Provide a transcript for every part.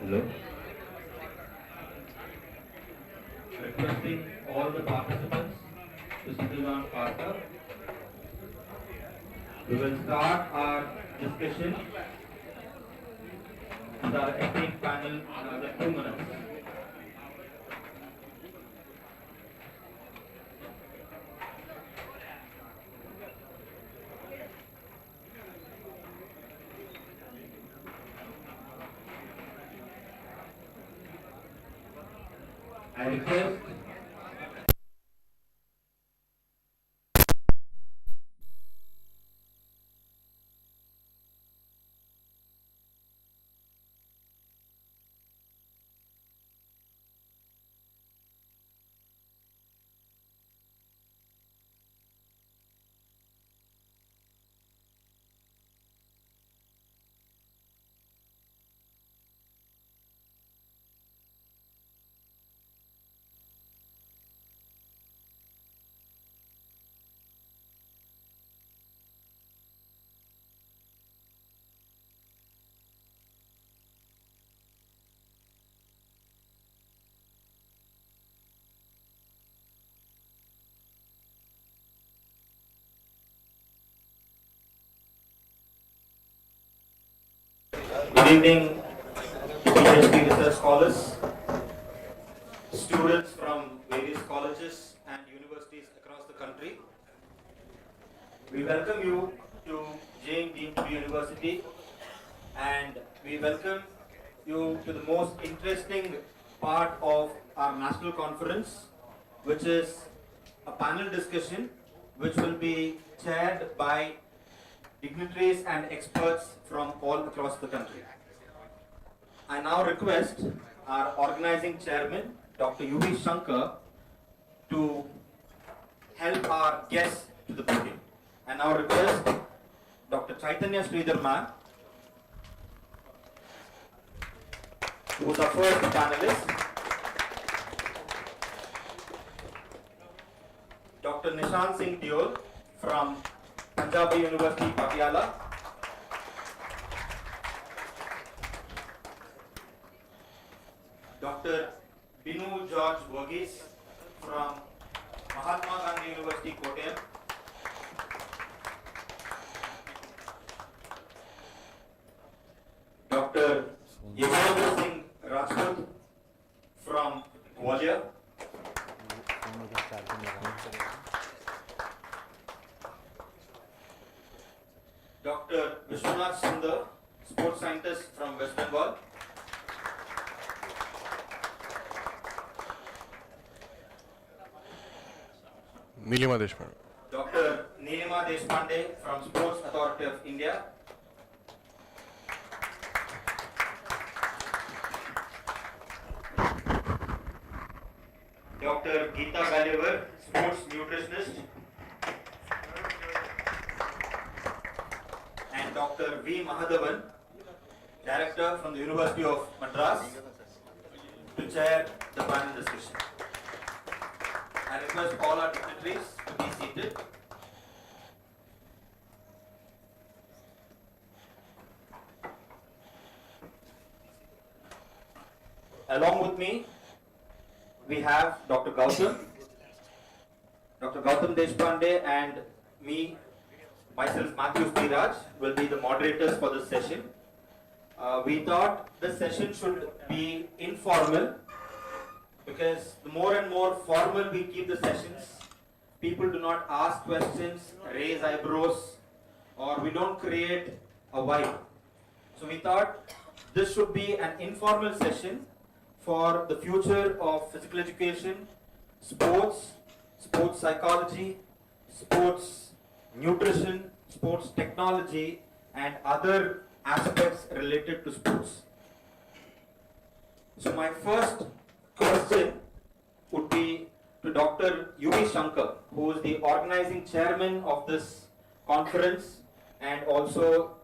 Hello. Requesting all the participants to sit down faster. We will start our discussion with our esteemed panel in another 2 minutes. I request good evening, PhD research scholars, students from various colleges and universities across the country. We welcome you to Jain Deemed to be University, and we welcome you to the most interesting part of our national conference, which is a panel discussion which will be chaired by dignitaries and experts from all across the country. I now request our organizing chairman, Dr. U.V. Shankar, to help our guests to the podium. I now request Dr. Chaitanya Sridhar ma'am, who is our first panelist, Dr. Nishan Singh Diol from Punjabi University, Patiala, Dr. Binu George Verghese from Mahatma Gandhi University, Kottayam, Dr. Yeshwant Singh Rajput from Gwalior, Dr. Vishwanath Sundar, sports scientist from West Bengal, Nilima Deshpande. Dr. Nilima Deshpande from Sports Authority of India, Dr. Geeta Galiver, sports nutritionist, and Dr. V. Mahadevan, director from the University of Madras, to chair the panel discussion. I request all our dignitaries to be seated. Along with me, we have Dr. Gautam Deshpande, and me, myself, Matthew Spiraj, will be the moderators for this session. We thought this session should be informal, because the more and more formal we keep the sessions, people do not ask questions, raise eyebrows, or we don't create a vibe. So we thought this should be an informal session for the future of physical education, sports, sports psychology, sports nutrition, sports technology, and other aspects related to sports. So my first question would be to Dr. U.V. Shankar, who is the organizing chairman of this conference and also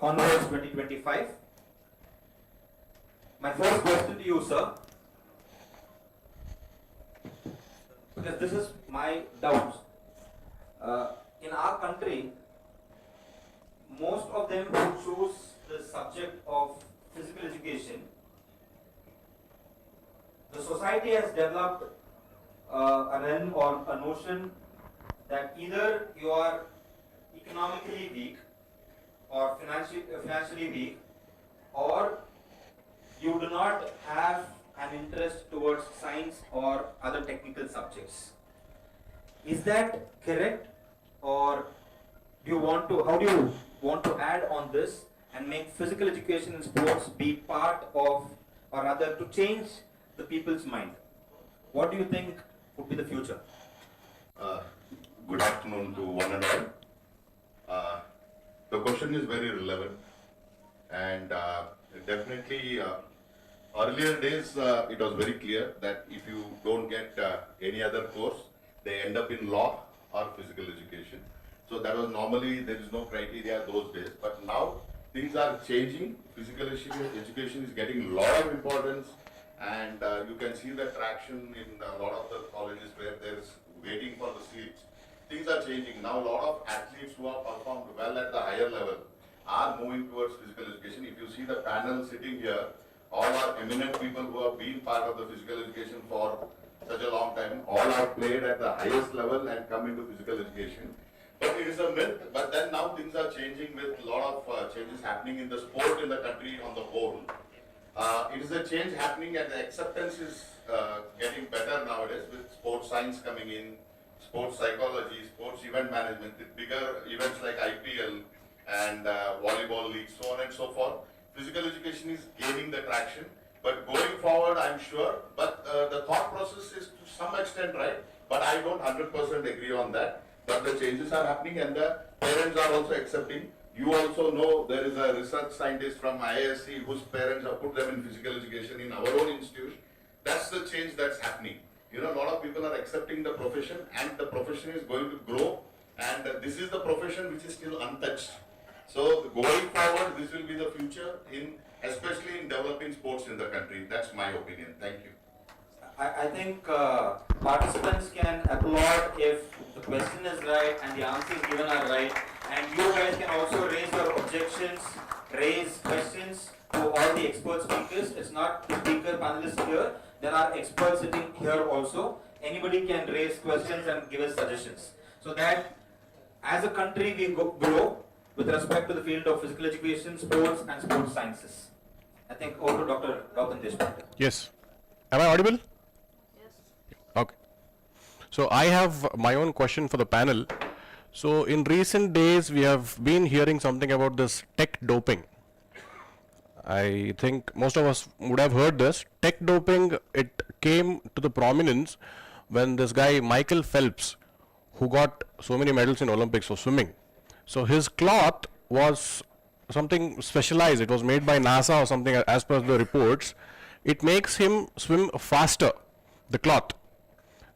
Konverge 2025. My first question to you, sir, because this is my doubt. In our country, most of them who choose the subject of physical education, the society has developed a realm or a notion that either you are economically weak or financially weak, or you do not have an interest towards science or other technical subjects. Is that correct, or do you want to, how do you want to add on this and make physical education and sports be part of, or rather to change the people's mind? What do you think would be the future? Good afternoon to one and all. The question is very relevant, and definitely earlier days it was very clear that if you don't get any other course, they end up in law or physical education. So that was normally, there is no criteria those days, but now things are changing. Physical education is getting a lot of importance, and you can see the traction in a lot of the colleges where there is waiting for the seats. Things are changing. Now a lot of athletes who have performed well at the higher level are moving towards physical education. If you see the panel sitting here, all are eminent people who have been part of the physical education for such a long time. All have played at the highest level and come into physical education. But it is a myth, but then now things are changing with a lot of changes happening in the sport in the country on the whole. It is a change happening, and the acceptance is getting better nowadays with sports science coming in, sports psychology, sports event management, with bigger events like IPL and volleyball leagues, so on and so forth. Physical education is gaining the traction, but going forward, I'm sure, but the thought process is to some extent right, but I don't 100% agree on that. But the changes are happening, and the parents are also accepting. You also know there is a research scientist from IISc whose parents have put them in physical education in our own institute. That's the change that's happening. You know, a lot of people are accepting the profession, and the profession is going to grow, and this is the profession which is still untouched. So going forward, this will be the future, especially in developing sports in the country. That's my opinion. Thank you. I think participants can applaud if the question is right and the answers given are right, and you guys can also raise your objections, raise questions to all the expert speakers. It's not the speaker panelists here, there are experts sitting here also. Anybody can raise questions and give us suggestions, so that as a country we grow with respect to the field of physical education, sports and sports sciences. I think over to Dr. Gautam Deshpande. Yes. Am I audible? Okay. So I have my own question for the panel. So in recent days, we have been hearing something about this tech doping. I think most of us would have heard this. Tech doping, it came to the prominence when this guy Michael Phelps, who got so many medals in Olympics for swimming. So his cloth was something specialized. It was made by NASA or something as per the reports. It makes him swim faster, the cloth.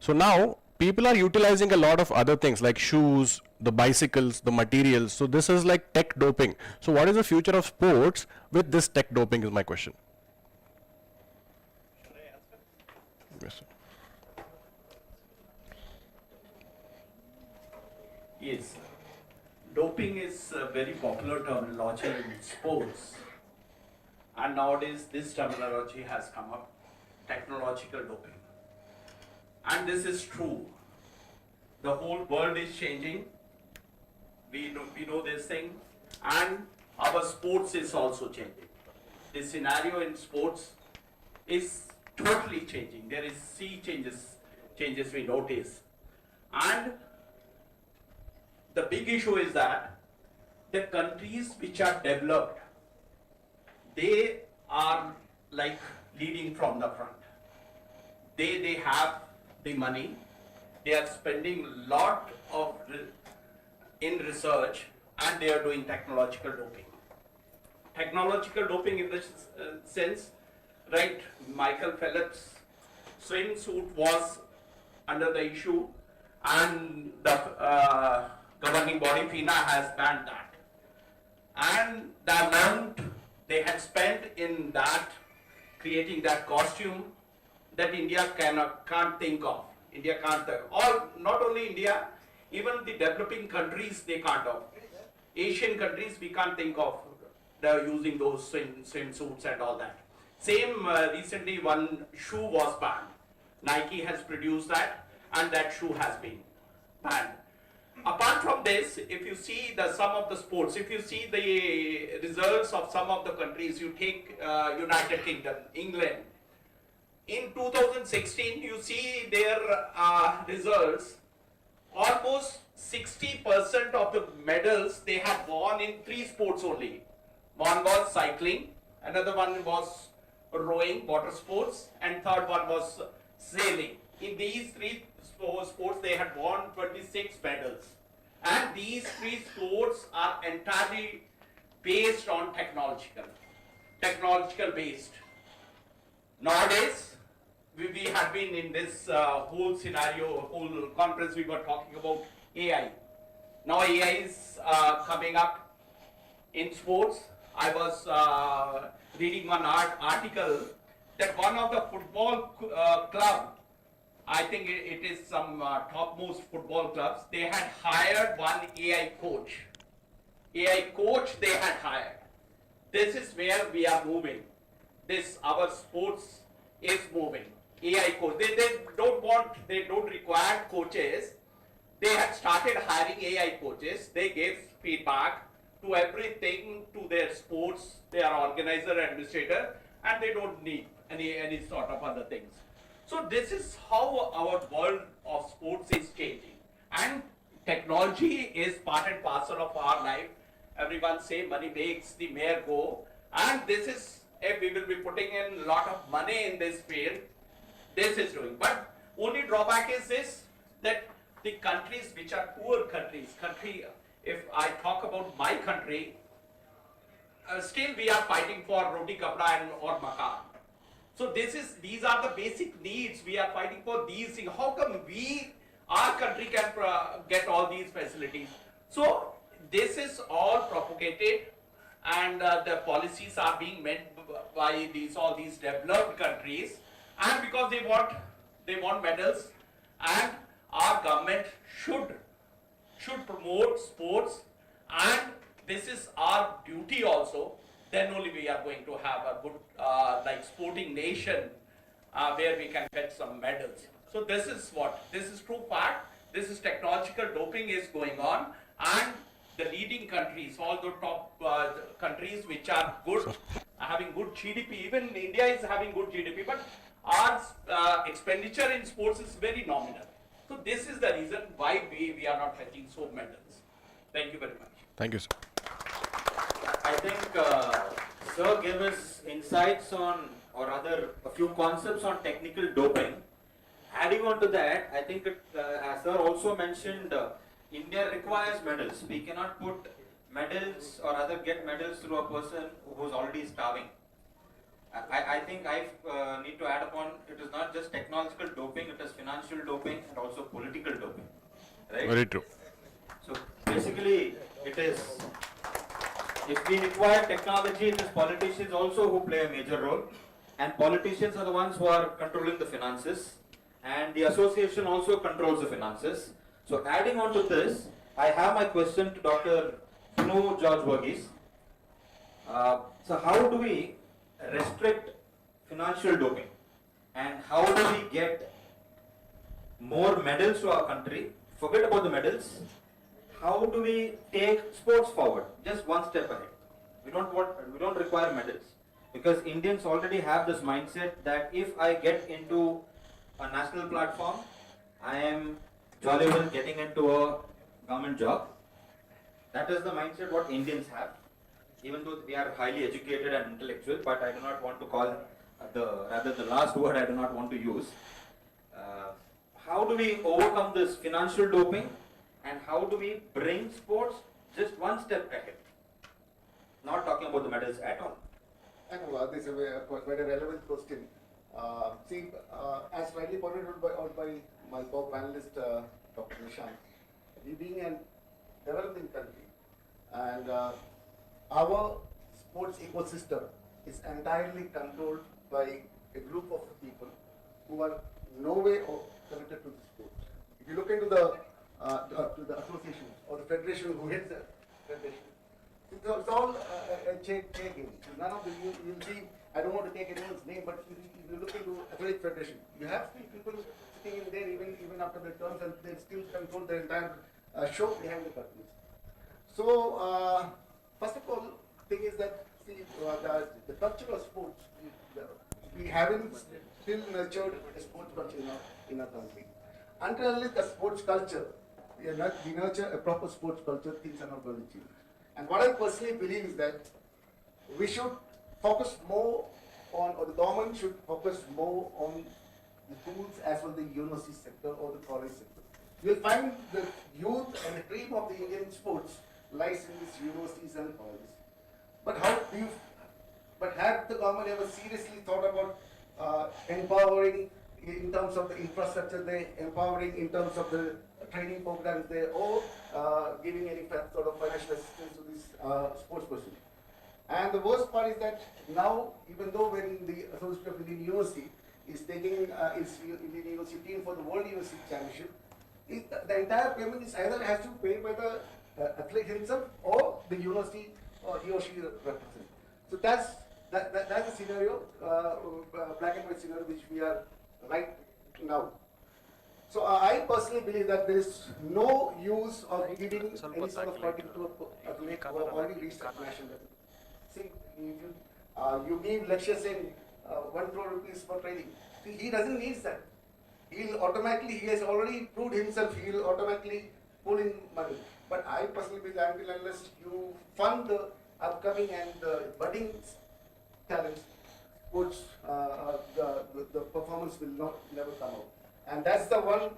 So now people are utilizing a lot of other things like shoes, the bicycles, the materials. So this is like tech doping. So what is the future of sports with this tech doping is my question. Yes, sir. Yes, doping is a very popular terminology in sports, and nowadays this terminology has come up, technological doping. And this is true. The whole world is changing. We know this thing, and our sports is also changing. The scenario in sports is totally changing. There is changes we notice, and the big issue is that the countries which are developed, they are like leading from the front. They have the money, they are spending a lot of in research, and they are doing technological doping. Technological doping in the sense, right, Michael Phelps' swimsuit was under the issue, and the governing body FINA has banned that. And the amount they had spent in that, creating that costume, that India can't think of. India can't, or not only India, even the developing countries they can't of. Asian countries we can't think of using those swimsuits and all that. Same recently one shoe was banned. Nike has produced that, and that shoe has been banned. Apart from this, if you see some of the sports, if you see the results of some of the countries, you take United Kingdom, England. In 2016, you see their results. Almost 60% of the medals they have won in 3 sports only. One was cycling, another one was rowing, water sports, and third one was sailing. In these 3 sports, they had won 26 medals. And these 3 sports are entirely based on technological based. Nowadays, we have been in this whole scenario, whole conference, we were talking about AI. Now AI is coming up in sports. I was reading one article that one of the football club, I think it is some topmost football clubs, they had hired one AI coach. AI coach they had hired. This is where we are moving. Our sports is moving. AI coach. They don't require coaches. They had started hiring AI coaches. They gave feedback to everything to their sports, their organizer, administrator, and they don't need any sort of other things. So this is how our world of sports is changing, and technology is part and parcel of our life. Everyone say money makes the mayor go, and this is, if we will be putting in a lot of money in this field, this is doing. But only drawback is this, that the countries which are poor countries, if I talk about my country, still we are fighting for roti kapda or makan. So these are the basic needs we are fighting for. These things. How come our country can get all these facilities? So this is all propagated, and the policies are being meant by all these developed countries, and because they want medals, and our government should promote sports, and this is our duty also. Then only we are going to have a good sporting nation where we can get some medals. So this is true fact. This is technological doping is going on, and the leading countries, all the top countries which are good, having good GDP. Even India is having good GDP, but our expenditure in sports is very nominal. So this is the reason why we are not fetching so medals. Thank you very much. Thank you, sir. I think Sir gave us insights on, or rather a few concepts on technical doping. Adding on to that, I think as Sir also mentioned, India requires medals. We cannot put medals or rather get medals through a person who is already starving. I think I need to add upon, it is not just technological doping, it is financial doping and also political doping, right? Very true. So basically, it is, if we require technology, it is politicians also who play a major role. And politicians are the ones who are controlling the finances. And the association also controls the finances. So adding on to this, I have my question to Dr. Pino George Verghese. So how do we restrict financial doping? And how do we get more medals to our country? Forget about the medals. How do we take sports forward? Just one step ahead. We don't require medals. Because Indians already have this mindset that if I get into a national platform, I am jolly well getting into a government job. That is the mindset what Indians have. Even though we are highly educated and intellectual, but I do not want to call the last word I do not want to use. How do we overcome this financial doping, and how do we bring sports just one step ahead? Not talking about the medals at all. I know this is quite a relevant question. As rightly pointed out by my co-panelist, Dr. Nishant, we being a developing country, and our sports ecosystem is entirely controlled by a group of people who are no way connected to the sport. If you look into the association or the federation who heads the federation, it's all a chain game. None of you'll see, I don't want to take anyone's name, but if you look into athletic federation, you have people sitting in there even after the terms, and they still control the entire show behind the curtains. So, first of all, thing is that the culture of sports, we haven't still nurtured a sports culture in our country. Until the sports culture, we nurture a proper sports culture, things are not going to change. And what I personally believe is that we should focus more on, or the government should focus more on the schools as well as the university sector or the college sector. You'll find the youth and the dream of the Indian sports lies in these universities and colleges. But had the government ever seriously thought about empowering in terms of the infrastructure there, empowering in terms of the training programs there, or giving any sort of financial assistance to these sports persons? And the worst part is that now, even though when the Association of Indian University is taking Indian University team for the World University Championship, the entire payment is either has to be paid by the athlete himself or the university he or she represents. So that's the scenario, black and white scenario which we are right now. So I personally believe that there is no use of giving any sort of funding to a athlete who have already reached that national level. See, you give, let's just say, 1 crore rupees for training. See, he doesn't need that. He has already proved himself, he will automatically pull in money. But I personally believe that until unless you fund the upcoming and the budding talents, which the performance will never come out. And that's the one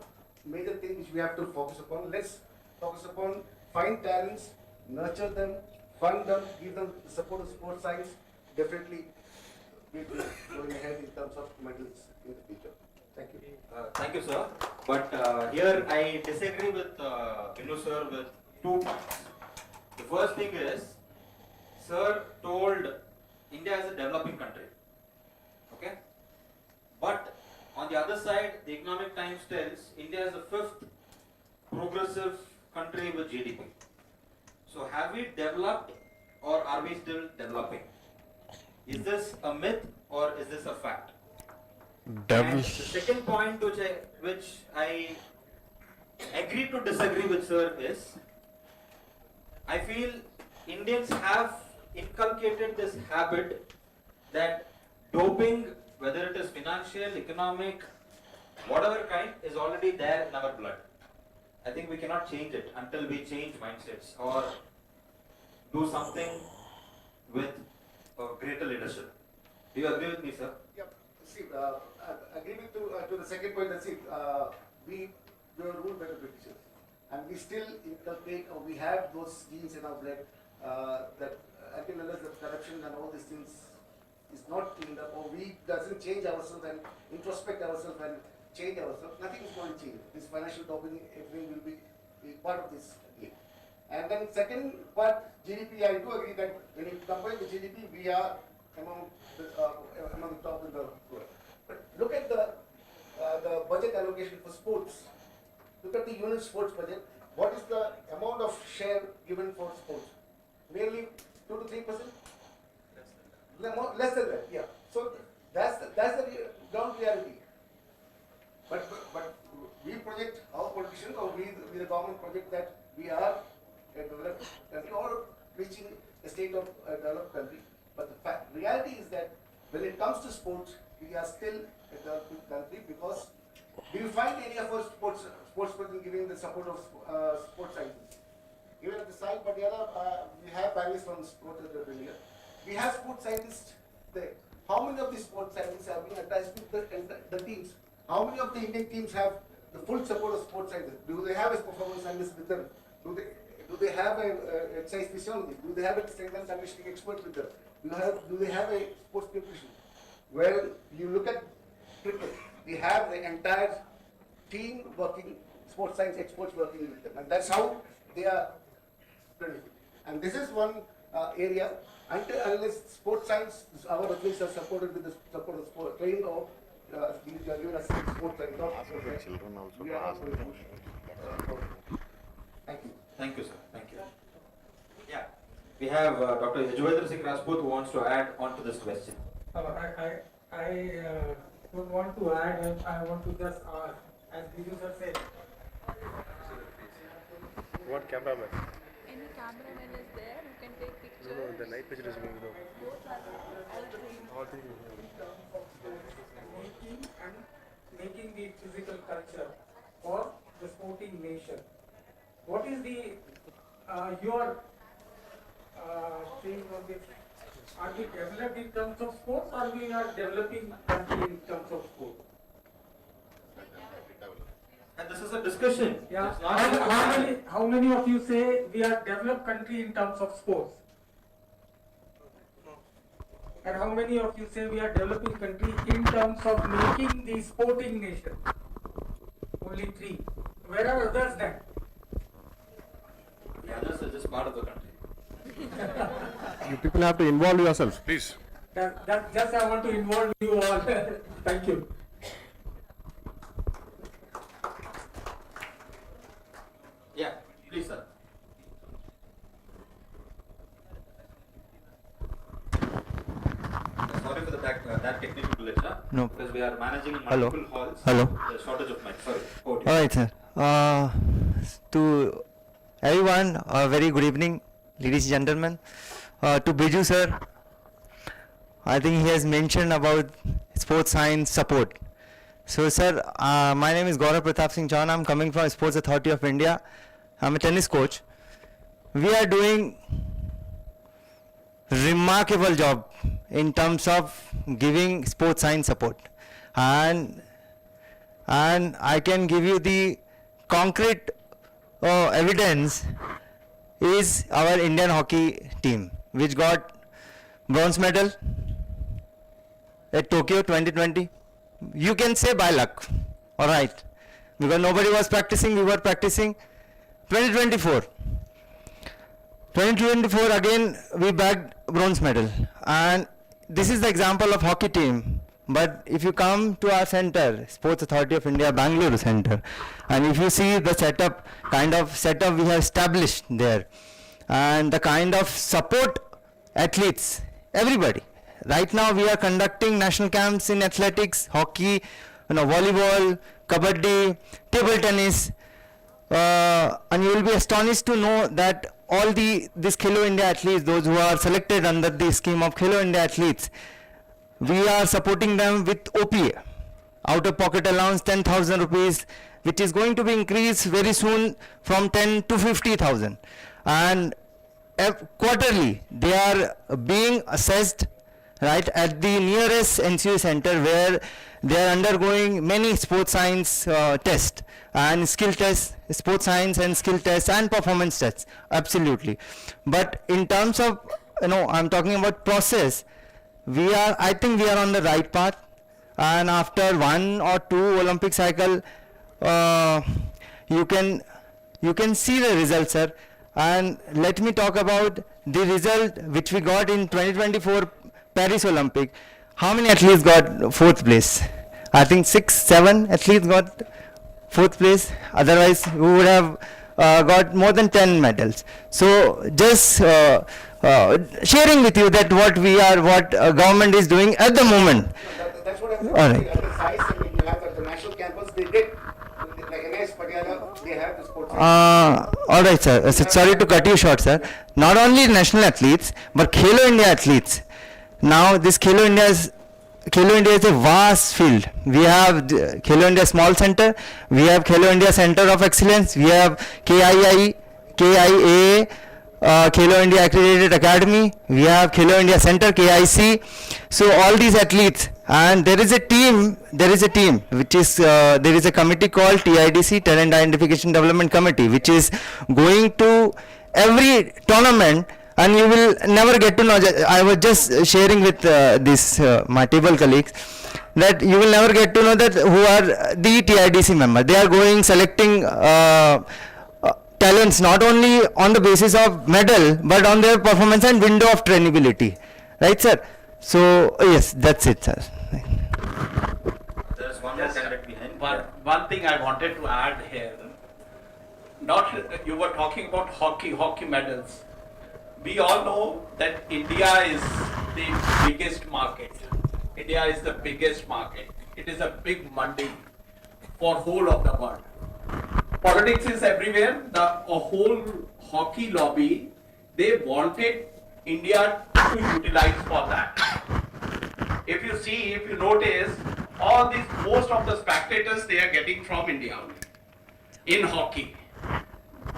major thing which we have to focus upon. Let's focus upon, find talents, nurture them, fund them, give them the support of sports science. Definitely we'll be going ahead in terms of medals in the future. Thank you. Thank you, sir. But here I disagree with Vinu sir with 2 points. The first thing is, sir told India is a developing country. Okay? But on the other side, the Economic Times tells India is the 5th progressive country with GDP. So have we developed, or are we still developing? Is this a myth or is this a fact? And the second point which I agree to disagree with sir is, I feel Indians have inculcated this habit that doping, whether it is financial, economic, whatever kind, is already there in our blood. I think we cannot change it until we change mindsets or do something with greater leadership. Do you agree with me, sir? Yep. See, agreeing to the second point, that we were ruled by the Britishers, and we still inculcate, or we have those genes in our blood that until unless the corruption and all these things is not cleaned up, or we doesn't change ourselves and introspect ourselves and change ourselves. Nothing is going to change. This financial doping, everything will be part of this game. And then second part, GDP, I do agree that when you compare the GDP, we are among the top in the world. But look at the budget allocation for sports. Look at the unit sports budget. What is the amount of share given for sports? Merely 2 to 3%? Less than that, yeah. So that's the ground reality. But we project, our politicians or we the government project that we are a developed country or reaching a state of a developed country. But the reality is that when it comes to sports, we are still a developed country because do you find any of our sports person giving the support of sports scientists? Even at the side, but the other, we have panelists from sports here. We have sports scientists there. How many of these sports scientists have been attached to the teams? How many of the Indian teams have the full support of sports scientists? Do they have a performance scientist with them? Do they have a exercise physiologist? Do they have a strength and conditioning expert with them? Do they have a sports nutrition? Well, you look at cricket, we have the entire team working, sports science experts working with them, and that's how they are benefit. And this is one area, until unless sports science, our athletes are supported with the support of sport, trained or given us sports science, not sports children also. Thank you. Thank you, sir. Thank you. Yeah. We have Dr. Yajwendra Singh Rajput who wants to add on to this question. I don't want to add, I want to just ask, as Biju sir said. What cameraman? Any cameraman is there who can take pictures? No, the night vision is going on. Both are all three. Making the physical culture for the sporting nation. What is the your thing on this? Are we developed in terms of sports, or we are developing country in terms of sports? And this is a discussion. Yeah. It's not How many of you say we are developed country in terms of sports? And how many of you say we are developing country in terms of making the sporting nation? Only 3. Where are others then? The others are just part of the country. You people have to involve yourselves, please. That just I want to involve you all. Thank you. Yeah, please, sir. Sorry for that technical glitch, huh? No. Because we are managing in Hello. multiple halls. Hello. There's shortage of mic. Sorry. Over to you. All right, sir. To everyone, a very good evening, ladies and gentlemen. To Biju sir, I think he has mentioned about sports science support. So, sir, my name is Gaurav Pratap Singh Chauhan. I'm coming from Sports Authority of India. I'm a tennis coach. We are doing remarkable job in terms of giving sports science support, and I can give you the concrete evidence is our Indian hockey team, which got bronze medal at Tokyo 2020. You can say by luck, all right, because nobody was practicing, we were practicing. 2024 again we bagged bronze medal, and this is the example of hockey team. But if you come to our center, Sports Authority of India Bangalore center, and if you see the kind of setup we have established there, and the kind of support athletes, everybody. Right now we are conducting national camps in athletics, hockey, volleyball, kabaddi, table tennis, and you will be astonished to know that all this Khelo India athletes, those who are selected under the scheme of Khelo India athletes, we are supporting them with OPA, out of pocket allowance 10,000 rupees, which is going to be increased very soon from 10 to 50,000. And quarterly they are being assessed right at the nearest NCU center, where they are undergoing many sports science tests and skill tests, sports science and skill tests and performance tests, absolutely. But in terms of, I'm talking about process, I think we are on the right path. and after 1 or 2 Olympic cycle, uh, you can see the result, sir. And let me talk about the result which we got in 2024 Paris Olympic. How many athletes got fourth place? I think 6, 7 athletes got fourth place. Otherwise, we would have got more than 10 medals. So just sharing with you that what government is doing at the moment. That's what I'm All saying. right. At the size, I mean, you have at the national campus, they did, like NIS Patiala, they have the sports. All right, sir. Sorry to cut you short, sir. Not only national athletes, but Khelo India athletes. Now, this Khelo India is a vast field. We have Khelo India Small Center, we have Khelo India Center of Excellence, we have KIA, Khelo India Accredited Academy, we have Khelo India Center, KIC. So all these athletes, and there is a team which is, there is a committee called TIDC, Talent Identification Development Committee, which is going to every tournament, and you will never get to know. I was just sharing with my table colleagues that you will never get to know that who are the TIDC members. They are going selecting talents not only on the basis of medal but on their performance and window of trainability. Right, sir? So yes, that's it, sir. There's one more candidate behind. One thing I wanted to add here, you were talking about hockey medals. We all know that India is the biggest market. India is the biggest market. It is a big mandi for whole of the world. Politics is everywhere. The whole hockey lobby, they wanted India to utilize for that. If you notice, most of the spectators, they are getting from India only in hockey.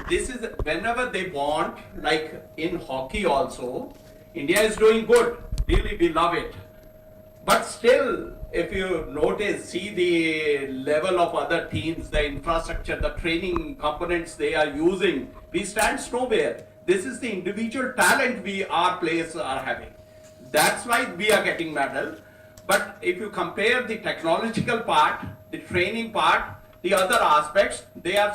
This is whenever they want, like in hockey also, India is doing good. Really, we love it. But still, if you notice, see the level of other teams, the infrastructure, the training components they are using, we stand nowhere. This is the individual talent our players are having. That's why we are getting medal. But if you compare the technological part, the training part, the other aspects, they are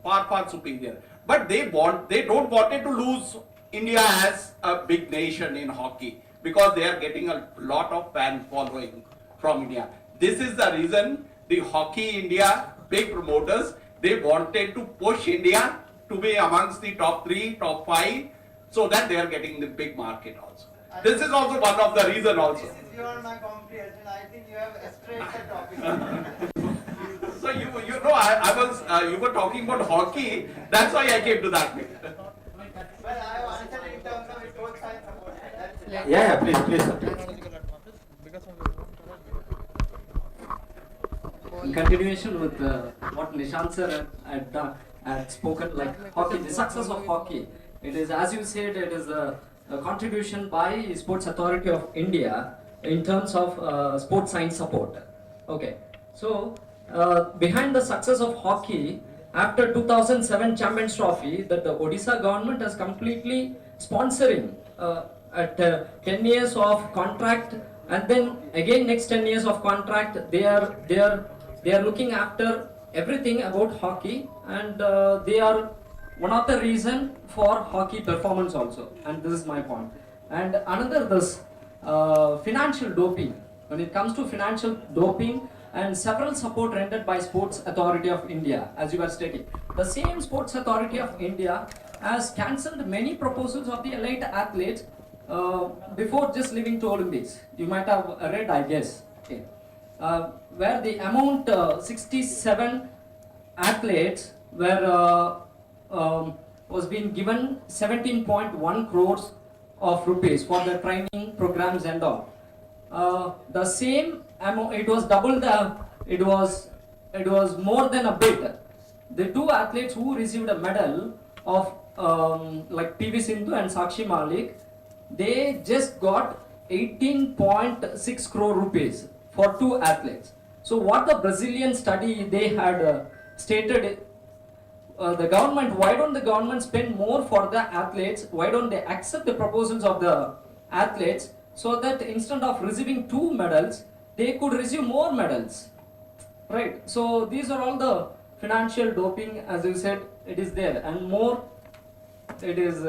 far superior. But they don't want to lose India as a big nation in hockey, because they are getting a lot of fan following from India. This is the reason the Hockey India big promoters, they wanted to push India to be amongst the top 3, top 5, so that they are getting the big market also. This is also one of the reason also. This is beyond my comprehension. I think you have strayed the topic. So you were talking about hockey. That's why I came to that. Well, I have answered in terms of it both sides support. That's it. Yeah, please. In continuation with what Nishant sir had spoken, like hockey, the success of hockey, it is, as you said, it is a contribution by Sports Authority of India in terms of sports science support. Okay, so behind the success of hockey, after 2007 Champions Trophy, that the Odisha government is completely sponsoring at 10 years of contract, and then again next 10 years of contract, they are looking after everything about hockey, and they are one of the reason for hockey performance also, and this is my point. And another, this financial doping. When it comes to financial doping and several support rendered by Sports Authority of India, as you were stating, the same Sports Authority of India has cancelled many proposals of the elite athletes before just leaving to Olympics. You might have read, I guess. Okay. Where the amount 67 athletes were was being given 17.1 crores of rupees for their training programs and all. The same amount, it was double it was more than a bit. The two athletes who received a medal of like PV Sindhu and Sakshi Malik, they just got 18.6 crore rupees for two athletes. So what the Brazilian study they had stated, the government, why don't the government spend more for the athletes? Why don't they accept the proposals of the athletes, so that instead of receiving 2 medals, they could receive more medals, right? So these are all the financial doping, as you said, it is there, and more it is.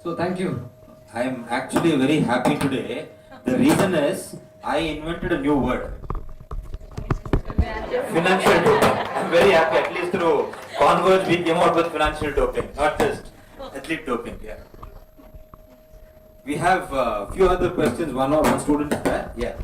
So thank you. I am actually very happy today. The reason is I invented a new word. Financial doping. I'm very happy, at least through Konverge we came out with financial doping, not just athlete doping. Yeah. We have a few other questions. One student is there. Yeah.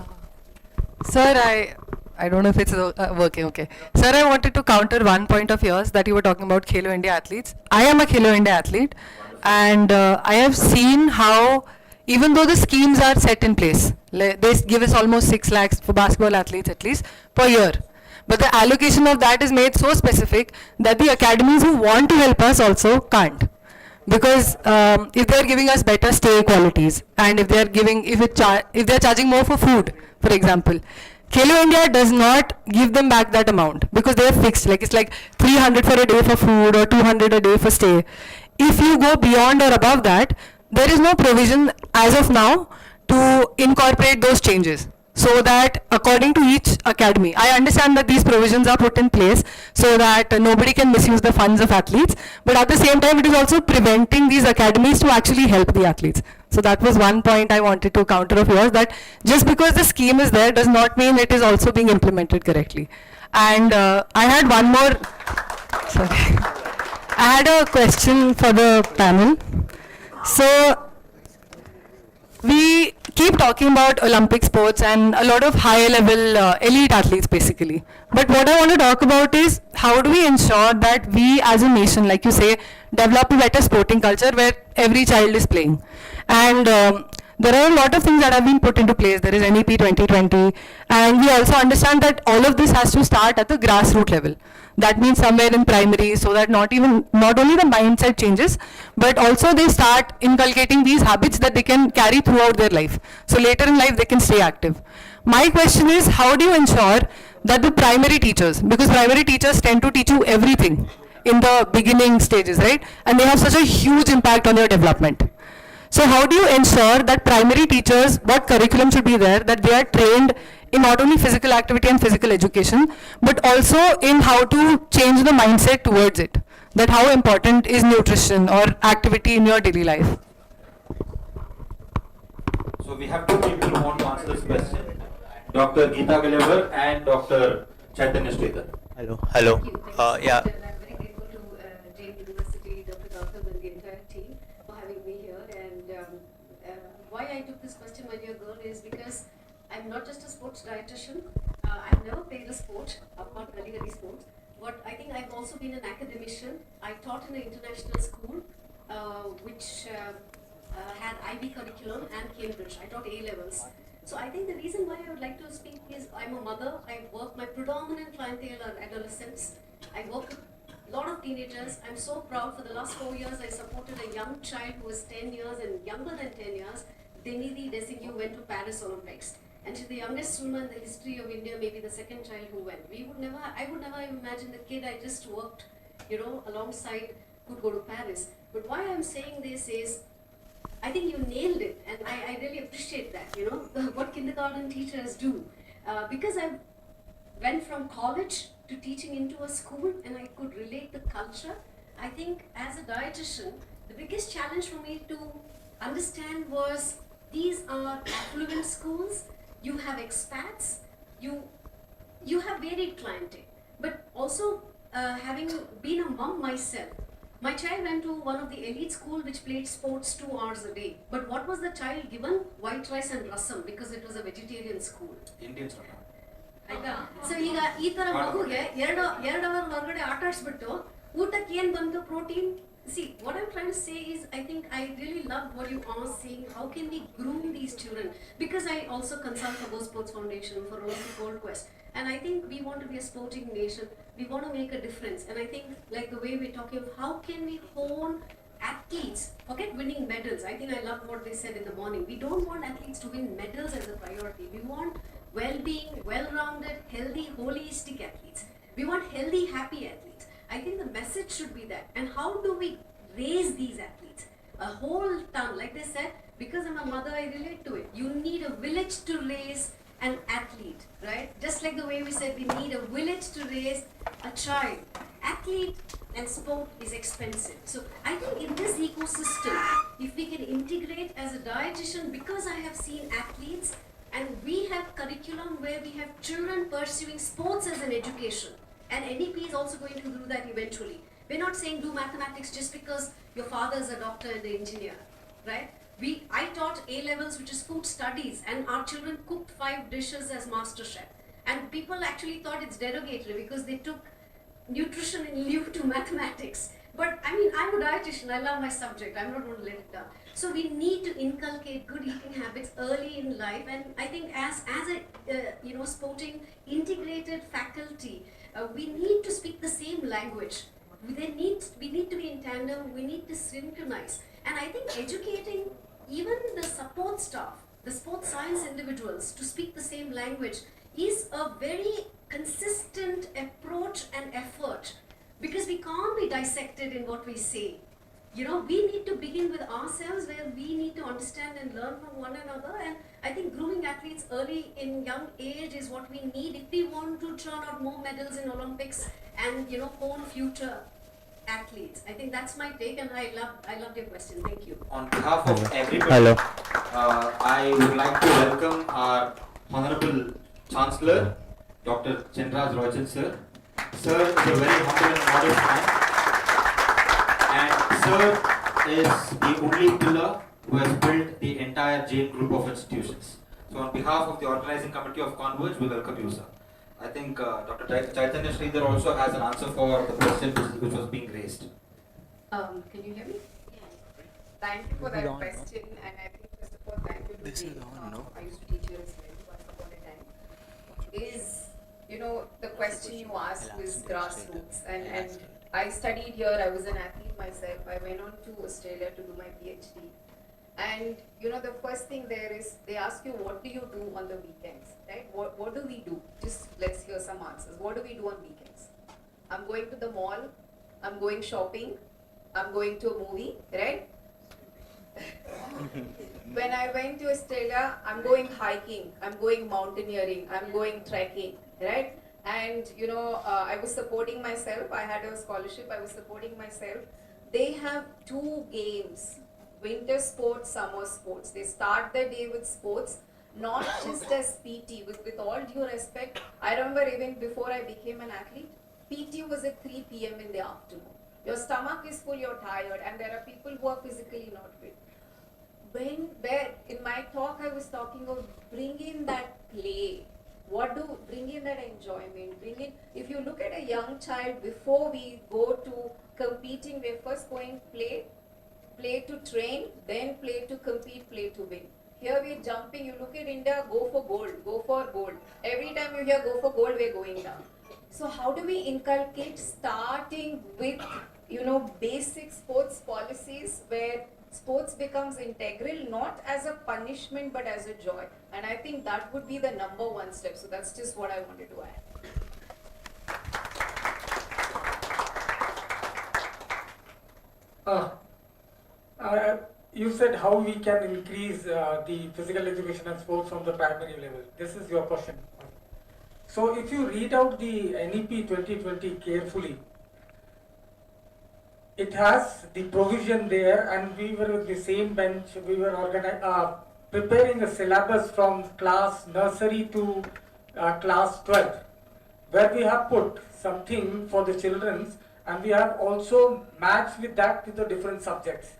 Sir, I don't know if it's working. Okay. Sir, I wanted to counter one point of yours that you were talking about Khelo India athletes. I am a Khelo India athlete, and I have seen how, even though the schemes are set in place, they give us almost 6 lakhs for basketball athletes at least per year. But the allocation of that is made so specific that the academies who want to help us also can't. Because if they are giving us better stay qualities, and if they are giving, if they are charging more for food, for example, Khelo India does not give them back that amount because they are fixed. Like it's like 300 for a day for food or 200 a day for stay. If you go beyond or above that, there is no provision as of now to incorporate those changes. So that according to each academy, I understand that these provisions are put in place so that nobody can misuse the funds of athletes, but at the same time it is also preventing these academies to actually help the athletes. So that was one point I wanted to counter of yours, that just because the scheme is there does not mean it is also being implemented correctly. And I had one more, sorry, I had a question for the panel. So we keep talking about Olympic sports and a lot of high level elite athletes basically. But what I want to talk about is how do we ensure that we as a nation, like you say, develop a better sporting culture where every child is playing. And there are a lot of things that have been put into place. There is NEP 2020, and we also understand that all of this has to start at the grassroots level. That means somewhere in primary, so that not only the mindset changes, but also they start inculcating these habits that they can carry throughout their life. So later in life they can stay active. My question is, how do you ensure that the primary teachers, because primary teachers tend to teach you everything in the beginning stages, right? And they have such a huge impact on your development. So how do you ensure that primary teachers, what curriculum should be there, that they are trained in not only physical activity and physical education, but also in how to change the mindset towards it, that how important is nutrition or activity in your daily life? So we have two people who want to answer this question, Dr. Geeta Galevar and Dr. Chaitanya Sridhar. Hello. Hello. Yeah. I'm very grateful to Jain University, Dr. Gautam and the entire team for having me here. And why I took this question, my dear girl, is because I'm not just a sports dietitian. I've never played a sport, apart from gully sports. But I think I've also been an academician. I taught in an international school, which had IB curriculum and Cambridge. I taught A-levels. So I think the reason why I would like to speak is I'm a mother. I work, my predominant clientele are adolescents. I work with a lot of teenagers. I'm so proud. For the last 4 years, I supported a young child who was 10 years and younger than 10 years. Denidi Designew went to Paris Olympics. And she's the youngest swimmer in the history of India, maybe the second child who went. I would never imagine the kid I just worked, alongside could go to Paris. But why I'm saying this is, I think you nailed it, and I really appreciate that, what kindergarten teachers do. Because I went from college to teaching into a school and I could relate the culture, I think as a dietitian, the biggest challenge for me to understand was these are affluent schools, you have expats, you have varied clientele. But also, having been a mom myself, my child went to one of the elite schools which played sports 2 hours a day. But what was the child given? White rice and rasam, because it was a vegetarian school. Indians are not. ಆಯ್ತಾ? So ಈಗ ಈ ತರ ಮಗುಗೆ ಎರಡು hour ಹೊರಗಡೆ ಆಟ ಆಡಿಸ್ಬಿಟ್ಟು ಊಟಕ್ಕೆ ಏನ್ ಬಂತು protein. See, what I'm trying to say is, I think I really love what you are saying. How can we groom these children? Because I also consult for Go Sports Foundation, for Olympic Gold Quest. And I think we want to be a sporting nation. We want to make a difference. And I think, like the way we're talking of how can we hone athletes, forget winning medals. I think I love what they said in the morning. We don't want athletes to win medals as a priority. We want well-being, well-rounded, healthy, holistic athletes. We want healthy, happy athletes. I think the message should be that. And how do we raise these athletes? A whole town, like they said, because I'm a mother, I relate to it. You need a village to raise an athlete, right? Just like the way we said we need a village to raise a child. Athlete and sport is expensive. So I think in this ecosystem, if we can integrate as a dietitian, because I have seen athletes and we have curriculum where we have children pursuing sports as an education, and NEP is also going to do that eventually. We're not saying do mathematics just because your father is a doctor and an engineer, right? I taught A levels, which is food studies, and our children cooked 5 dishes as master chef. And people actually thought it's derogatory because they took nutrition in lieu to mathematics. But I mean, I'm a dietitian, I love my subject, I'm not going to let it down. So we need to inculcate good eating habits early in life, and I think as a sporting integrated faculty, we need to speak the same language. We need to be in tandem, we need to synchronize. And I think educating even the support staff, the sports science individuals to speak the same language is a very consistent approach and effort, because we can't be dissected in what we say. We need to begin with ourselves, where we need to understand and learn from one another. And I think grooming athletes early in young age is what we need if we want to churn out more medals in Olympics and hone future athletes. I think that's my take, and I loved your question. Thank you. On behalf of everybody, Hello. I would like to welcome our Honorable Chancellor, Dr. Chenraj Rojan sir. Sir is a very humble and modest man, and sir is the only pillar who has built the entire Jain group of institutions. So on behalf of the organizing committee of Konverge, we welcome you, sir. I think Dr. Chaitanya Sridhar also has an answer for the question which was being raised. Can you hear me? Thank you for that question, and I think first of all, thank you to Jane. I used to teach here as well once upon a time. The question you asked was grassroots, and I studied here, I was an athlete myself, I went on to Australia to do my PhD. And the first thing there is, they ask you, what do you do on the weekends, right? What do we do? Just let's hear some answers. What do we do on weekends? I'm going to the mall, I'm going shopping, I'm going to a movie, right? When I went to Australia, I'm going hiking, I'm going mountaineering, I'm going trekking, right? And I was supporting myself, I had a scholarship, I was supporting myself. They have 2 games. Winter sports, summer sports. They start the day with sports, not just as PT. With all due respect, I remember even before I became an athlete, PT was at 3 p.m. in the afternoon. Your stomach is full, you're tired, and there are people who are physically not fit. In my talk, I was talking of bring in that play. Bring in that enjoyment, if you look at a young child, before we go to competing, we're first going play to train, then play to compete, play to win. Here we're jumping, you look at India, go for gold. Every time you hear go for gold, we're going down. So how do we inculcate, starting with, basic sports policies where sports becomes integral, not as a punishment, but as a joy. And I think that would be the number 1 step. So that's just what I wanted to add. You said how we can increase the physical education and sports from the primary level. This is your question. So if you read out the NEP 2020 carefully, it has the provision there, and we were with the same bench, we were preparing a syllabus from class nursery to class 12, where we have put something for the children, and we have also matched with that to the different subjects.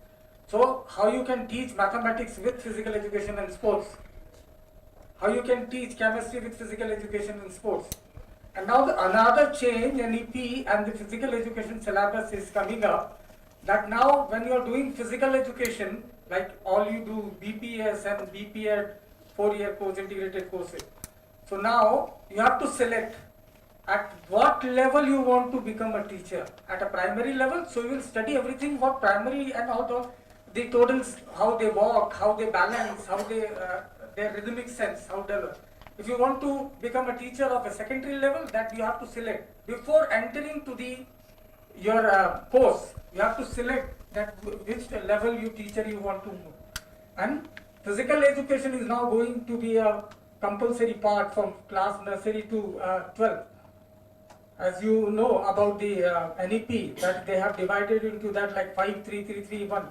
So how you can teach mathematics with physical education and sports, how you can teach chemistry with physical education and sports. And now another change, NEP and the physical education syllabus is coming up, that now when you are doing physical education, like all you do BPS and BPEd 4-year course, integrated courses. So now you have to select at what level you want to become a teacher. At a primary level, so you will study everything what primary and how the totals, how they walk, how they balance, how they their rhythmic sense, how develop. If you want to become a teacher of a secondary level, that you have to select before entering to your course. You have to select that which level you teacher you want to move. And physical education is now going to be a compulsory part from class nursery to 12th. As you know about the NEP, that they have divided into that like 5, 3, 3, 3, 1.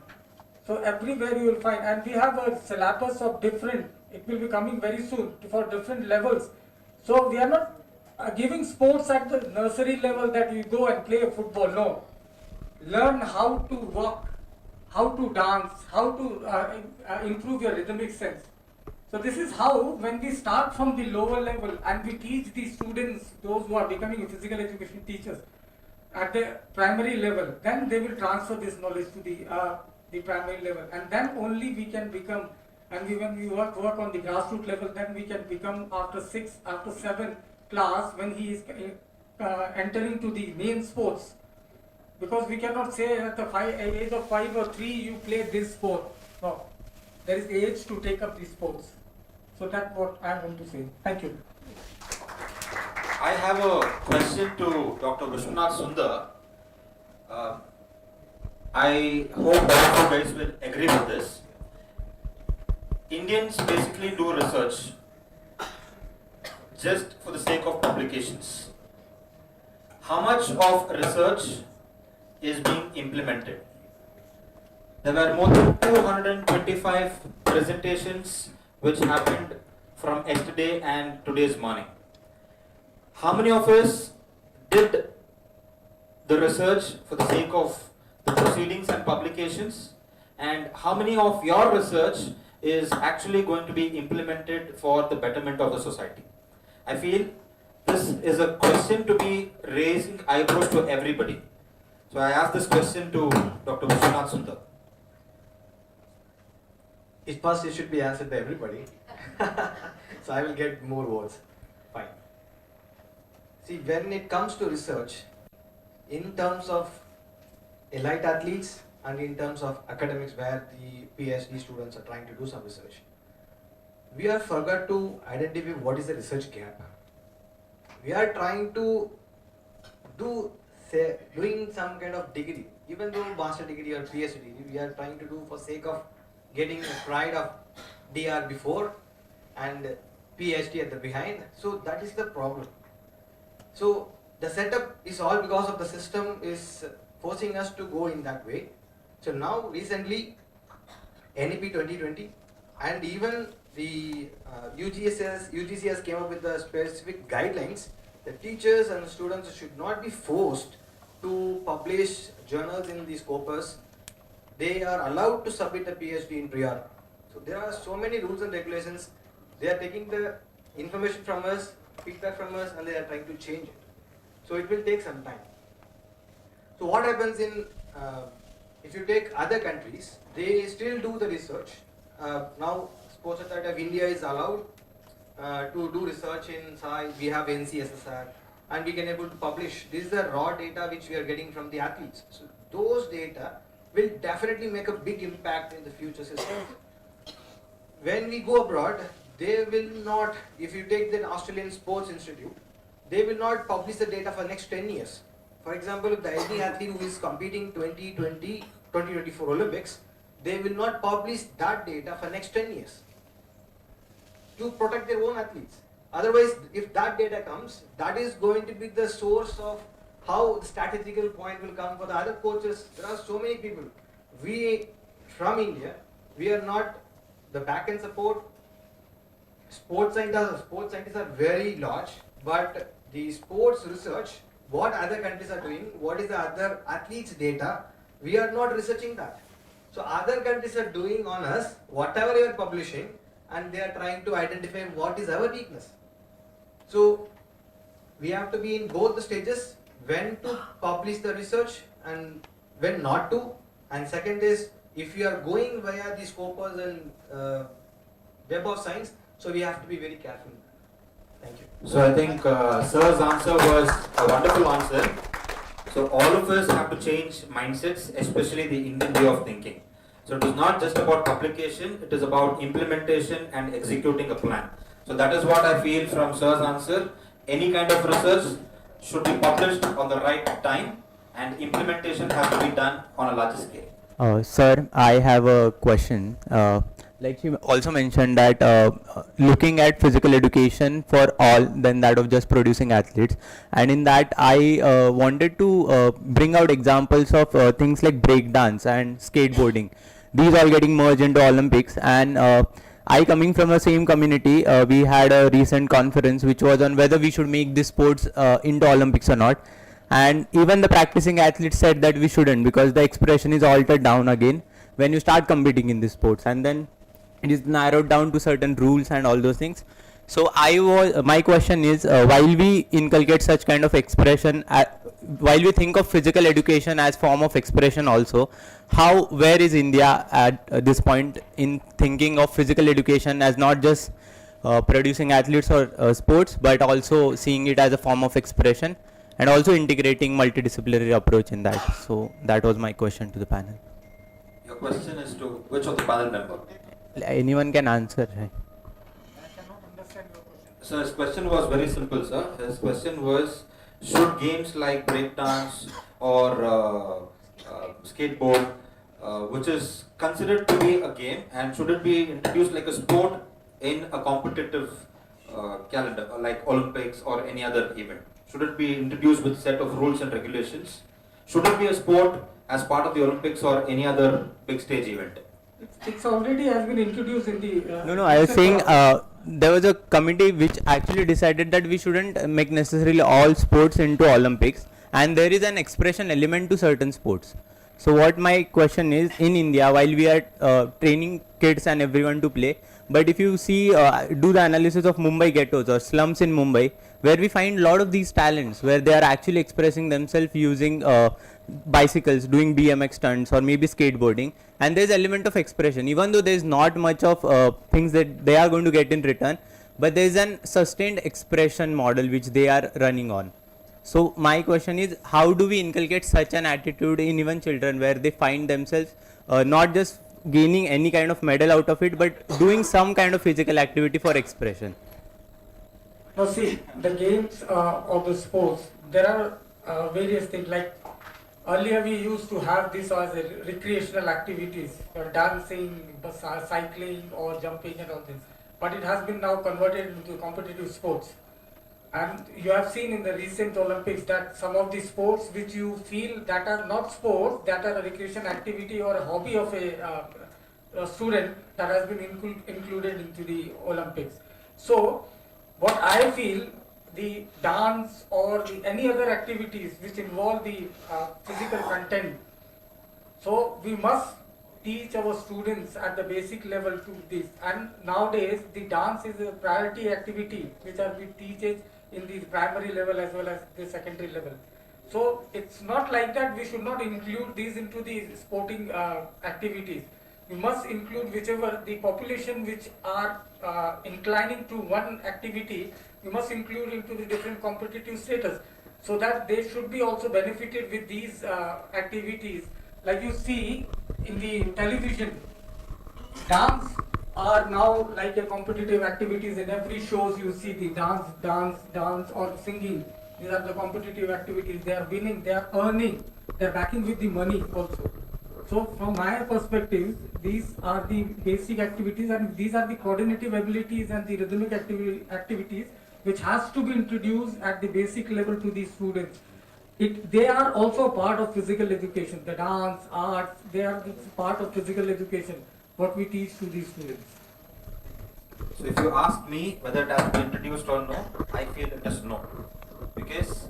So everywhere you will find, and we have a syllabus of different, it will be coming very soon for different levels. So we are not giving sports at the nursery level that you go and play football, no. Learn how to walk, how to dance, how to improve your rhythmic sense. So this is how, when we start from the lower level and we teach the students, those who are becoming physical education teachers at the primary level, then they will transfer this knowledge to the primary level, and then only we can become, and when we work on the grassroots level, then we can become after 6, after 7 class, when he is entering to the main sports. Because we cannot say at the age of 5 or 3 you play this sport. No, there is age to take up these sports. So that's what I want to say. Thank you. I have a question to Dr. Vishwanath Sundar. I hope all of you guys will agree with this. Indians basically do research just for the sake of publications. How much of research is being implemented? There were more than 225 presentations which happened from yesterday and today's morning. How many of us did the research for the sake of the proceedings and publications, and how many of your research is actually going to be implemented for the betterment of the society? I feel this is a question to be raising eyebrows to everybody. So I ask this question to Dr. Vishwanath Sundar. It should be answered by everybody. So I will get more votes. Fine. See, when it comes to research, in terms of elite athletes and in terms of academics where the PhD students are trying to do some research, we have forgot to identify what is the research gap. We are trying to doing some kind of degree, even though master degree or PhD degree, we are trying to do for sake of getting the pride of DR before and PhD at the behind. So that is the problem. So the setup is all because of the system is forcing us to go in that way. So now recently NEP 2020 and even the UGC has came up with the specific guidelines. The teachers and the students should not be forced to publish journals in the Scopus. They are allowed to submit a PhD in prior. So there are so many rules and regulations. They are taking the information from us, feedback from us, and they are trying to change it. So it will take some time. So what happens in, if you take other countries, they still do the research. Now Sports Authority of India is allowed to do research in SAI. We have NCSSR and we can able to publish. This is the raw data which we are getting from the athletes. So those data will definitely make a big impact in the future system. When we go abroad, they will not, if you take the Australian Sports Institute, they will not publish the data for next 10 years. For example, if the any athlete who is competing 2024 Olympics, they will not publish that data for next 10 years to protect their own athletes. Otherwise, if that data comes, that is going to be the source of how the statistical point will come for the other coaches. There are so many people. We, from India, we are not the back-end support. Sports scientists are very large, but the sports research, what other countries are doing, what is the other athletes' data, we are not researching that. So other countries are doing on us whatever you are publishing, and they are trying to identify what is our weakness. So we have to be in both the stages, when to publish the research and when not to. And second is, if you are going via the Scopus and Web of Science, so we have to be very careful. Thank you. So I think Sir's answer was a wonderful answer. So all of us have to change mindsets, especially the Indian way of thinking. So it is not just about publication, it is about implementation and executing a plan. So that is what I feel from Sir's answer. Any kind of research should be published on the right time, and implementation has to be done on a larger scale. Sir, I have a question. like she also mentioned that looking at physical education for all than that of just producing athletes, and in that I wanted to bring out examples of things like breakdance and skateboarding. These all getting merged into Olympics, and I coming from the same community, we had a recent conference which was on whether we should make these sports into Olympics or not, and even the practicing athletes said that we shouldn't, because the expression is altered down again when you start competing in these sports, and then it is narrowed down to certain rules and all those things. So my question is, while we inculcate such kind of expression, while we think of physical education as form of expression also, where is India at this point in thinking of physical education as not just producing athletes or sports, but also seeing it as a form of expression and also integrating multidisciplinary approach in that? So that was my question to the panel. Your question is to which of the panel member? Anyone can answer. Right? So his question was very simple, sir. His question was, should games like breakdance or skateboard, which is considered to be a game, and should it be introduced like a sport in a competitive calendar, like Olympics or any other event? Should it be introduced with a set of rules and regulations? Should it be a sport as part of the Olympics or any other big stage event? It's already has been introduced in the. No, I was saying there was a committee which actually decided that we shouldn't make necessarily all sports into Olympics, and there is an expression element to certain sports. So what my question is, in India, while we are training kids and everyone to play, but if you see, do the analysis of Mumbai ghettos or slums in Mumbai, where we find a lot of these talents where they are actually expressing themselves using bicycles, doing BMX stunts or maybe skateboarding, and there's element of expression, even though there's not much of things that they are going to get in return, but there's an sustained expression model which they are running on. So my question is, how do we inculcate such an attitude in even children where they find themselves not just gaining any kind of medal out of it, but doing some kind of physical activity for expression? Now see, the games of the sports, there are various things, like earlier we used to have this as a recreational activities, dancing, cycling or jumping and all this, but it has been now converted into competitive sports. And you have seen in the recent Olympics that some of the sports which you feel that are not sports, that are a recreation activity or a hobby of a student, that has been included into the Olympics. So what I feel, the dance or any other activities which involve the physical content, so we must teach our students at the basic level to this. And nowadays the dance is a priority activity which are we teach it in the primary level as well as the secondary level. So it's not like that we should not include these into the sporting activities. We must include whichever the population which are inclining to one activity, we must include into the different competitive status, so that they should be also benefited with these activities. Like you see in the television, dance are now like a competitive activities. In every shows you see the dance or singing. These are the competitive activities. They are winning, they are earning, they are backing with the money also. So from my perspective, these are the basic activities, and these are the coordinative abilities and the rhythmic activities which has to be introduced at the basic level to the students. They are also part of physical education. The dance, arts, they are part of physical education, what we teach to these students. So if you ask me whether it has been introduced or no, I feel it is no. Because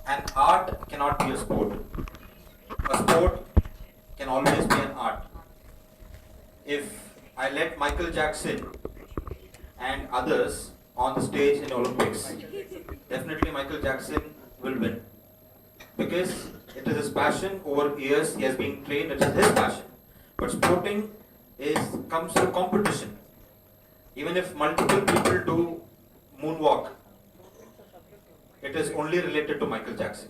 an art cannot be a sport. A sport can always be an art. If I let Michael Jackson and others on the stage in Olympics, definitely Michael Jackson will win. Because it is his passion, over years he has been trained, it is his passion. But sporting comes through competition. Even if multiple people do moonwalk, it is only related to Michael Jackson.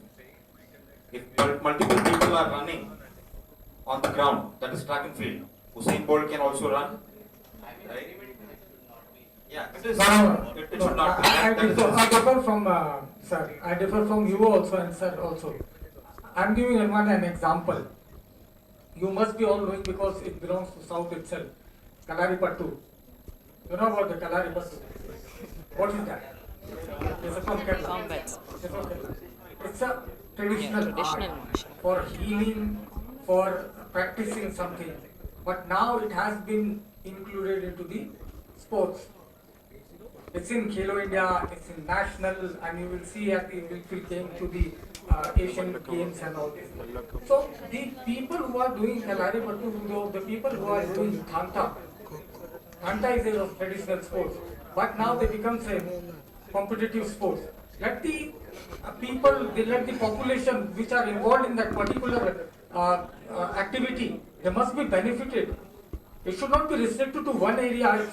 If multiple people are running on the ground, that is track and field, Usain Bolt can also run, right? Yeah, it is. It should not be. I differ from sir. I differ from you also and sir also. I am giving everyone an example. You must be all knowing because it belongs to South itself. Kalaripattu. You know about the Kalaripattu? What is that? It's from Kerala. It's from Kerala. It's a traditional art for healing, for practicing something. But now it has been included into the sports. It's in Khelo India, it's in national, and you will see if you came to the Asian Games and all this. So the people who are doing Kalaripattu, the people who are doing Thanta is a traditional sport, but now they become a competitive sport. Let the let the population which are involved in that particular activity, they must be benefited. It should not be restricted to one area. It's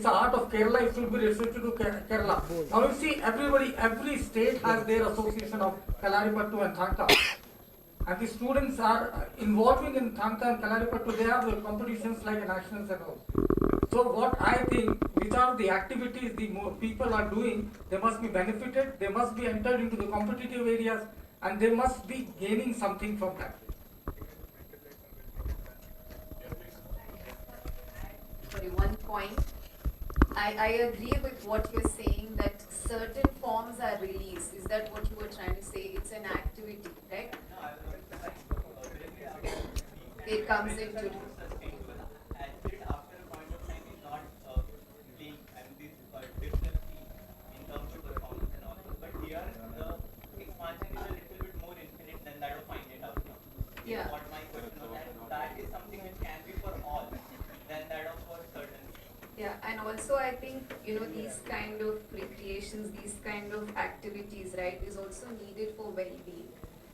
the art of Kerala. It should be restricted to Kerala. Now you see, every state has their association of Kalaripattu and Thanta. And the students are involving in Thanta and Kalaripattu. They have the competitions like nationals and all. So what I think, which are the activities the people are doing, they must be benefited. They must be entered into the competitive areas, and they must be gaining something from that. Sorry, one point. I agree with what you're saying that certain forms are released. Is that what you were trying to say? It's an activity, right? It comes into. Yeah. What my question was that is something which can be for all, then that of for certain. Yeah, and also I think, these kind of recreations, these kind of activities, right, is also needed for well-being,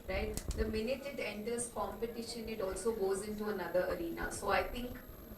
right? The minute it enters competition, it also goes into another arena. So I think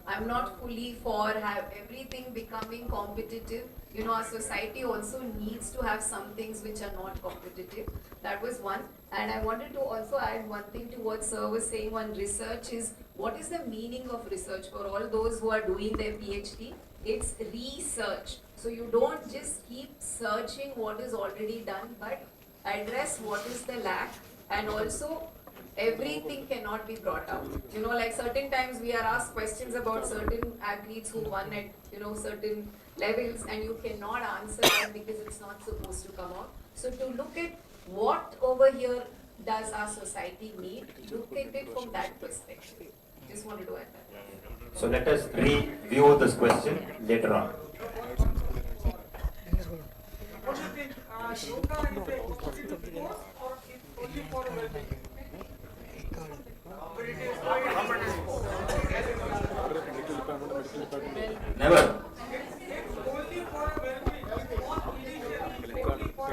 I'm not fully for everything becoming competitive. Our society also needs to have some things which are not competitive. That was one. And I wanted to also add one thing to what Sir was saying on research is, what is the meaning of research for all those who are doing their PhD? It's research. So you don't just keep searching what is already done, but address what is the lack, and also everything cannot be brought out. Like certain times we are asked questions about certain athletes who won at, certain levels, and you cannot answer that because it's not supposed to come out. So to look at what over here does our society need, look at it from that perspective. Just wanted to add that. So let us review this question later on. What do you think? Yoga is a competitive sport or it's only for well-being? Never. Only for well-being. Not initially only for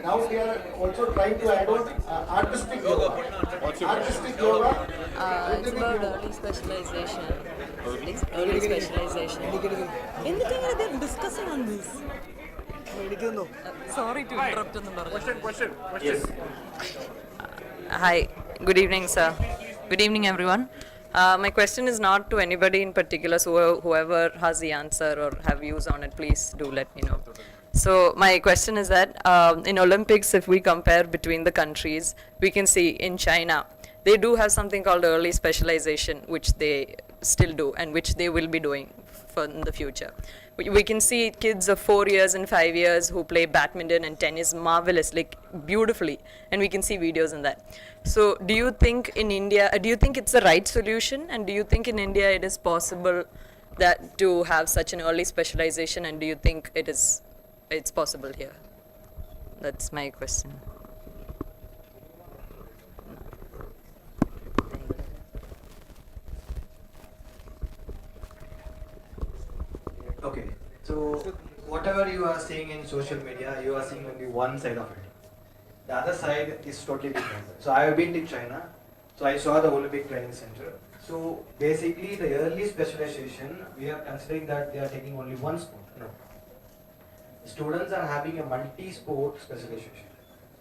Now we are also trying to add on artistic yoga. Artistic yoga. It's about early specialization. Early specialization. They're discussing on this. Sorry to interrupt. Question. Yes. Hi, good evening, sir. Good evening, everyone. My question is not to anybody in particular, so whoever has the answer or have views on it, please do let me know. So my question is that in Olympics, if we compare between the countries, we can see in China, they do have something called early specialization, which they still do and which they will be doing for in the future. We can see kids of 4 years and 5 years who play badminton and tennis marvelously, beautifully, and we can see videos in that. So do you think in India, do you think it's the right solution, and do you think in India it is possible that to have such an early specialization, and do you think it's possible here? That's my question. Okay, so whatever you are seeing in social media, you are seeing only one side of it. The other side is totally different. So I have been to China, so I saw the Olympic Training Center. So basically the early specialization, we are considering that they are taking only one sport. No. Students are having a multi-sport specialization.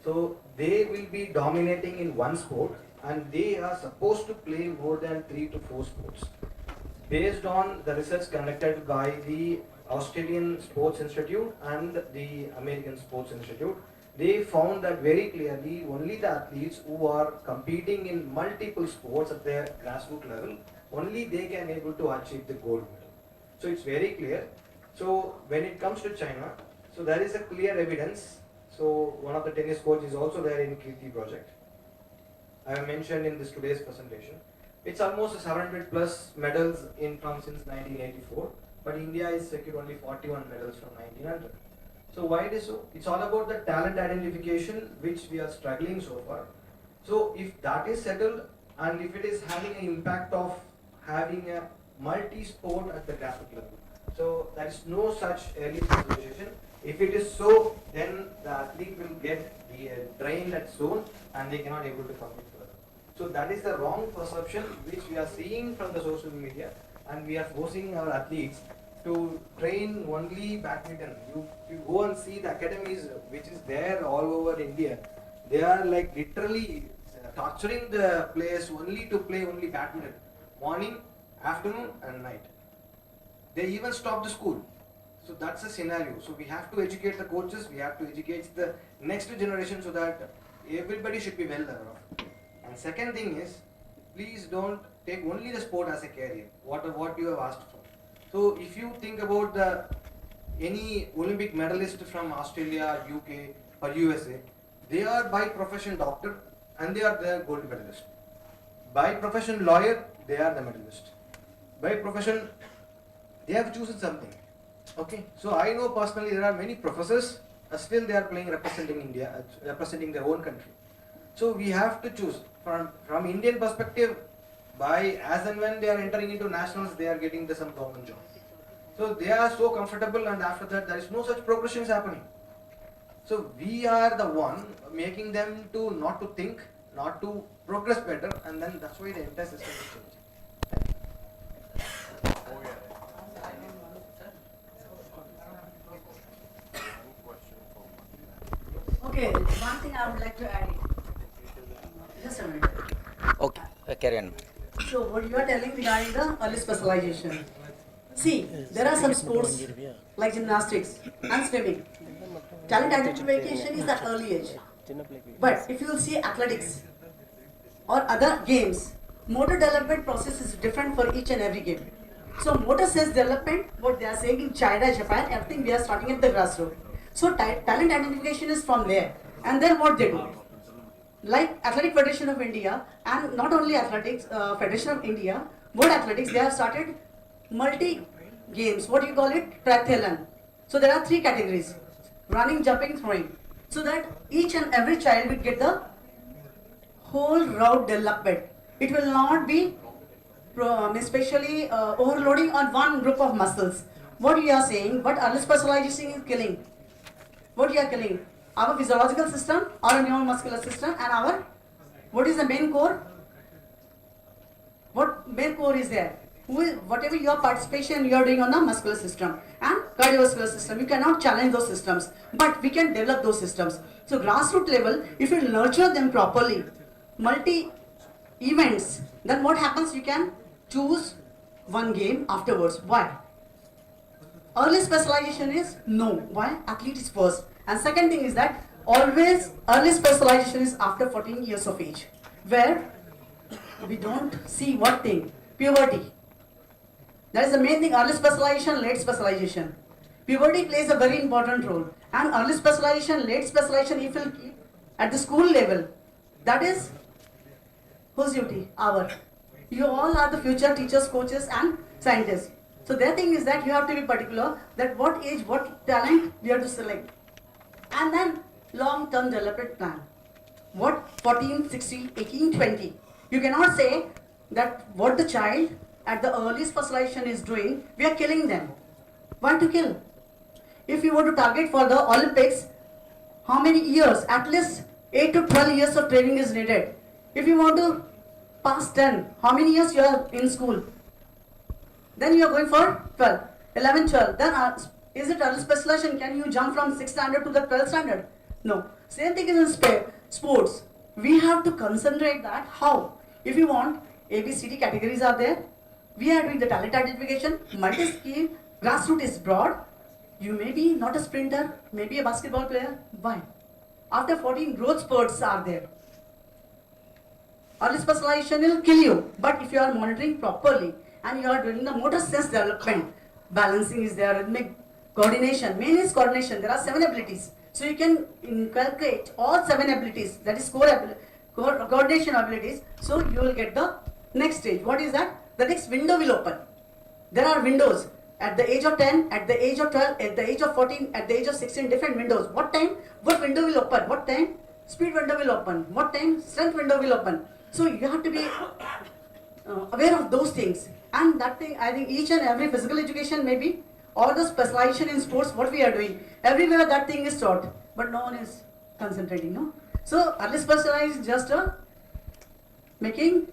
So they will be dominating in one sport and they are supposed to play more than 3 to 4 sports. Based on the research conducted by the Australian Sports Institute and the American Sports Institute, they found that very clearly only the athletes who are competing in multiple sports at their grassroots level, only they can able to achieve the gold medal. So it's very clear. So when it comes to China, so there is a clear evidence. So one of the tennis coach is also there in Kirti project. I have mentioned in this today's presentation. It's almost 700 plus medals in from since 1984, but India is secured only 41 medals from 1900. So why it is so? It's all about the talent identification which we are struggling so far. So if that is settled and if it is having an impact of having a multi-sport at the grassroots level, so there is no such early specialization. If it is so, then the athlete will get drained at zone and they cannot able to compete further. So that is the wrong perception which we are seeing from the social media, and we are forcing our athletes to train only badminton. You go and see the academies which is there all over India. They are like literally torturing the players only to play only badminton, morning, afternoon and night. They even stop the school. So that's a scenario. So we have to educate the coaches, we have to educate the next generation so that everybody should be well aware of. And second thing is, please don't take only the sport as a career, what you have asked for. So if you think about any Olympic medalist from Australia, UK or USA, they are by profession doctor and they are the gold medalist. By profession lawyer, they are the medalist. By profession, they have chosen something. Okay, so I know personally there are many professors, still they are playing representing India, representing their own country. So we have to choose from Indian perspective. By as and when they are entering into nationals, they are getting some government job. So they are so comfortable, and after that there is no such progression is happening. So we are the one making them to not to think, not to progress better, and then that's why the entire system is changing. Okay, one thing I would like to add. Just a minute. Okay, carry on. So what you are telling regarding the early specialization. See, there are some sports like gymnastics and swimming. Talent identification is at early age. But if you will see athletics or other games, motor development process is different for each and every game. So motor sense development, what they are saying in China, Japan, everything we are starting at the grassroots. So talent identification is from there. And then what they do? Like Athletic Federation of India, and not only Athletics Federation of India, World Athletics, they have started multi-games, what do you call it? Triathlon. So there are 3 categories, running, jumping, throwing. So that each and every child will get the whole route development. It will not be especially overloading on one group of muscles. What you are saying, but early specialization is killing. What you are killing? Our physiological system, our neuromuscular system, and our, what is the main core? What main core is there? Whatever your participation you are doing on the muscular system and cardiovascular system, you cannot challenge those systems, but we can develop those systems. So grassroots level, if you nurture them properly, multi-events, then what happens? You can choose one game afterwards. Why? Early specialization is no. Why? Athlete is first. And second thing is that always early specialization is after 14 years of age, where we don't see what thing? Puberty. That is the main thing, early specialization, late specialization. Puberty plays a very important role. And early specialization, late specialization, if you keep at the school level, that is whose duty? Our. You all are the future teachers, coaches and scientists. So their thing is that you have to be particular that what age, what talent we have to select. And then long-term development plan. What 14, 16, 18, 20. You cannot say that what the child at the early specialization is doing, we are killing them. Why to kill? If you want to target for the Olympics, how many years? At least 8 to 12 years of training is needed. If you want to pass 10, how many years you are in school? Then you are going for 12, 11, 12. Then is it early specialization? Can you jump from 6th standard to the 12th standard? No. Same thing is in sports. We have to concentrate that how. If you want, ABCD categories are there. We are doing the talent identification, multi-skill, Grassroots is broad. You may be not a sprinter, maybe a basketball player. Why? After 14, growth spurts are there. Early specialization will kill you, but if you are monitoring properly and you are doing the motor sense development, balancing is there, rhythmic coordination. Main is coordination. There are 7 abilities. So you can inculcate all 7 abilities, that is coordination abilities. So you will get the next stage. What is that? The next window will open. There are windows at the age of 10, at the age of 12, at the age of 14, at the age of 16, different windows. What time? What window will open? What time? Speed window will open. What time? Strength window will open. So you have to be aware of those things. And that thing, I think each and every physical education maybe, or the specialization in sports, what we are doing, everywhere that thing is taught, but no one is concentrating, no? So early specialization is just making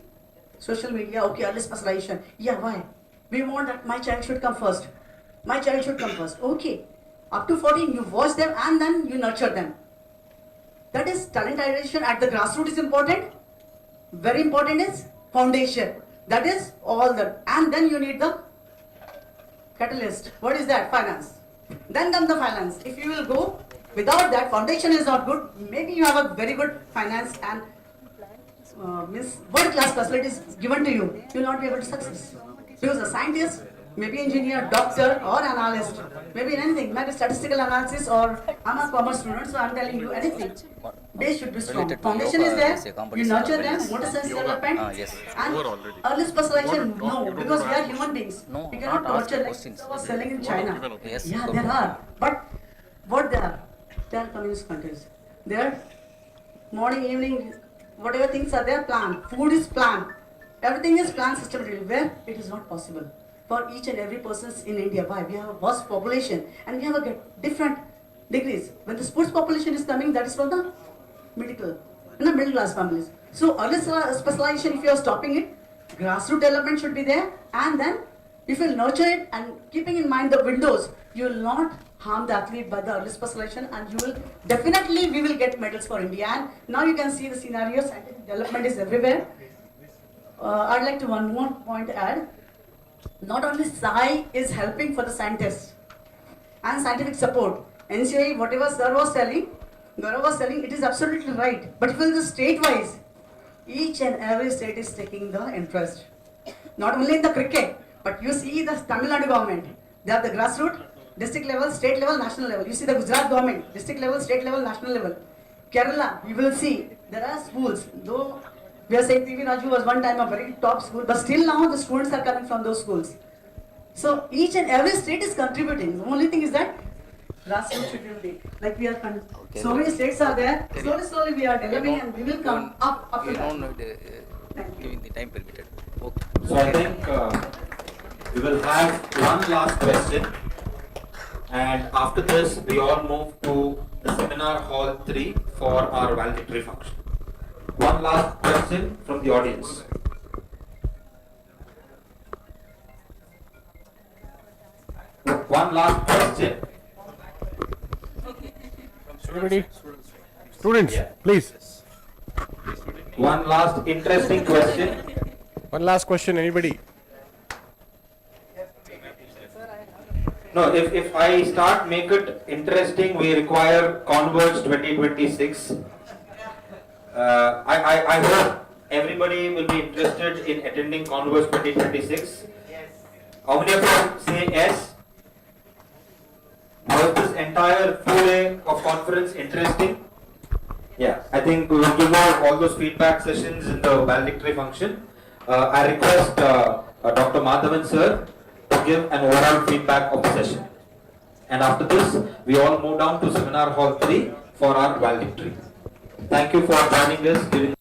social media, okay, early specialization. Yeah, why? We want that my child should come first. My child should come first. Okay. Up to 14, you watch them and then you nurture them. That is talent ideation at the grassroots is important. Very important is foundation. That is all that. And then you need the catalyst. What is that? Finance. Then comes the finance. If you will go without that, foundation is not good. Maybe you have a very good finance and world class facilities given to you. You will not be able to success. Because a scientist, maybe engineer, doctor or analyst, maybe in anything, maybe statistical analysis, or I'm a commerce student, so I'm telling you anything. Base should be strong. Foundation is there, you nurture them, motor sense development, and early specialization, no, because we are human beings. We cannot torture like was selling in China. Yeah, there are. But what they are? They are communist countries. They are morning, evening, whatever things are there, planned. Food is planned. Everything is planned systematically, where it is not possible for each and every person in India. Why? We have a vast population and we have a different degrees. When the sports population is coming, that is for the middle class families. So early specialization, if you are stopping it, grassroots development should be there, and then if you nurture it and keeping in mind the windows, you will not harm the athlete by the early specialization, and you will definitely, we will get medals for India. And now you can see the scenario, scientific development is everywhere. I'd like to one more point add. Not only SAI is helping for the scientists and scientific support. NCI, whatever Sir was telling, Gaurav was telling, it is absolutely right. But if it is state-wise, each and every state is taking the interest. Not only in the cricket, but you see the Tamil Nadu government. They have the grassroots, district level, state level, national level. You see the Gujarat government, district level, state level, national level. Kerala, you will see, there are schools, though we are saying PV Raju was one time a very top school, but still now the students are coming from those schools. So each and every state is contributing. The only thing is that grassroots should be like we are. So many states are there. Slowly we are developing, and we will come up to that. Giving the time permitted. So I think we will have one last question, and after this we all move to the seminar hall 3 for our valedictory function. One last question from the audience. One last question. Everybody? Students, please. One last interesting question. One last question, anybody? No, if I start make it interesting, we require Konverge 2026. I hope everybody will be interested in attending Konverge 2026. How many of you say yes? Was this entire full day of conference interesting? Yeah, I think we will give out all those feedback sessions in the valedictory function. I request Dr. Madhavan sir to give an overall feedback of the session. And after this, we all move down to seminar hall 3 for our valedictory. Thank you for joining us during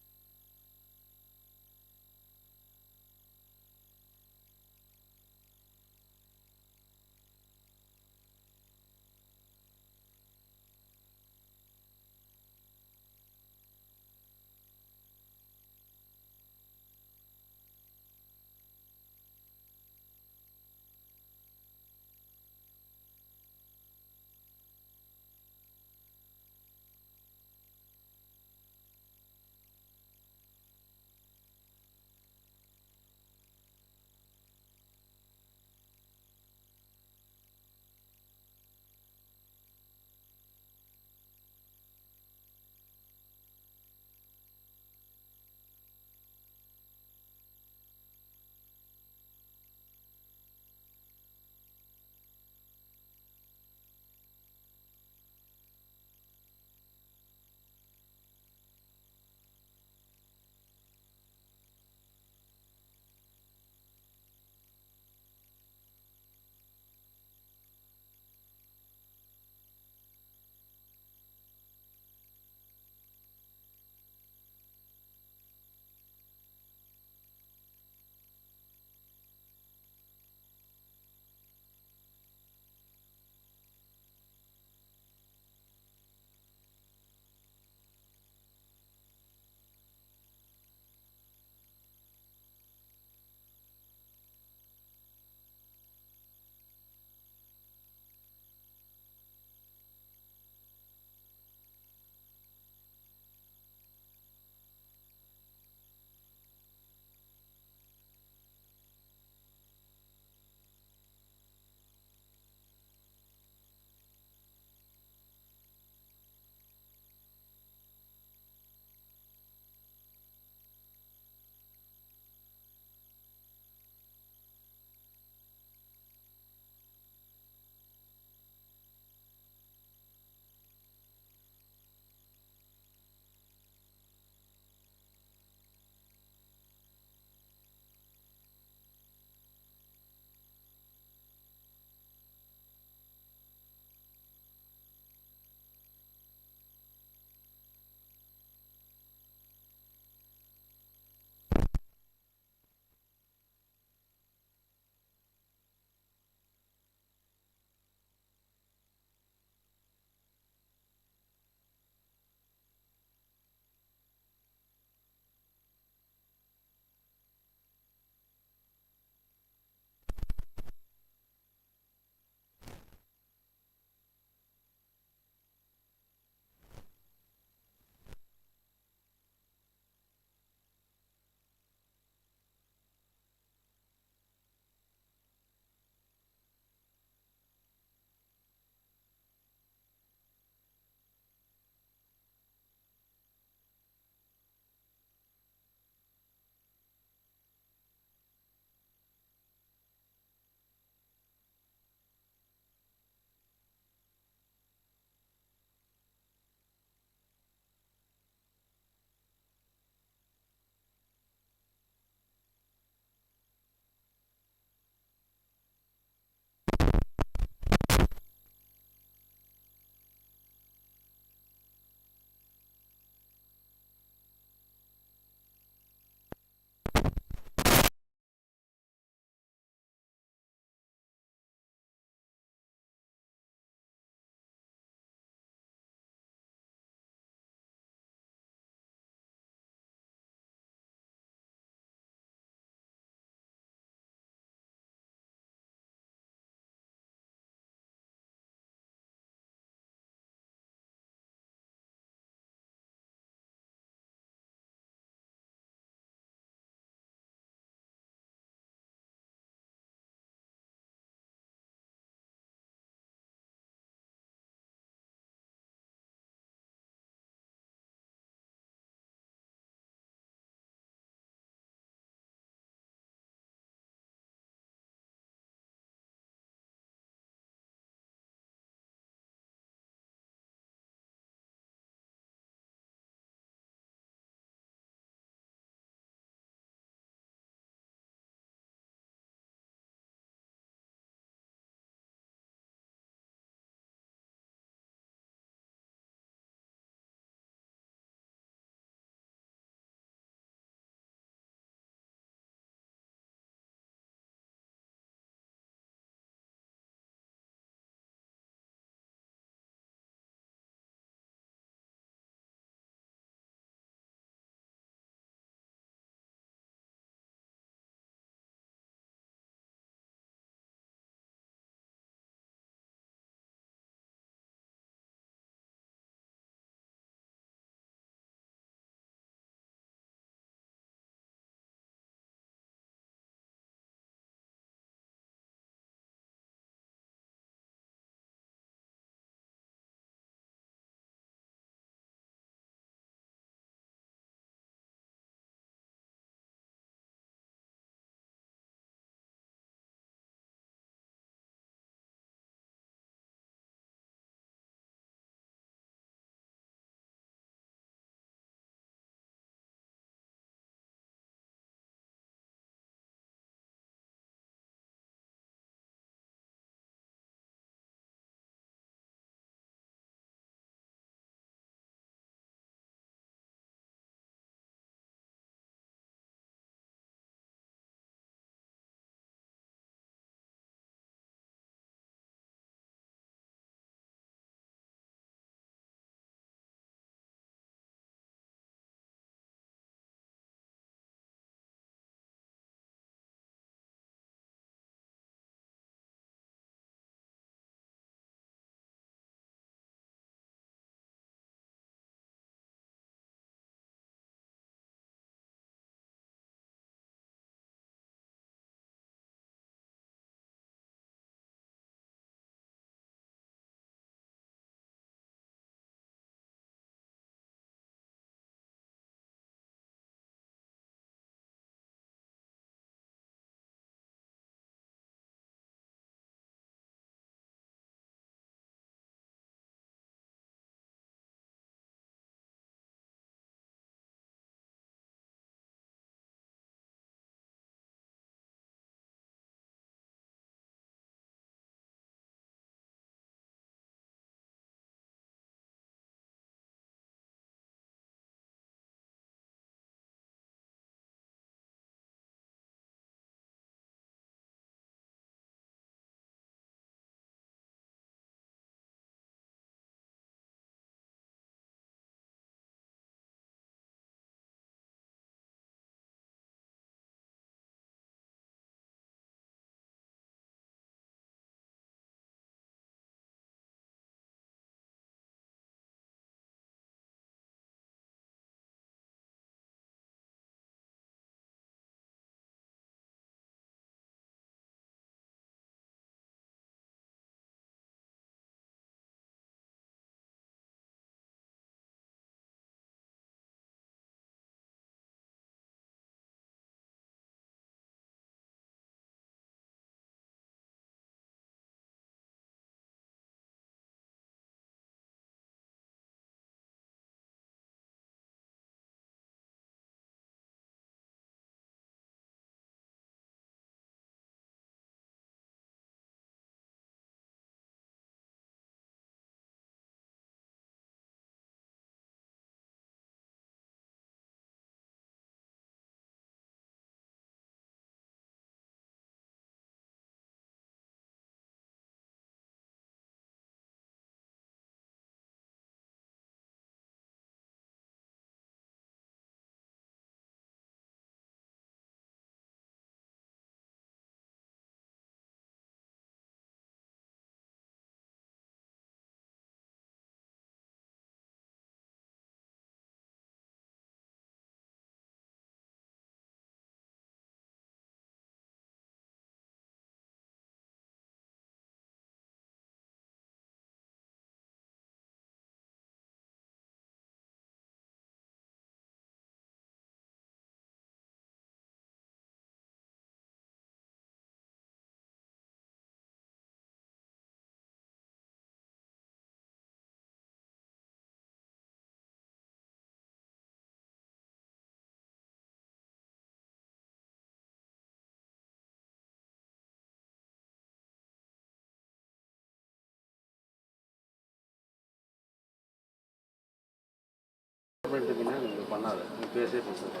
பண்ணிட்டு இருக்கீங்கன்னா நீங்கள் பண்ணாத நீ பேசவே பேசுறது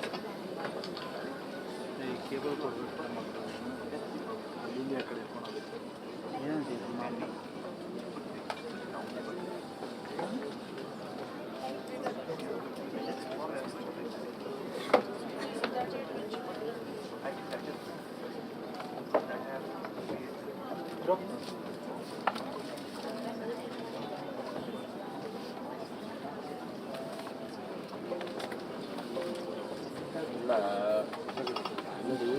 cable ಕೊಡಬೇಕು ಅಲ್ಲಿ ಆ ಕಡೆ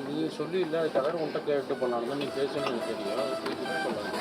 நீ சொல்லி இல்லை கலர் உன்ட்ட கேட்டு பண்ணாலும் நீ பேசணும்னு எனக்கு தெரியும் பேசிட்டு சொல்லாது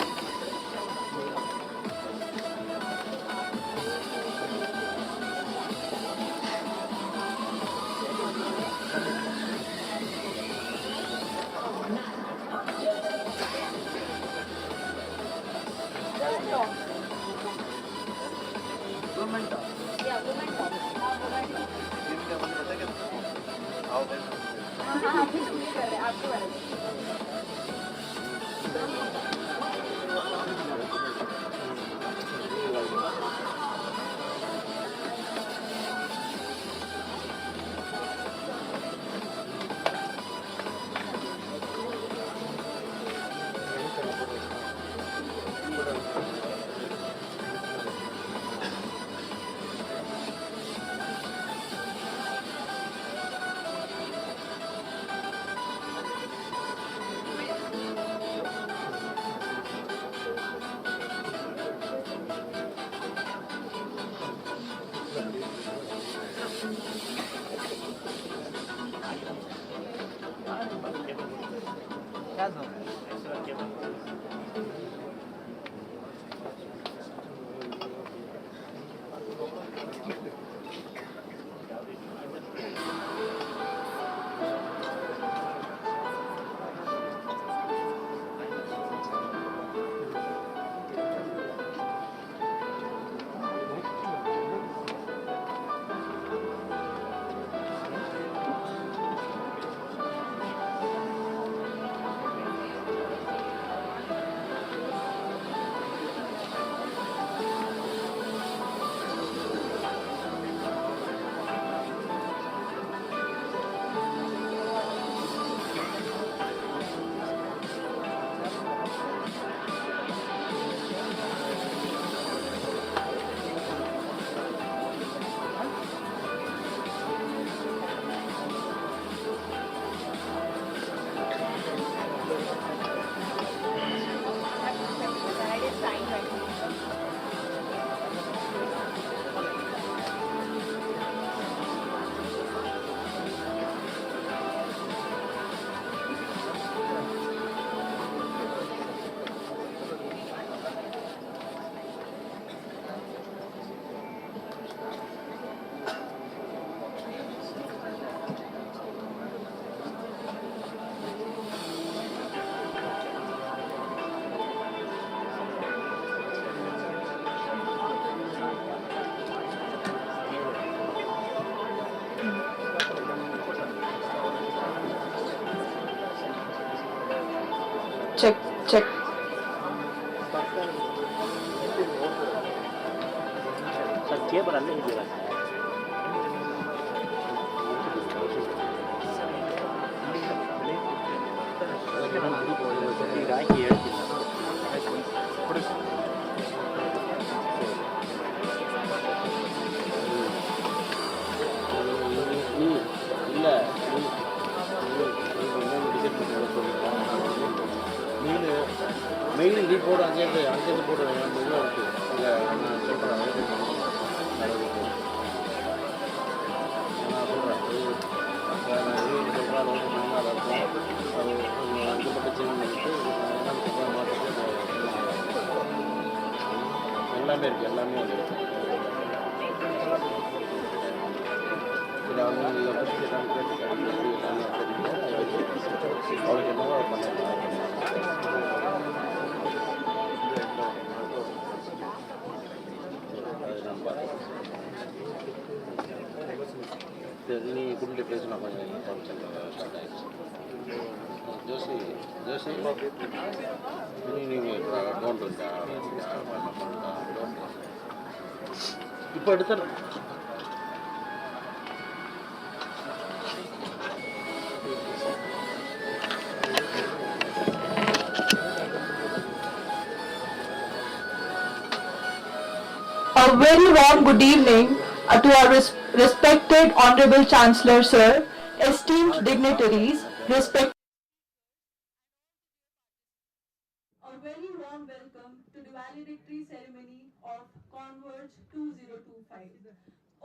Check, check. ಕೇಬಲ್ ಅಲ್ಲೇ ಇದೆಯಲ್ಲ ಈಗ ಹಾಕಿ ಹೇಳ್ತಿಲ್ಲ ಇಲ್ಲ நீ மெயில் நீ போடு அங்கேருந்து போடு மெதுவாக இருக்குது இல்லை நான் சொல்கிறேன் நான் சொல்கிறேன் நான் சொல்கிறேன் அது நல்லா இருக்கும் அது இது மட்டும் சேஞ்ச் பண்ணிட்டு மாற்றிட்டு எல்லாமே இருக்குது எல்லாமே வந்து இதில் அவங்க இதை பற்றி கேட்டாங்க கேட்டுக்காங்க எல்லாமே தெரியும் அவளுக்கு என்னவோ பண்ணலாம் நீ கூட்டிகிட்டு பேசினா கொஞ்சம் ஃபங்க்ஷன் ஸ்டார்ட் ஆகிடுச்சு ஜோசி நீங்கள் அக்கௌண்ட் இருக்கா இப்போ எடுத்துடுறேன் A very warm good evening to our respected Honorable Chancellor, Sir, esteemed dignitaries, respected. A very warm welcome to the valedictory ceremony of Konverge 2025.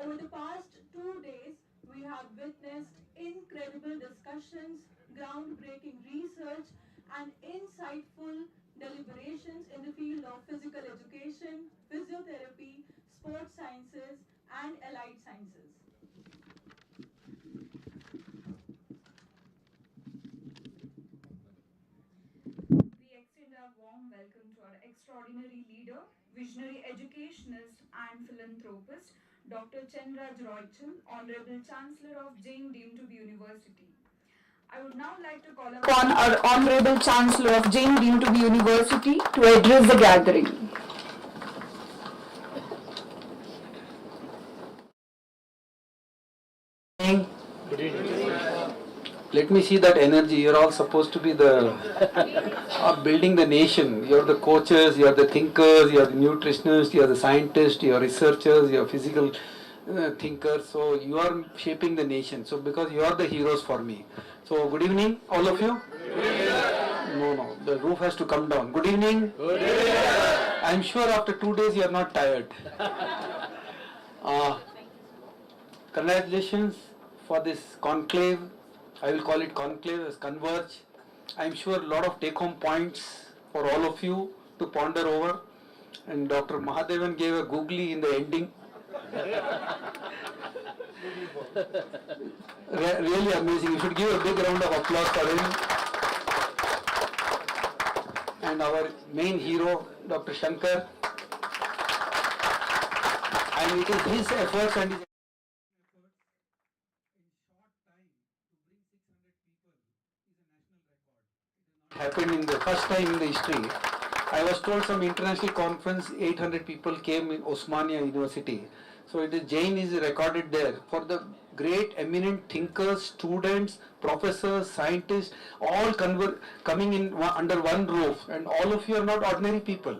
Over the past 2 days, we have witnessed incredible discussions, groundbreaking research, and insightful deliberations in the field of physical education, physiotherapy, sports sciences, and allied sciences. We extend a warm welcome to our extraordinary leader, visionary educationist and philanthropist, Dr. Chenraj Roychal, Honorable Chancellor of Jain Deemed to be University. I would now like to call upon our Honorable Chancellor of Jain Deemed to be University to address the gathering. Let me see that energy. You're all supposed to be the building the nation. You're the coaches, you're the thinkers, you're the nutritionists, you're the scientists, you're researchers, you're physical thinkers. So you are shaping the nation. So because you are the heroes for me. So good evening, all of you. No, the roof has to come down. Good evening. Good evening. I'm sure after 2 days you are not tired. Congratulations for this conclave. I will call it conclave as Converge. I am sure a lot of take-home points for all of you to ponder over. And Dr. Mahadevan gave a googly in the ending. Really amazing. You should give a big round of applause for him. And our main hero, Dr. Shankar. And it is his efforts and his happened in the first time in the history. I was told some international conference, 800 people came in Osmania University. So it is Jain is recorded there for the great eminent thinkers, students, professors, scientists, all coming in under one roof, and all of you are not ordinary people.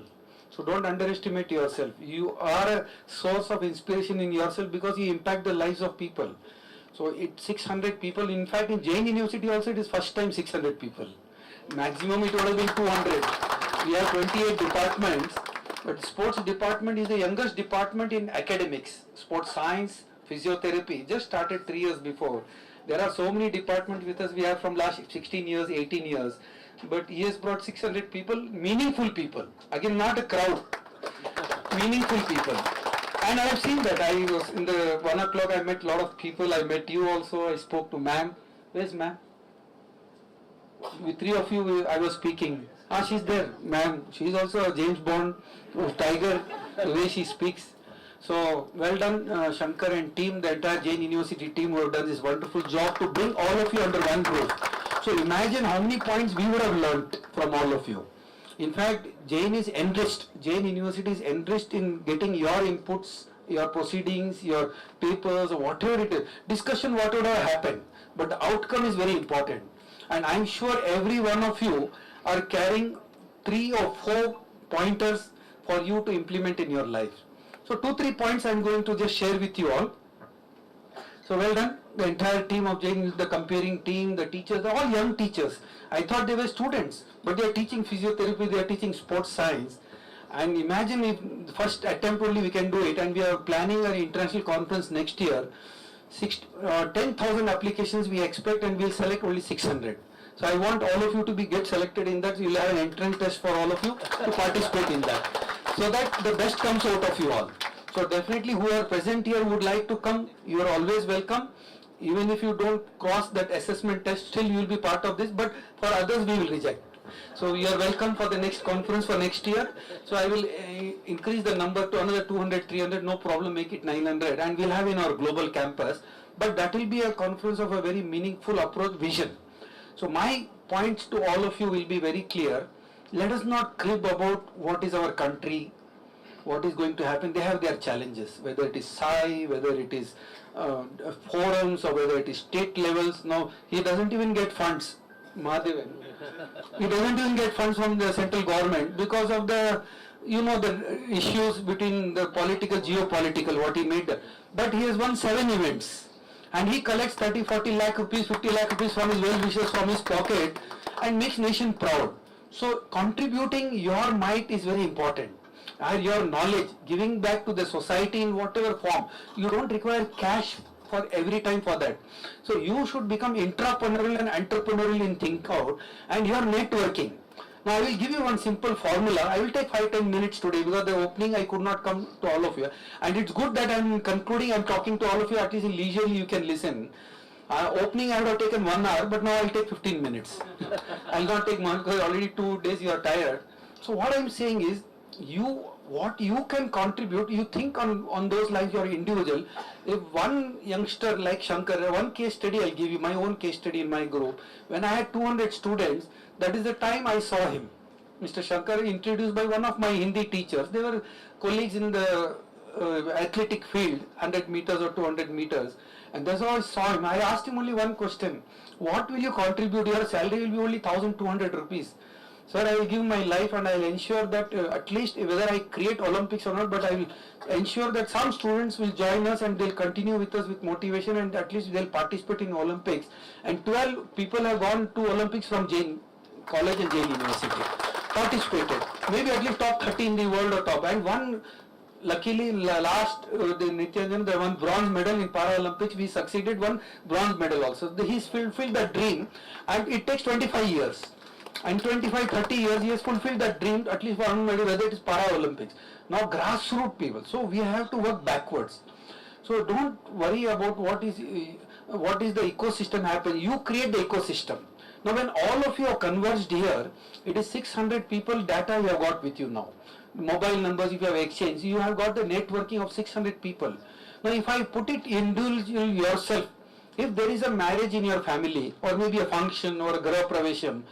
So don't underestimate yourself. You are a source of inspiration in yourself because you impact the lives of people. So it's 600 people. In fact, in Jain University also it is first time 600 people. Maximum it would have been 200. We have 28 departments, but sports department is the youngest department in academics. Sports science, physiotherapy just started 3 years before. There are so many departments with us. We have from last 16 years, 18 years. But he has brought 600 people, meaningful people. Again, not a crowd. Meaningful people. And I have seen that. I was in the 1 o'clock, I met a lot of people. I met you also. I spoke to ma'am. Where's ma'am? With 3 of you, I was speaking. She's there, ma'am. She's also a James Bond, tiger, the way she speaks. So, well done, Shankar and team, the entire Jain University team who have done this wonderful job to bring all of you under one roof. So, imagine how many points we would have learnt from all of you. In fact, Jain is enriched. Jain University is enriched in getting your inputs, your proceedings, your papers, or whatever it is. Discussion, whatever happened. But the outcome is very important. And I'm sure every one of you are carrying 3 or 4 pointers for you to implement in your life. So 2-3 points I'm going to just share with you all. So well done. The entire team of Jain, the comparing team, the teachers, they're all young teachers. I thought they were students, but they are teaching physiotherapy, they are teaching sports science. And imagine if first attempt only we can do it, and we are planning an international conference next year. 10,000 applications we expect, and we'll select only 600. So I want all of you to get selected in that. You'll have an entrance test for all of you to participate in that, so that the best comes out of you all. So definitely who are present here would like to come, you are always welcome. Even if you don't cross that assessment test, still you will be part of this, but for others we will reject. So you are welcome for the next conference for next year. So I will increase the number to another 200, 300, no problem, make it 900, and we'll have in our global campus. But that will be a conference of a very meaningful approach vision. So my points to all of you will be very clear. Let us not crib about what is our country, what is going to happen. They have their challenges, whether it is SAI, whether it is forums, or whether it is state levels. Now, he doesn't even get funds, Mahadevan. He doesn't even get funds from the central government because of the you know, the issues between the political, geopolitical, what he made. But he has won 7 events. And he collects 30, 40 lakh rupees, 50 lakh rupees from his well-wishers from his pocket and makes nation proud. So contributing your might is very important. And your knowledge, giving back to the society in whatever form. You don't require cash for every time for that. So you should become intrapreneurial and entrepreneurial in think out, and your networking. Now I will give you one simple formula. I will take 5-10 minutes today because the opening I could not come to all of you. And it's good that I am concluding, I am talking to all of you, at least leisurely you can listen. Opening I would have taken 1 hour, but now I will take 15 minutes. I will not take more because already 2 days you are tired. So what I am saying is, what you can contribute, you think on those lines, you are individual. If one youngster like Shankar, one case study I'll give you, my own case study in my group. When I had 200 students, that is the time I saw him. Mr. Shankar, introduced by one of my Hindi teachers. They were colleagues in the athletic field, 100 meters or 200 meters. And that's how I saw him. I asked him only one question. What will you contribute? Your salary will be only 1,200 rupees. Sir, I will give my life and I will ensure that at least whether I create Olympics or not, but I will ensure that some students will join us and they'll continue with us with motivation, and at least they'll participate in Olympics. And 12 people have gone to Olympics from Jain College and Jain University, participated. Maybe at least top 30 in the world or top. And one, luckily last, the Nityanjan, the one bronze medal in Paralympics, we succeeded, one bronze medal also. He's fulfilled that dream, and it takes 25 years. And 25-30 years he has fulfilled that dream, at least for one medal, whether it is Para-Olympics. Now grassroots people, so we have to work backwards. So don't worry about what is the ecosystem happening. You create the ecosystem. Now when all of you are converged here, it is 600 people data you have got with you now. Mobile numbers if you have exchanged, you have got the networking of 600 people. Now if I put it individual yourself, if there is a marriage in your family, or maybe a function or a Graha Pravesham,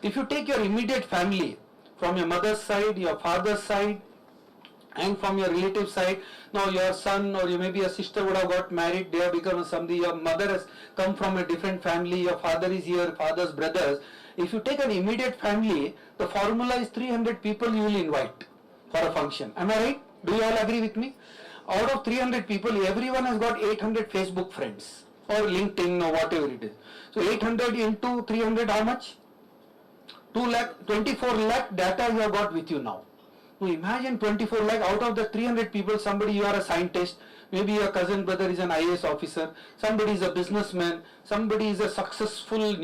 if you take your immediate family, from your mother's side, your father's side, and from your relative side, now your son or you maybe a sister would have got married, they have become somebody, your mother has come from a different family, your father is here, father's brothers. If you take an immediate family, the formula is 300 people you will invite for a function. Am I right? Do you all agree with me? Out of 300 people, everyone has got 800 Facebook friends or LinkedIn or whatever it is. So 800 into 300, how much? 24 lakh data you have got with you now. Now imagine 24 lakh, out of the 300 people, somebody, you are a scientist, maybe your cousin brother is an IAS officer, somebody is a businessman, somebody is a successful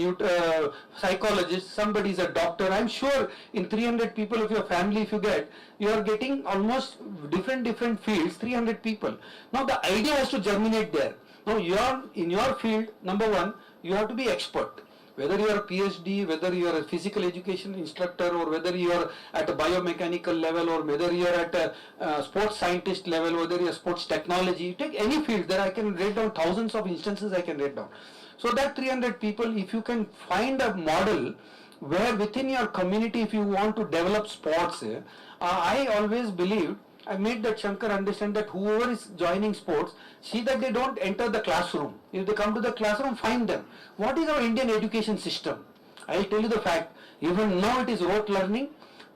psychologist, somebody is a doctor. I am sure in 300 people of your family, if you get, you are getting almost different fields, 300 people. Now the idea has to germinate there. Now you are in your field, number one, you have to be expert. Whether you are a PhD, whether you are a physical education instructor, or whether you are at a biomechanical level, or whether you are at a sports scientist level, whether you are sports technology, take any field, there I can write down thousands of instances I can write down. So that 300 people, if you can find a model where within your community, if you want to develop sports, I always believed, I made that Shankar understand that whoever is joining sports, see that they don't enter the classroom. If they come to the classroom, find them. What is our Indian education system? I will tell you the fact. Even now it is rote learning.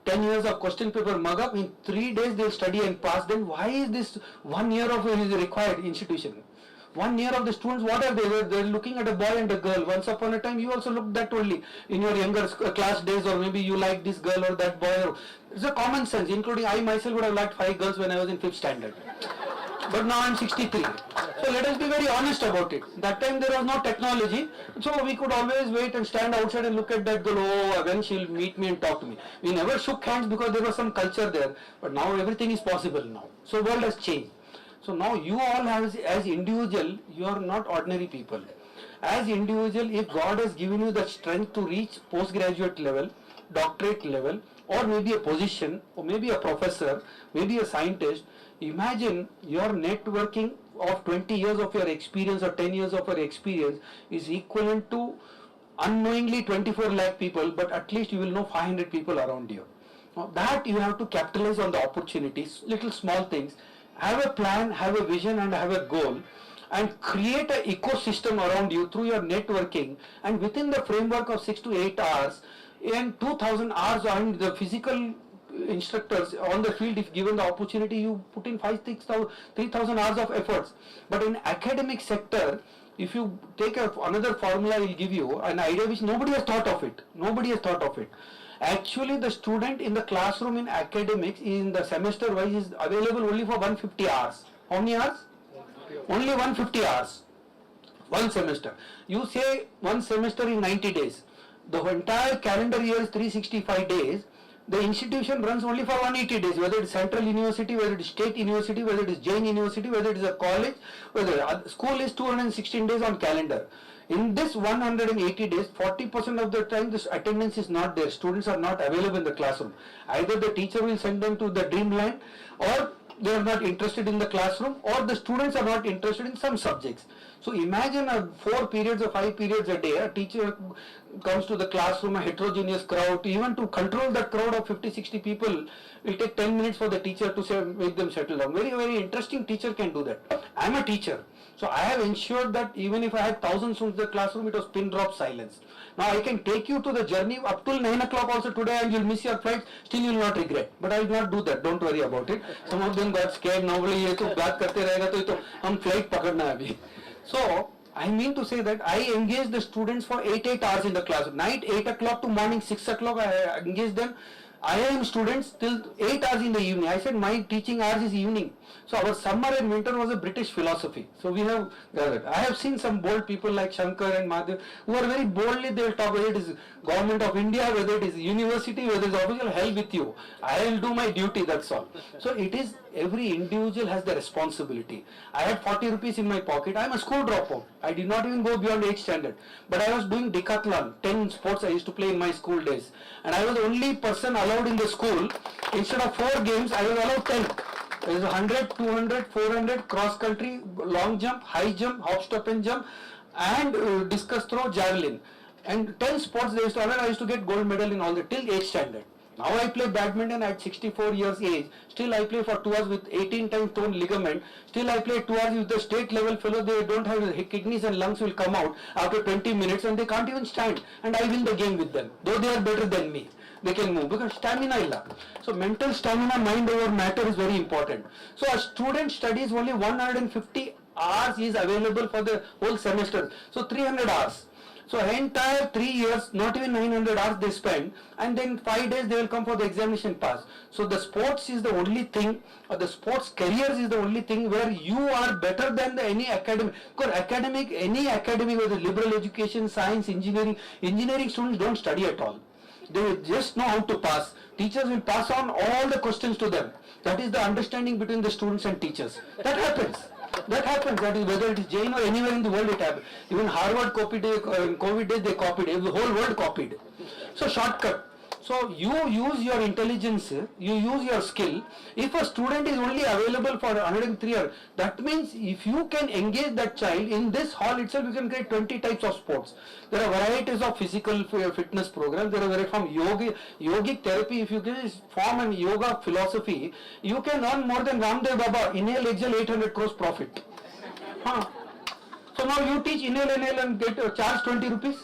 10 years of question paper mug up. In 3 days they will study and pass. Then why is this 1 year of is required institution? 1 year of the students, what are they? They are looking at a boy and a girl. Once upon a time you also looked that only in your younger class days, or maybe you like this girl or that boy. It's a common sense, including I myself would have liked 5 girls when I was in 5th standard. But now I am 63. So let us be very honest about it. That time there was no technology, so we could always wait and stand outside and look at that girl, oh, when she will meet me and talk to me. We never shook hands because there was some culture there. But now everything is possible now. So world has changed. So now you all have, as individual, you are not ordinary people. As individual, if God has given you the strength to reach postgraduate level, doctorate level, or maybe a position, or maybe a professor, maybe a scientist, imagine your networking of 20 years of your experience or 10 years of your experience is equivalent to unknowingly 24 lakh people, but at least you will know 500 people around you. Now that you have to capitalize on the opportunities, little small things. Have a plan, have a vision, and have a goal, and create an ecosystem around you through your networking, and within the framework of 6 to 8 hours, in 2000 hours on the physical instructors on the field, if given the opportunity, you put in 3,000 hours of efforts. But in academic sector, if you take another formula, I will give you an idea which nobody has thought of it. Nobody has thought of it. Actually, the student in the classroom in academics in the semester wise is available only for 150 hours. How many hours? Only 150 hours. One semester. You say one semester is 90 days. The entire calendar year is 365 days. The institution runs only for 180 days, whether it is central university, whether it is state university, whether it is Jain university, whether it is a college, whether school is 216 days on calendar. In this 180 days, 40% of the time this attendance is not there. Students are not available in the classroom. Either the teacher will send them to the dreamland, or they are not interested in the classroom, or the students are not interested in some subjects. So imagine 4 periods or 5 periods a day, a teacher comes to the classroom, a heterogeneous crowd. Even to control that crowd of 50-60 people will take 10 minutes for the teacher to make them settle down. Very, very interesting teacher can do that. I am a teacher, so I have ensured that even if I had 1,000 students in the classroom, it was pin drop silence. Now I can take you to the journey up till 9 o'clock also today, and you will miss your flight, still you will not regret. But I will not do that, don't worry about it. Some of them got scared, normally ये तो बात करते रहेगा तो हम flight पकड़ना है अभी. So I mean to say that I engage the students for 8 hours in the class. Night 8 o'clock to morning 6 o'clock I engage them. I am students till 8 hours in the evening. I said my teaching hours is evening. So our summer and winter was a British philosophy. So we have gathered. I have seen some bold people like Shankar and Madhav who are very boldly, they will talk whether it is government of India, whether it is university, whether it is official, hell with you. I will do my duty, that's all. So it is, every individual has the responsibility. I had 40 rupees in my pocket. I am a school dropout. I did not even go beyond 8th standard. But I was doing decathlon, 10 sports I used to play in my school days. And I was the only person allowed in the school. Instead of 4 games, I was allowed 10. There is 100, 200, 400, cross country, long jump, high jump, hop, stop and jump, and discus throw, javelin. And 10 sports they used to allow. I used to get gold medal in all the till 8th standard. Now I play badminton at 64 years age. Still I play for 2 hours with 18 times torn ligament. Still I play 2 hours with the state level fellow. They don't have kidneys and lungs will come out after 20 minutes and they can't even stand. And I win the game with them, though they are better than me. They can move because stamina illa. So mental stamina, mind over matter is very important. So a student studies only 150 hours is available for the whole semester. So 300 hours. So entire 3 years, not even 900 hours they spend, and then 5 days they will come for the examination pass. So the sports is the only thing, or the sports careers is the only thing where you are better than any academic. Because any academic, whether liberal education, science, engineering students don't study at all. They just know how to pass. Teachers will pass on all the questions to them. That is the understanding between the students and teachers. That happens. That happens. That is whether it is Jain or anywhere in the world it happens. Even Harvard copied it, in COVID days they copied it. The whole world copied. So shortcut. So you use your intelligence, you use your skill. If a student is only available for 103 hours, that means if you can engage that child in this hall itself, you can create 20 types of sports. There are varieties of physical fitness programs. There are varieties from yogic therapy. If you can form an yoga philosophy, you can earn more than Ramdev Baba. Inhale, exhale, 800 crores profit. So now you teach inhale and get charge 20 rupees.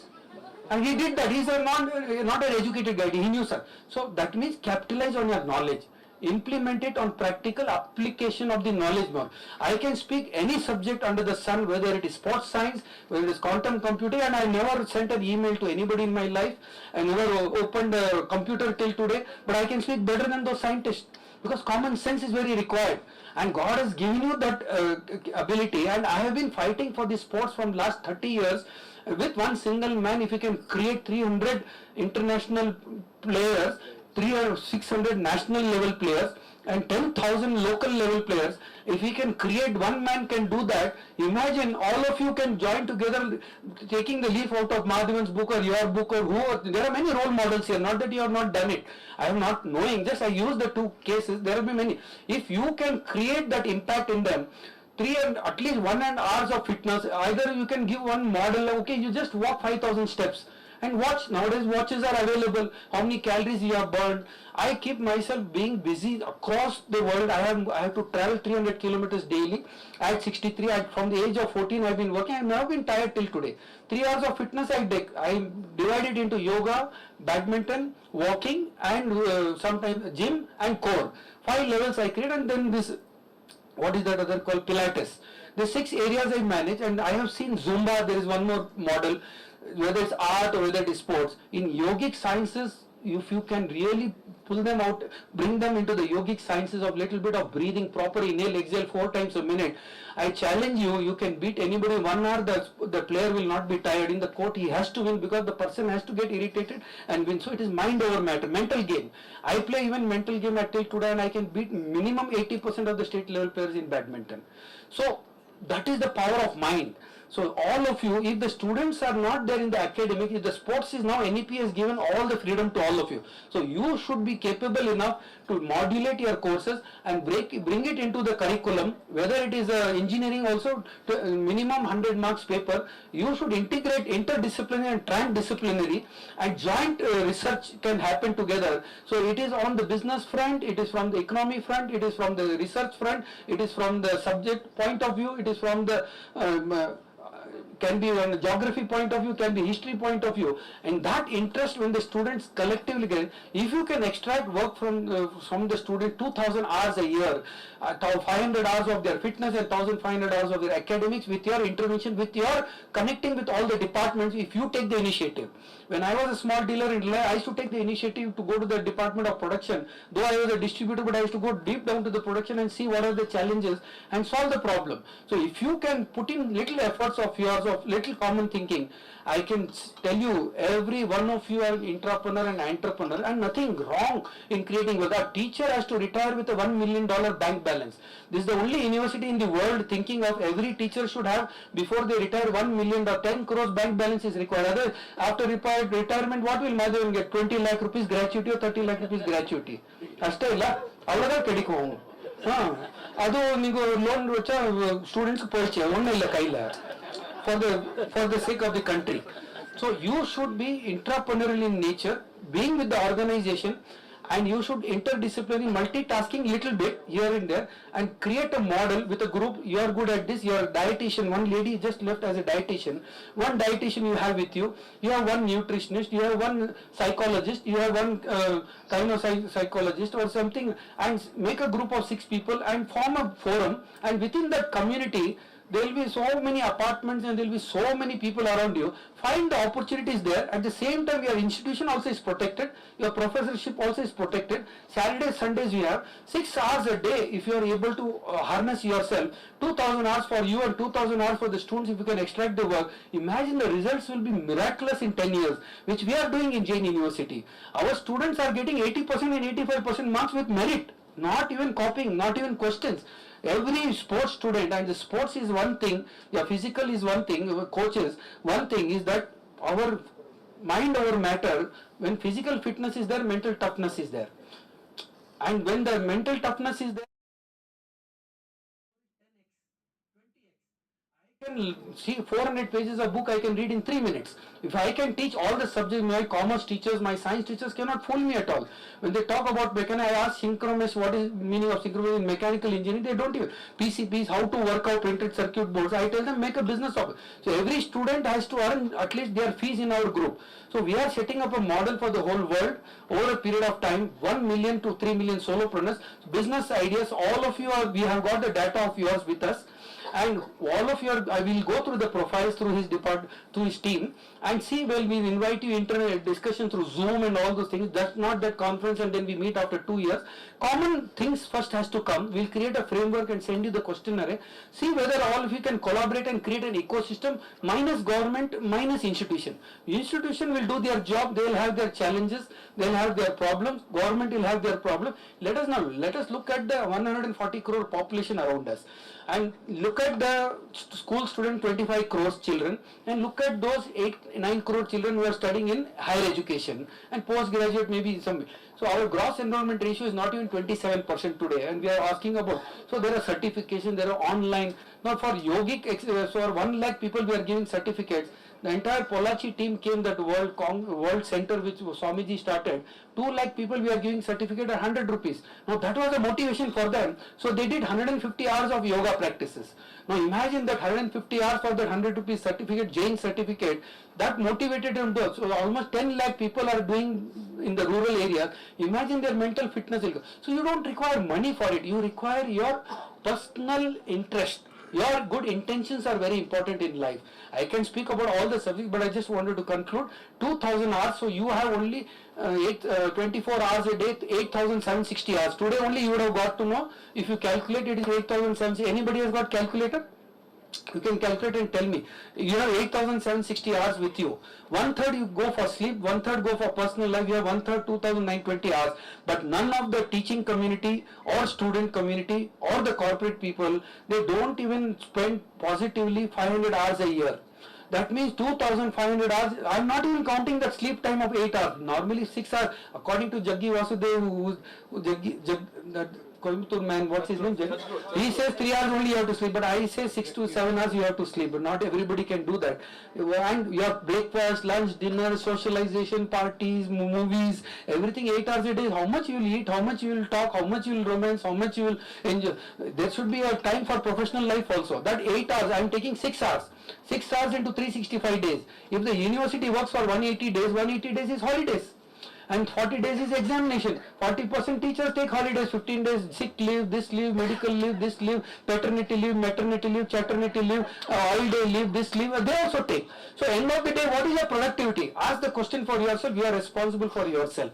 And he did that. He's not an educated guy. He knew, sir. So that means capitalize on your knowledge. Implement it on practical application of the knowledge more. I can speak any subject under the sun, whether it is sports science, whether it is quantum computing, and I never sent an email to anybody in my life. I never opened a computer till today, but I can speak better than those scientists because common sense is very required. And God has given you that ability, and I have been fighting for this sports from last 30 years. With one single man, if he can create 300 international players, 300 or 600 national level players, and 10,000 local level players, if he can create, one man can do that. Imagine all of you can join together, taking the leaf out of Madhavan's book or your book or who. There are many role models here, not that you have not done it. I am not knowing, just I use the 2 cases, there will be many. If you can create that impact in them, at least 1 hours of fitness, either you can give one model, okay, you just walk 5,000 steps and watch. Nowadays watches are available, how many calories you have burned. I keep myself being busy across the world. I have to travel 300 kilometers daily. At 63, from the age of 14 I have been working. I have never been tired till today. 3 hours of fitness I divide it into yoga, badminton, walking, and sometimes gym and core. 5 levels I create, and then this, what is that other called, Pilates. The 6 areas I manage, and I have seen Zumba. There is one more model, whether it's art or whether it is sports. In yogic sciences, if you can really pull them out, bring them into the yogic sciences of little bit of breathing, proper inhale, exhale 4 times a minute, I challenge you, you can beat anybody. 1 hour, the player will not be tired. In the court, he has to win because the person has to get irritated and win. So it is mind over matter, mental game. I play even mental game at till today, and I can beat minimum 80% of the state level players in badminton. So that is the power of mind. So all of you, if the students are not there in the academic, if the sports is now, NEP has given all the freedom to all of you. So you should be capable enough to modulate your courses and bring it into the curriculum, whether it is engineering also, to, minimum 100 marks paper. You should integrate interdisciplinary and transdisciplinary, and joint research can happen together. So it is on the business front, it is from the economy front, it is from the research front, it is from the subject point of view, it is from the can be on a geography point of view, can be history point of view, and that interest when the students collectively get, if you can extract work from the student 2,000 hours a year, 500 hours of their fitness and 1,500 hours of their academics, with your intervention, with your connecting with all the departments, if you take the initiative. When I was a small dealer in Delhi, I used to take the initiative to go to the department of production. Though I was a distributor, but I used to go deep down to the production and see what are the challenges and solve the problem. So if you can put in little efforts of yours, of little common thinking, I can tell you, every one of you are an entrepreneur and entrepreneur, and nothing wrong in creating wealth. A teacher has to retire with a $1 million bank balance. This is the only university in the world thinking of every teacher should have, before they retire, 1 million or 10 crores bank balance is required. Otherwise, after retirement, what will Madhavan get? 20 lakh rupees gratuity or 30 lakh rupees gratuity? ಅಷ್ಟೇ ಇಲ್ಲ, ಅவ்வளೋதான் கிடைக்கும். ಅದು ನೀವು loan ವಚ್ಚಾ students ಪೋಲ್ಚೆ ಒಣ್ಣೆ ಇಲ್ಲ ಕೈಲ for the sake of the country. So you should be entrepreneurial in nature, being with the organization, and you should interdisciplinary multitasking little bit here and there, and create a model with a group. You are good at this, you are a dietitian, one lady just left as a dietitian, one dietitian you have with you, you have one nutritionist, you have one psychologist, you have one psychologist or something, and make a group of 6 people and form a forum, and within that community there will be so many apartments and there will be so many people around you. Find the opportunities there. At the same time, your institution also is protected, your professorship also is protected. Saturdays, Sundays you have 6 hours a day. If you are able to harness yourself, 2,000 hours for you and 2,000 hours for the students, if you can extract the work, imagine the results will be miraculous in 10 years, which we are doing in Jain University. Our students are getting 80% and 85% marks with merit, not even copying, not even questions. Every sports student, and the sports is one thing, your physical is one thing, your coaches, one thing is that our mind over matter, when physical fitness is there, mental toughness is there. And when the mental toughness is there, I can see 400 pages of book I can read in 3 minutes. If I can teach all the subjects, my commerce teachers, my science teachers cannot fool me at all. When they talk about mechanical, I ask synchronous, what is meaning of synchronous in mechanical engineering, they don't even. PCBs, how to work out printed circuit boards, I tell them make a business of it. So every student has to earn at least their fees in our group. So we are setting up a model for the whole world over a period of time, 1 million to 3 million solopreneurs, business ideas, all of you are, we have got the data of yours with us. And all of your, I will go through the profiles through his department, through his team, and see, well, we invite you internet discussion through Zoom and all those things. That's not that conference and then we meet after 2 years. Common things first has to come. We'll create a framework and send you the questionnaire. See whether all of you can collaborate and create an ecosystem, minus government, minus institution. Institution will do their job, they will have their challenges, they will have their problems, government will have their problem. Let us look at the 140 crore population around us, and look at the school student, 25 crores children, and look at those 9 crore children who are studying in higher education and postgraduate, maybe some. So our gross enrollment ratio is not even 27% today, and we are asking about, so there are certifications, there are online, now for yogic, so for 1 lakh people we are giving certificates. The entire Polachi team came, that world center which Swamiji started. 2 lakh people we are giving certificate at 100 rupees. Now that was a motivation for them. So they did 150 hours of yoga practices. Now imagine that 150 hours for that 100 rupees certificate, Jain certificate, that motivated them to. So almost 10 lakh people are doing in the rural area. Imagine their mental fitness. So you don't require money for it. You require your personal interest. Your good intentions are very important in life. I can speak about all the subjects, but I just wanted to conclude. 2000 hours, so you have only 24 hours a day, 8,760 hours. Today only you would have got to know, if you calculate it is 8,760. Anybody has got calculator? You can calculate and tell me. You have 8,760 hours with you. 1/3 you go for sleep, 1/3 go for personal life, you have 1/3 2,920 hours. But none of the teaching community or student community or the corporate people, they don't even spend positively 500 hours a year. That means 2,500 hours. I am not even counting that sleep time of 8 hours. Normally 6 hours. According to Jaggi Vasudev, that Coimbatore man, what's his name? He says 3 hours only you have to sleep, but I say 6 to 7 hours you have to sleep. But not everybody can do that. And your breakfast, lunch, dinner, socialization, parties, movies, everything 8 hours a day. How much you will eat, how much you will talk, how much you will romance, how much you will enjoy. There should be a time for professional life also. That 8 hours, I am taking 6 hours. 6 hours into 365 days. If the university works for 180 days, 180 days is holidays. And 40 days is examination. 40% teachers take holidays, 15 days sick leave, this leave, medical leave, this leave, paternity leave, maternity leave, paternity leave, holiday leave, this leave, they also take. So end of the day, what is your productivity? Ask the question for yourself, you are responsible for yourself.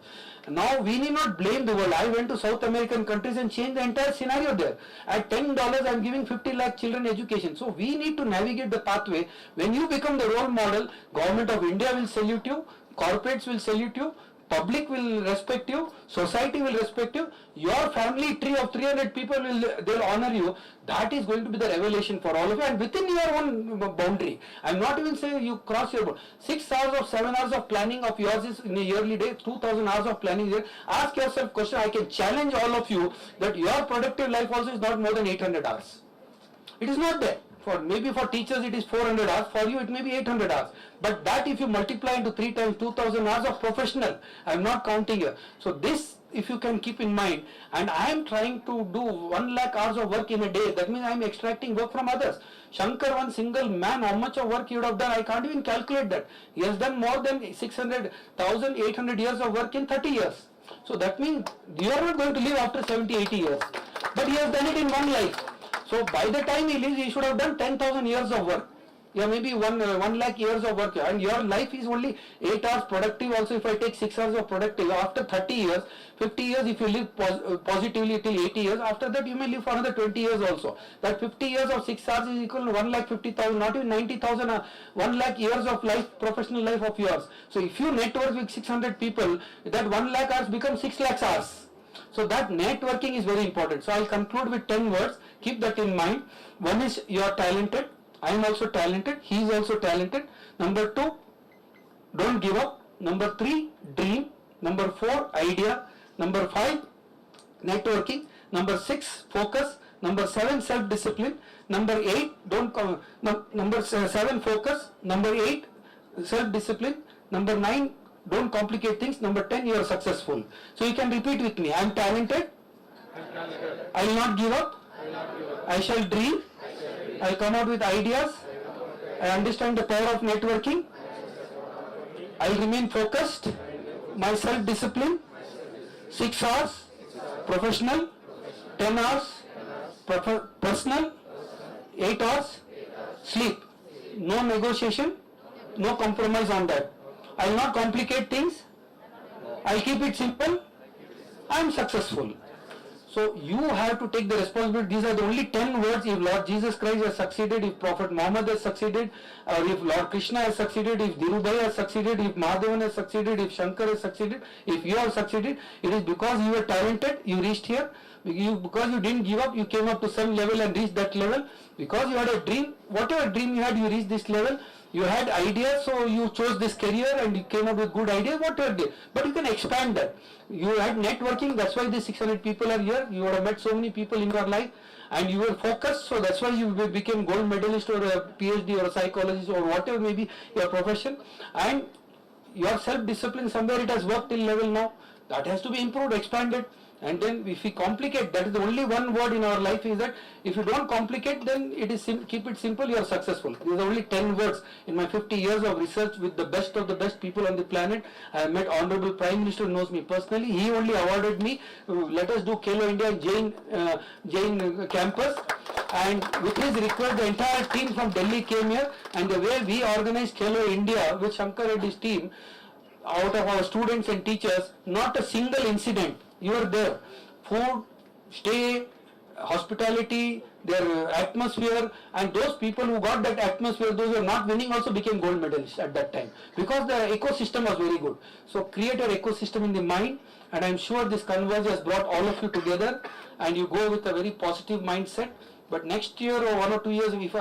Now we need not blame the world. I went to South American countries and changed the entire scenario there. At $10 I am giving 50 lakh children education. So we need to navigate the pathway. When you become the role model, Government of India will salute you, corporates will salute you, public will respect you, society will respect you, your family tree of 300 people they'll honor you. That is going to be the revelation for all of you, and within your own boundary. I'm not even saying you cross your boundary. 6 hours or 7 hours of planning of yours is in a yearly day, 2,000 hours of planning there. Ask yourself question. I can challenge all of you that your productive life also is not more than 800 hours. It is not there. Maybe for teachers it is 400 hours, for you it may be 800 hours. But that if you multiply into 3 times 2,000 hours of professional, I am not counting here. So this, if you can keep in mind, and I am trying to do 1 lakh hours of work in a day, that means I am extracting work from others. Shankar, one single man, how much of work he would have done, I can't even calculate that. He has done more than 600,800 years of work in 30 years. So that means you are not going to live after 70, 80 years. But he has done it in one life. So by the time he leaves, he should have done 10,000 years of work. Yeah, maybe 1 lakh years of work, and your life is only 8 hours productive. Also, if I take 6 hours of productive, after 30 years, 50 years, if you live positively till 80 years, after that you may live for another 20 years also. That 50 years of 6 hours is equal to 1,50,000, not even 90,000, 1 lakh years of life, professional life of yours. So if you network with 600 people, that 1 lakh hours becomes 6 lakh hours. So that networking is very important. So I'll conclude with 10 words. Keep that in mind. One is you are talented. I am also talented. He is also talented. Number 2, don't give up. Number 3, dream. Number 4, idea. Number 5, networking. Number 6, focus. Number 7, self-discipline. Number 8, number 7, focus. Number 8, self-discipline. Number 9, don't complicate things. Number 10, you are successful. So you can repeat with me. I am talented. I will not give up. I shall dream. I come out with ideas. I understand the power of networking. I will remain focused. My self-discipline. 6 hours professional, 10 hours personal, 8 hours sleep. No negotiation, no compromise on that. I will not complicate things. I will keep it simple. I am successful. So you have to take the responsibility. These are the only 10 words. If Lord Jesus Christ has succeeded, if Prophet Muhammad has succeeded, or if Lord Krishna has succeeded, if Dhirubhai has succeeded, if Mahadevan has succeeded, if Shankar has succeeded, if you have succeeded, it is because you were talented, you reached here. Because you didn't give up, you came up to some level and reached that level. Because you had a dream, whatever dream you had, you reached this level. You had ideas, so you chose this career and you came up with good ideas, whatever. But you can expand that. You had networking, that's why the 600 people are here. You would have met so many people in your life, and you were focused, so that's why you became gold medalist or a PhD or a psychologist or whatever may be your profession. And your self-discipline, somewhere it has worked till level now. That has to be improved, expanded. And then if we complicate, that is the only one word in our life is that if you don't complicate, then it is keep it simple, you are successful. These are only 10 words. In my 50 years of research with the best of the best people on the planet, I have met Honorable Prime Minister who knows me personally. He only awarded me, let us do Khelo India Jain campus. And with his request, the entire team from Delhi came here, and the way we organized Khelo India with Shankar Reddy's team, out of our students and teachers, not a single incident. You are there. Food, stay, hospitality, their atmosphere, and those people who got that atmosphere, those who are not winning also became gold medalists at that time, because the ecosystem was very good. So create an ecosystem in the mind, and I am sure this Konverge has brought all of you together, and you go with a very positive mindset. But next year or 1 or 2 years, if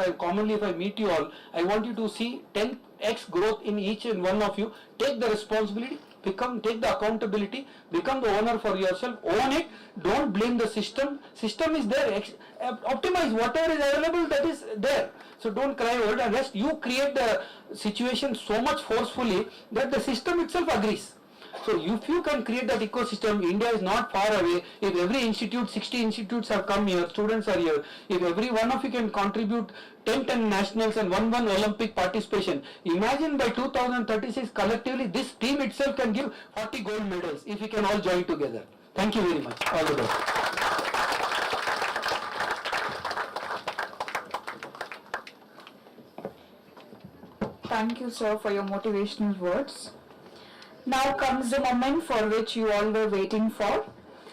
I meet you all, I want you to see 10x growth in each and one of you. Take the responsibility, take the accountability, become the owner for yourself, own it, don't blame the system. System is there, optimize whatever is available, that is there. So don't cry over it, and rest, you create the situation so much forcefully that the system itself agrees. So if you can create that ecosystem, India is not far away. If every institute, 60 institutes have come here, students are here, if every one of you can contribute 10 nationals and one Olympic participation, imagine by 2036 collectively this team itself can give 40 gold medals if we can all join together. Thank you very much. All the best. Thank you, sir, for your motivational words. Now comes the moment for which you all were waiting for.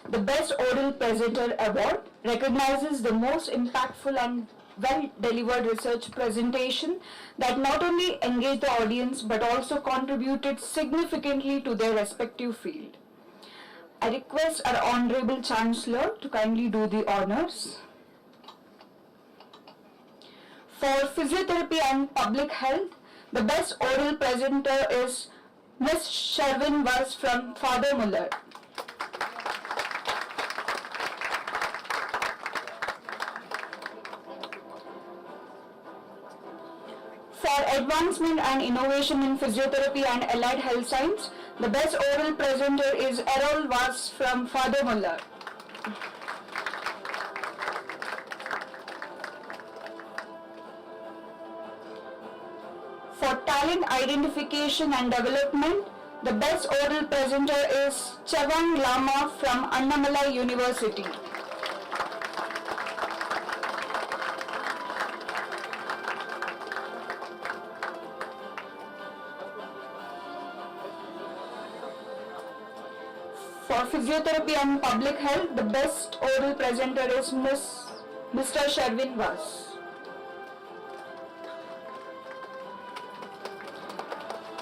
The Best Oral Presenter Award recognizes the most impactful and well-delivered research presentation that not only engaged the audience but also contributed significantly to their respective field. I request our Honorable Chancellor to kindly do the honors. For Physiotherapy and Public Health, the Best Oral Presenter is Ms. Sherwin was from Father Muller. For Advancement and Innovation in Physiotherapy and Allied Health Science, the Best Oral Presenter is Errol Was from Father Muller. For Talent Identification and Development, the Best Oral Presenter is Chavang Lama from Annamalai University. For Physiotherapy and Public Health, the Best Oral Presenter is Mr. Sherwin Was.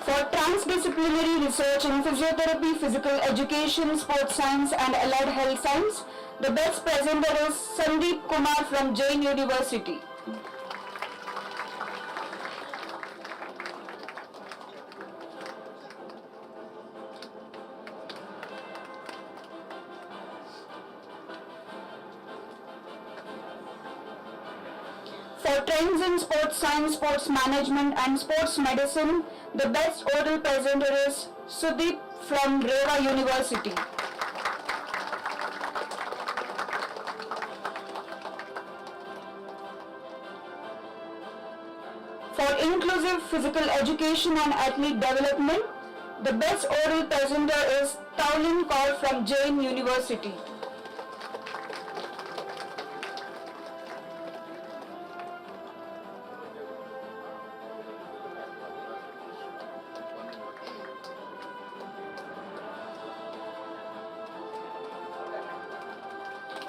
For transdisciplinary research in physiotherapy, physical education, sports science and allied health science, the best presenter is Sandeep Kumar from Jain University. For trends in sports science, sports management and sports medicine, the best oral presenter is Sudeep from Reva University. For inclusive physical education and athlete development, the best oral presenter is Taulin Kaur from Jain University.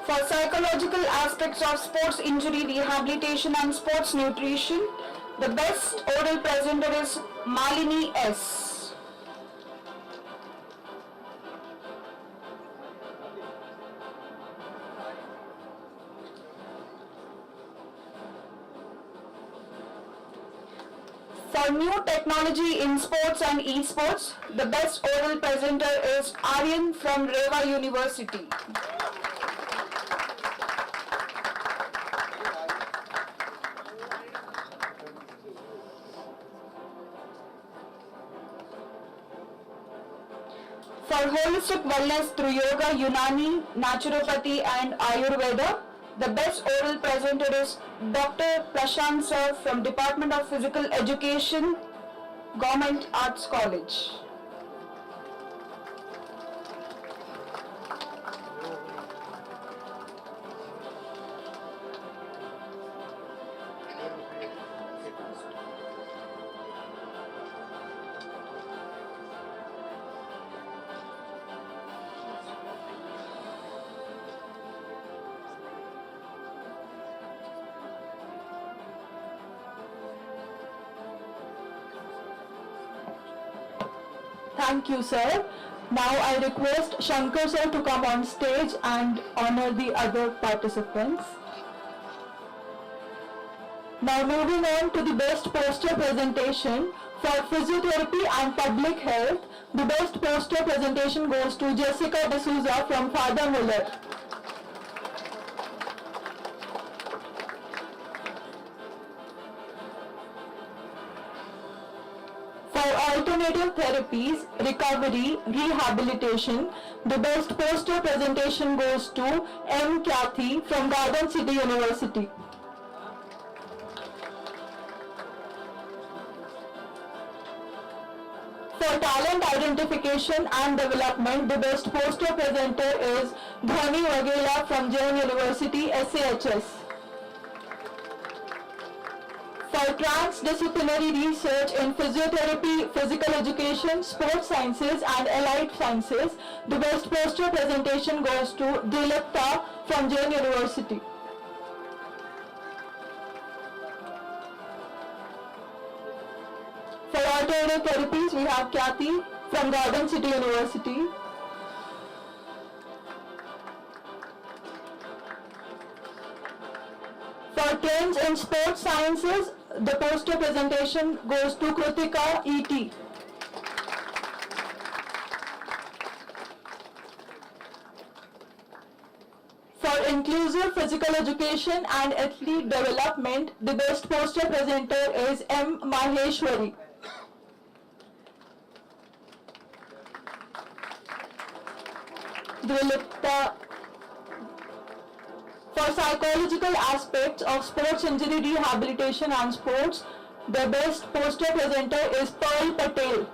For psychological aspects of sports injury rehabilitation and sports nutrition, the best oral presenter is Malini S. For new technology in sports and esports, the best oral presenter is Aryan from Reva University. For holistic wellness through yoga, Unani, naturopathy and Ayurveda, the best oral presenter is Dr. Prashant Sir from Department of Physical Education, Government Arts College. Thank you, sir. Now I request Shankar sir to come on stage and honor the other participants. Now moving on to the best poster presentation for physiotherapy and public health. The best poster presentation goes to Jessica D'Souza from Father Muller. For alternative therapies, recovery, rehabilitation, the best poster presentation goes to M. Kathy from Garden City University. For talent identification and development, the best poster presenter is Dhani Wagela from Jain University, SAHS. For transdisciplinary research in physiotherapy, physical education, sports sciences and allied sciences, the best poster presentation goes to Dilipta from Jain University. For alternative therapies, we have Kathy from Garden City University. For trends in sports sciences, the poster presentation goes to Kritika E.T. For inclusive physical education and athlete development, the best poster presenter is M. Maheshwari. For psychological aspects of sports injury rehabilitation and sports, the best poster presenter is Pearl Patel.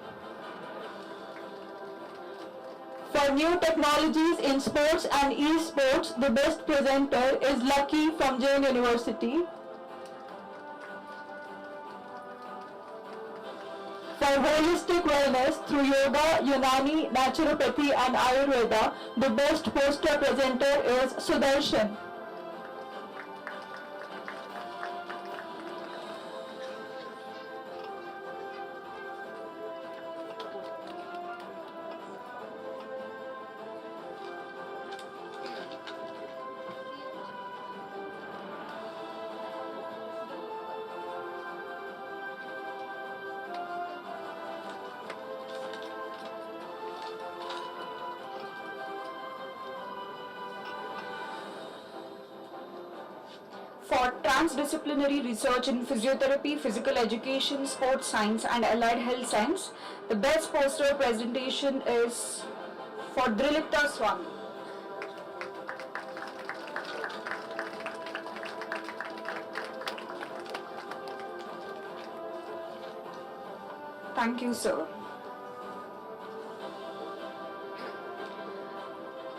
For new technologies in sports and e-sports, the best presenter is Lucky from Jain University. For holistic wellness through yoga, Unani, naturopathy and Ayurveda, the best poster presenter is Sudarshan. For transdisciplinary research in physiotherapy, physical education, sports science and allied health science, the best poster presentation is for Drilipta Swami. Thank you, sir.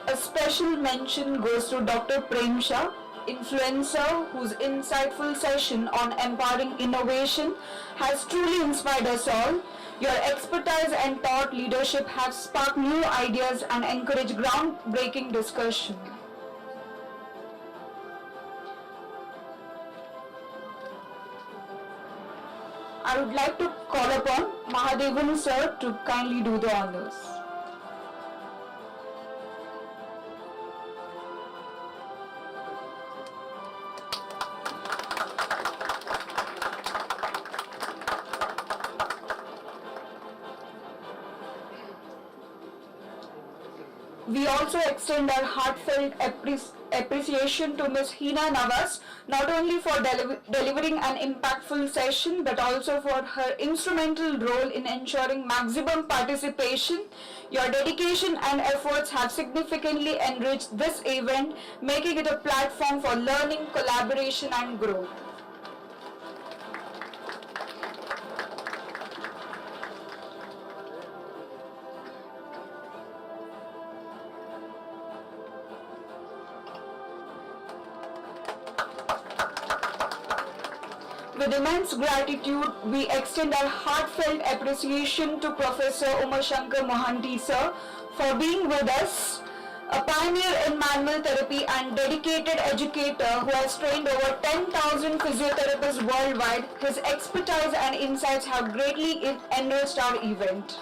A special mention goes to Dr. Prem Shah, influencer whose insightful session on empowering innovation has truly inspired us all. Your expertise and thought leadership have sparked new ideas and encouraged groundbreaking discussion. I would like to call upon Mahadevan sir to kindly do the honors. we also extend our heartfelt appreciation to Ms. Hina Nawaz, not only for delivering an impactful session, but also for her instrumental role in ensuring maximum participation. Your dedication and efforts have significantly enriched this event, making it a platform for learning, collaboration, and growth. With immense gratitude, we extend our heartfelt appreciation to Professor Umashankar Mohanty sir for being with us, a pioneer in manual therapy and dedicated educator who has trained over 10,000 physiotherapists worldwide. His expertise and insights have greatly enriched our event.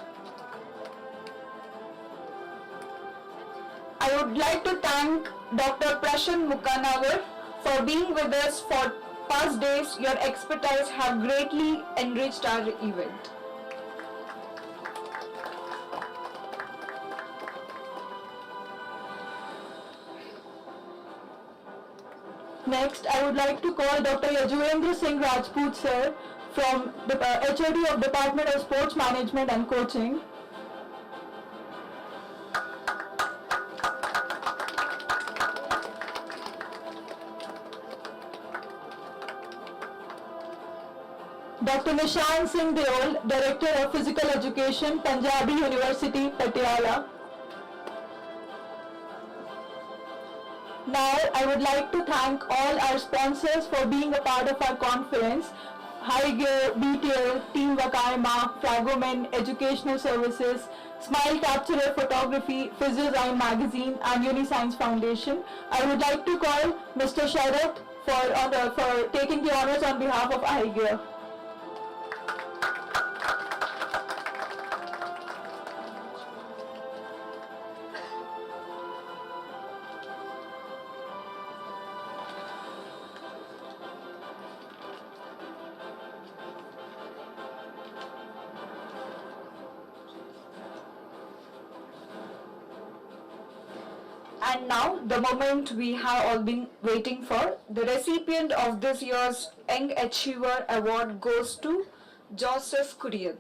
I would like to thank Dr. Prashant Mukanavar for being with us for past days. Your expertise have greatly enriched our event. Next, I would like to call Dr. Yajuvendra Singh Rajput sir from the HOD of Department of Sports Management and Coaching. Dr. Nishan Singh Deol, Director of Physical Education, Punjabi University, Patiala. Now, I would like to thank all our sponsors for being a part of our conference. High Gear, BTL, Team Wakaima, Fragomen, Educational Services, Smile Capturer Photography, Physiozyme Magazine, and Uniscience Foundation. I would like to call Mr. Sharat for taking the honors on behalf of High Gear. And now, the moment we have all been waiting for, the recipient of this year's Young Achiever Award goes to Joseph Kurian.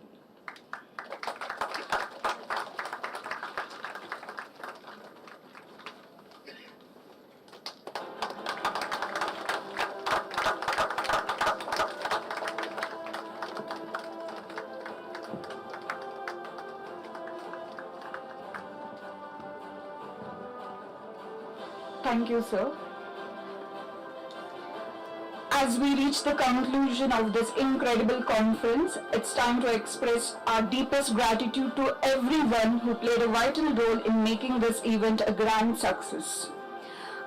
Thank you, sir. As we reach the conclusion of this incredible conference, it's time to express our deepest gratitude to everyone who played a vital role in making this event a grand success.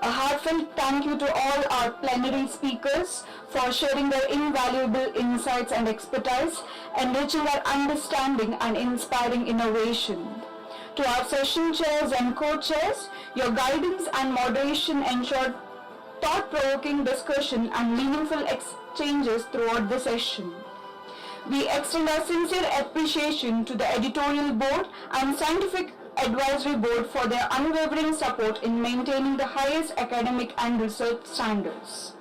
A heartfelt thank you to all our plenary speakers for sharing their invaluable insights and expertise, enriching our understanding and inspiring innovation. To our session chairs and co-chairs, your guidance and moderation ensured thought-provoking discussion and meaningful exchanges throughout the session. We extend our sincere appreciation to the editorial board and scientific advisory board for their unwavering support in maintaining the highest academic and research standards.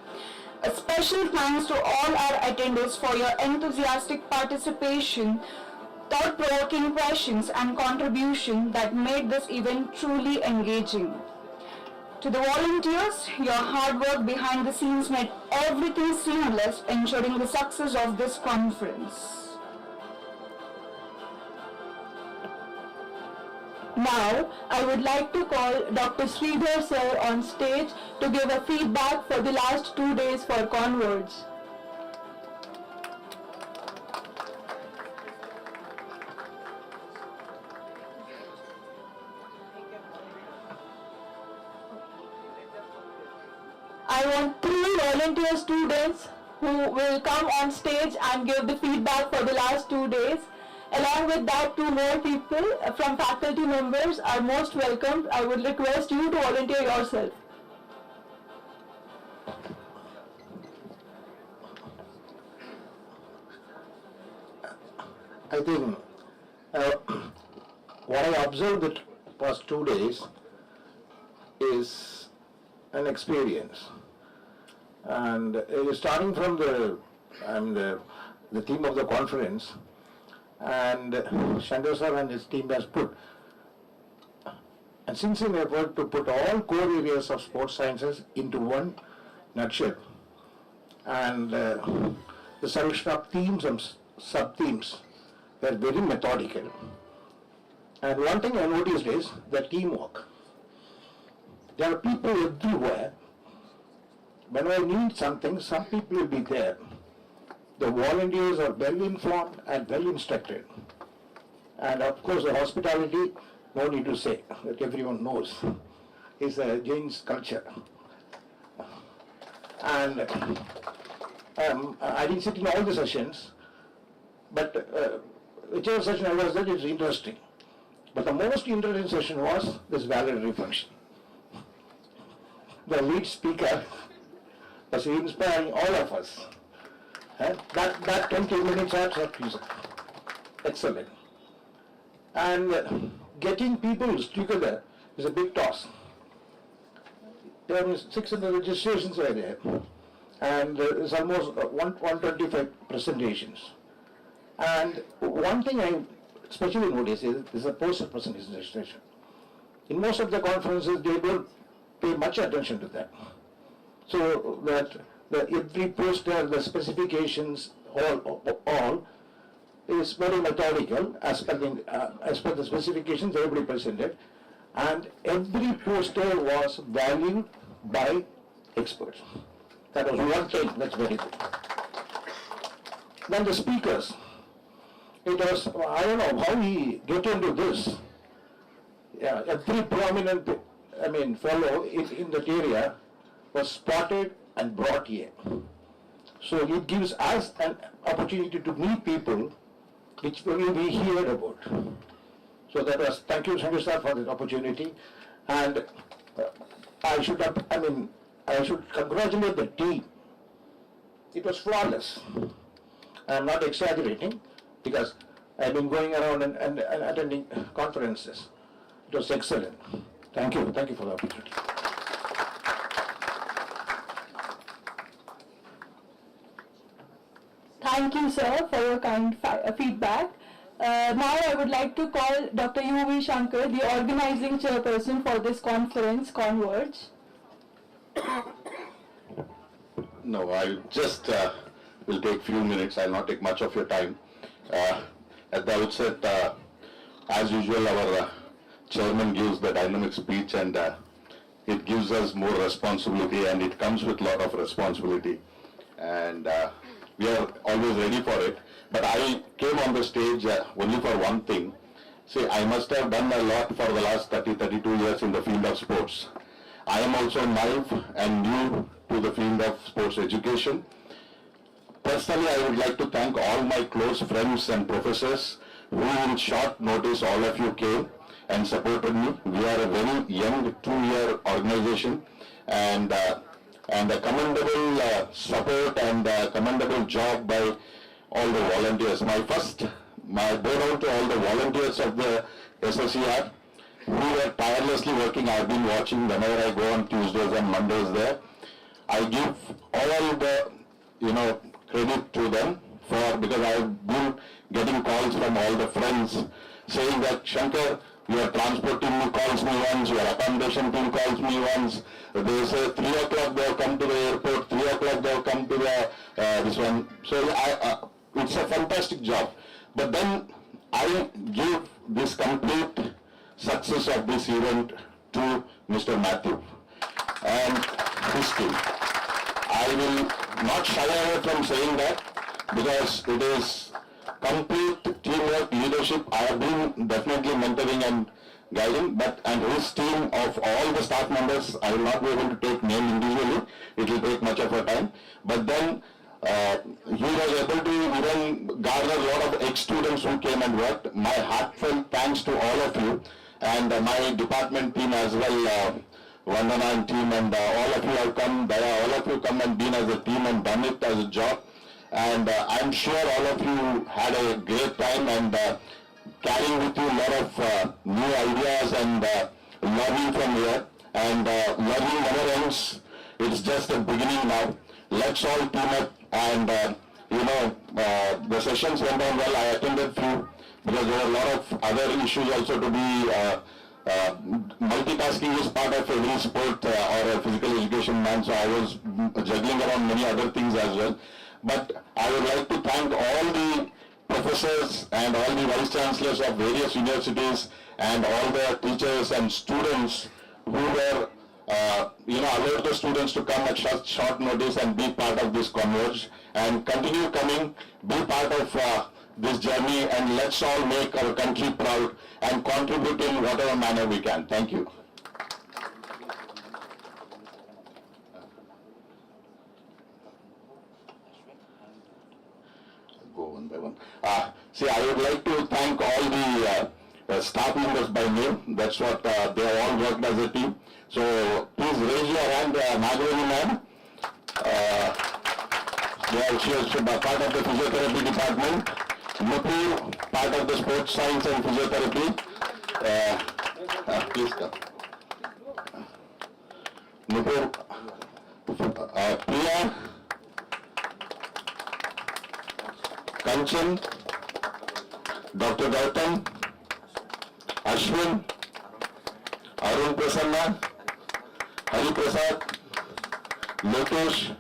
A special thanks to all our attendees for your enthusiastic participation, thought-provoking questions and contribution that made this event truly engaging. To the volunteers, your hard work behind the scenes made everything seamless, ensuring the success of this conference. Now, I would like to call Dr. Sridhar sir on stage to give a feedback for the last 2 days for Konverge. I want 3 volunteer students who will come on stage and give the feedback for the last 2 days. Along with that, 2 more people from faculty members are most welcome. I would request you to volunteer yourself. I think what I observed the past 2 days, is an experience. And it is starting from the theme of the conference, and Shankar sir and his team has put a sincere effort to put all core areas of sports sciences into one nutshell. And the selection of themes and sub-themes were very methodical. And one thing I noticed is the teamwork. There are people everywhere. When I need something, some people will be there. The volunteers are well informed and well instructed. And of course the hospitality, no need to say, that everyone knows, is a Jain's culture. And I didn't sit in all the sessions, but whichever session I was there, it's interesting. But the most interesting session was this valedictory function. The lead speaker was inspiring all of us. And that 20 minutes was excellent. And getting people together is a big task. There were 600 registrations were there, and there's almost 125 presentations. And one thing I especially notice is the poster presentation. In most of the conferences, they don't pay much attention to that. So that every poster, the specifications, all is very methodical as per the specifications everybody presented, and every poster was valued by experts. That was one thing that's very good. Then the speakers, it was, I don't know how he get into this. Yeah, every prominent, fellow in that area was spotted and brought here. So it gives us an opportunity to meet people which we heard about. So that was, thank you, Shankar sir, for this opportunity. And I should congratulate the team. It was flawless. I'm not exaggerating, because I've been going around and attending conferences. It was excellent. Thank you for the opportunity. Thank you, sir, for your kind feedback. Now I would like to call Dr. U.V. Shankar, the organizing chairperson for this conference, Konverge. No, I just will take few minutes. I'll not take much of your time. At the outset, as usual, our chairman gives the dynamic speech, and it gives us more responsibility, and it comes with a lot of responsibility. And we are always ready for it. But I came on the stage only for one thing. See, I must have done a lot for the last 32 years in the field of sports. I am also naive and new to the field of sports education. Personally, I would like to thank all my close friends and professors who in short notice all of you came and supported me. We are a very young 2-year organization, and a commendable support and commendable job by all the volunteers. My bow down to all the volunteers of the SSCR who are tirelessly working. I've been watching whenever I go on Tuesdays and Mondays there. I give all the credit to them because I've been getting calls from all the friends saying that, Shankar, your transport team calls me once, your accommodation team calls me once. They say 3 o'clock they'll come to the airport, 3 o'clock they'll come to the this one. So it's a fantastic job. But then I give this complete success of this event to Mr. Matthew and his team. I will not shy away from saying that, because it is complete teamwork, leadership. I have been definitely mentoring and guiding, and his team of all the staff members, I will not be able to take name individually. It will take much of our time. But then he was able to even garner a lot of ex-students who came and worked. My heartfelt thanks to all of you, and my department team as well, Vandana and team, and all of you have come, Daya, all of you come and been as a team and done it as a job. And I'm sure all of you had a great time and carrying with you a lot of new ideas and learning from here. and learning never ends. It's just the beginning now. Let's all team up and the sessions went on well. I attended few because there were a lot of other issues also to be multitasking is part of every sport or a physical education man, so I was juggling around many other things as well. But I would like to thank all the professors and all the vice chancellors of various universities and all the teachers and students who were allowed the students to come at short notice and be part of this Konverge, and continue coming, be part of this journey, and let's all make our country proud and contribute in whatever manner we can. Thank you. Go one by one. I would like to thank all the staff members by name. That's what they have all worked as a team. So please raise your hand, Nagavani ma'am. She is part of the physiotherapy department. Nupur, part of the sports science and physiotherapy. Please come. Nupur, Priya, Kanchan, Dr. Gautam, Ashwin, Arun Prasanna, Hari Prasad, Lokesh.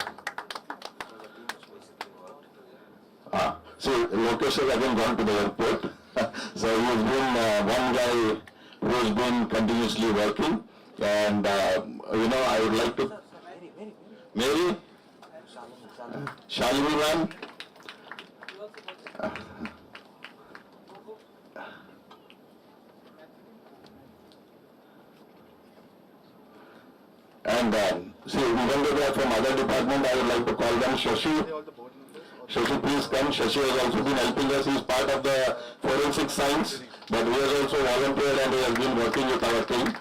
Lokesh has again gone to the airport. So he's been one guy who has been continuously working, and I would like to Mary, Shalini ma'am. And even though they are from other department, I would like to call them Shashi. Shashi, please come. Shashi has also been helping us. He is part of the forensic science, but he has also volunteered and he has been working with our team.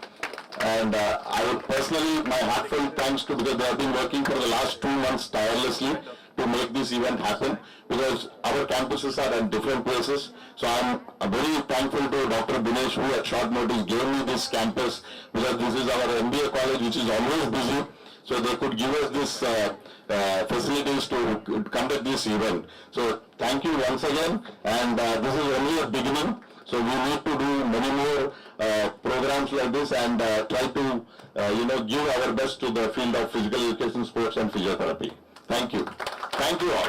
And I would personally, my heartfelt thanks to, because they have been working for the last 2 months tirelessly to make this event happen, because our campuses are at different places. So I'm very thankful to Dr. Dinesh, who at short notice gave me this campus, because this is our MBA college, which is always busy. So they could give us this facilities to conduct this event. So thank you once again, and this is only a beginning. So we need to do many more programs like this and try to give our best to the field of physical education, sports and physiotherapy. Thank you. Thank you all.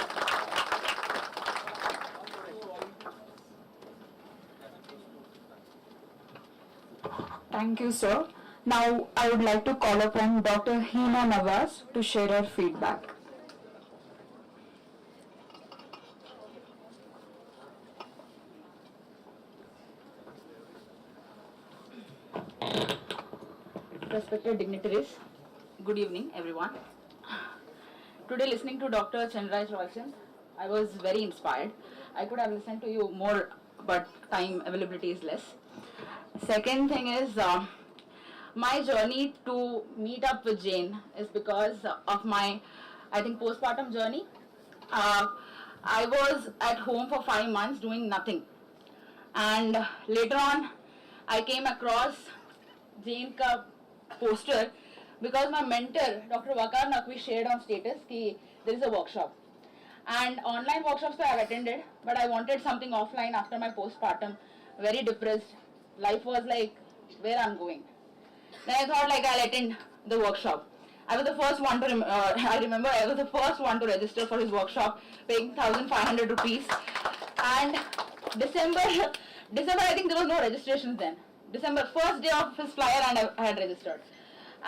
Thank you, sir. Now, I would like to call upon Dr. Hina Nawaz to share her feedback. Respected dignitaries, good evening, everyone. Today, listening to Dr. Chandraj Roychand, I was very inspired. I could have listened to you more, but time availability is less. Second thing is, my journey to meet up with Jane is because of my, postpartum journey. I was at home for 5 months doing nothing. And later on, I came across Jane's poster because my mentor, Dr. Vakar Naqvi, shared on status that there is a workshop. And online workshops I have attended, but I wanted something offline after my postpartum, very depressed. Life was like, where I'm going. Then I thought I'll attend the workshop. I was the first one to, I remember I was the first one to register for his workshop, paying 1,500 rupees. And December, I think there was no registrations then. December, first day of his flyer, and I had registered.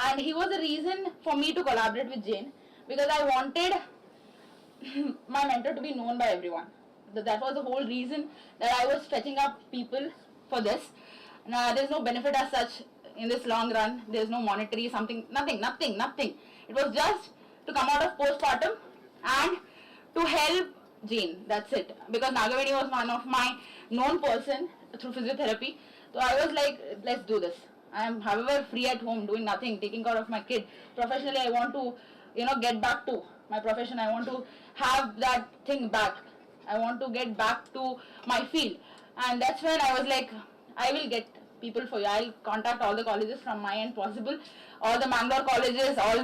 And he was the reason for me to collaborate with Jane, because I wanted my mentor to be known by everyone. That was the whole reason that I was fetching up people for this. There's no benefit as such in this long run. There's no monetary something, nothing. It was just to come out of postpartum and to help Jane. That's it. Because Nagavani was one of my known person through physiotherapy. So I was like, let's do this. I am, however, free at home, doing nothing, taking care of my kid. Professionally, I want to, get back to my profession. I want to have that thing back. I want to get back to my field. And that's when I was like, I will get people for you. I'll contact all the colleges from my end possible, all the Mangalore colleges, all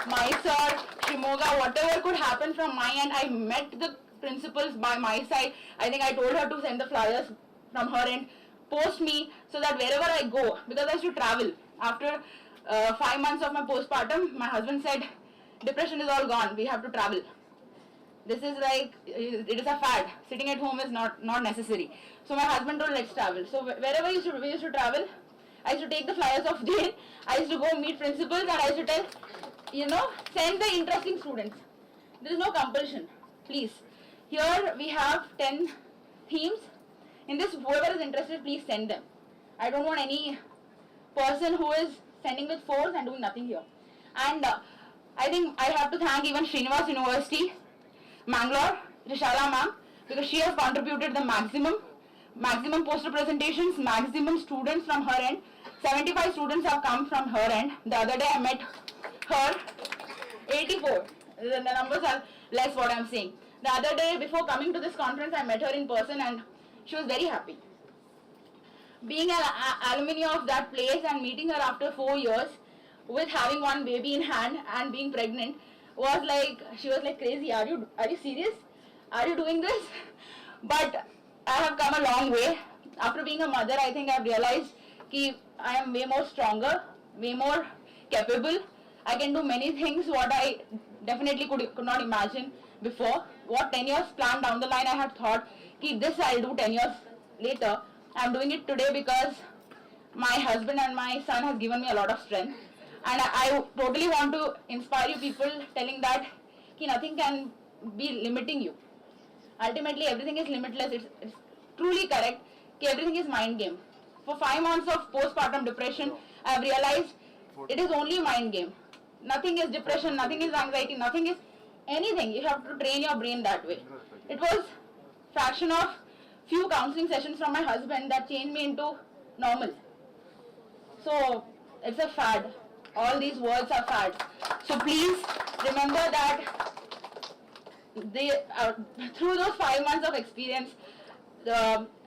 Mysore, Shimoga, whatever could happen from my end. I met the principals by my side. I think I told her to send the flyers from her end, post me, so that wherever I go, because I used to travel. After 5 months of my postpartum, my husband said, depression is all gone, we have to travel. This is like, it is a fad. Sitting at home is not necessary. So my husband told, let's travel. So wherever we used to travel, I used to take the flyers of Jane. I used to go meet principals and I used to tell, send the interesting students. There is no compulsion. Please. Here we have 10 themes. In this, whoever is interested, please send them. I don't want any person who is sending with force and doing nothing here. And I think I have to thank even Srinivas University, Mangalore, Rishala ma'am, because she has contributed the maximum poster presentations, maximum students from her end. 75 students have come from her end. The other day I met her, 84. The numbers are less what I'm saying. The other day before coming to this conference, I met her in person and she was very happy. Being an alumni of that place and meeting her after 4 years with having one baby in hand and being pregnant was like, she was like, crazy, are you serious? Are you doing this? But I have come a long way. After being a mother, I think I've realized that I am way more stronger, way more capable. I can do many things what I definitely could not imagine before. What 10 years plan down the line I had thought, this I'll do 10 years later. I'm doing it today because my husband and my son has given me a lot of strength. And I totally want to inspire you people telling that nothing can be limiting you. Ultimately, everything is limitless. It's truly correct. Everything is mind game. For 5 months of postpartum depression, I have realized it is only mind game. Nothing is depression, nothing is anxiety, nothing is anything. You have to train your brain that way. It was fraction of few counseling sessions from my husband that changed me into normal. So it's a fad. All these words are fad. So please remember that through those 5 months of experience,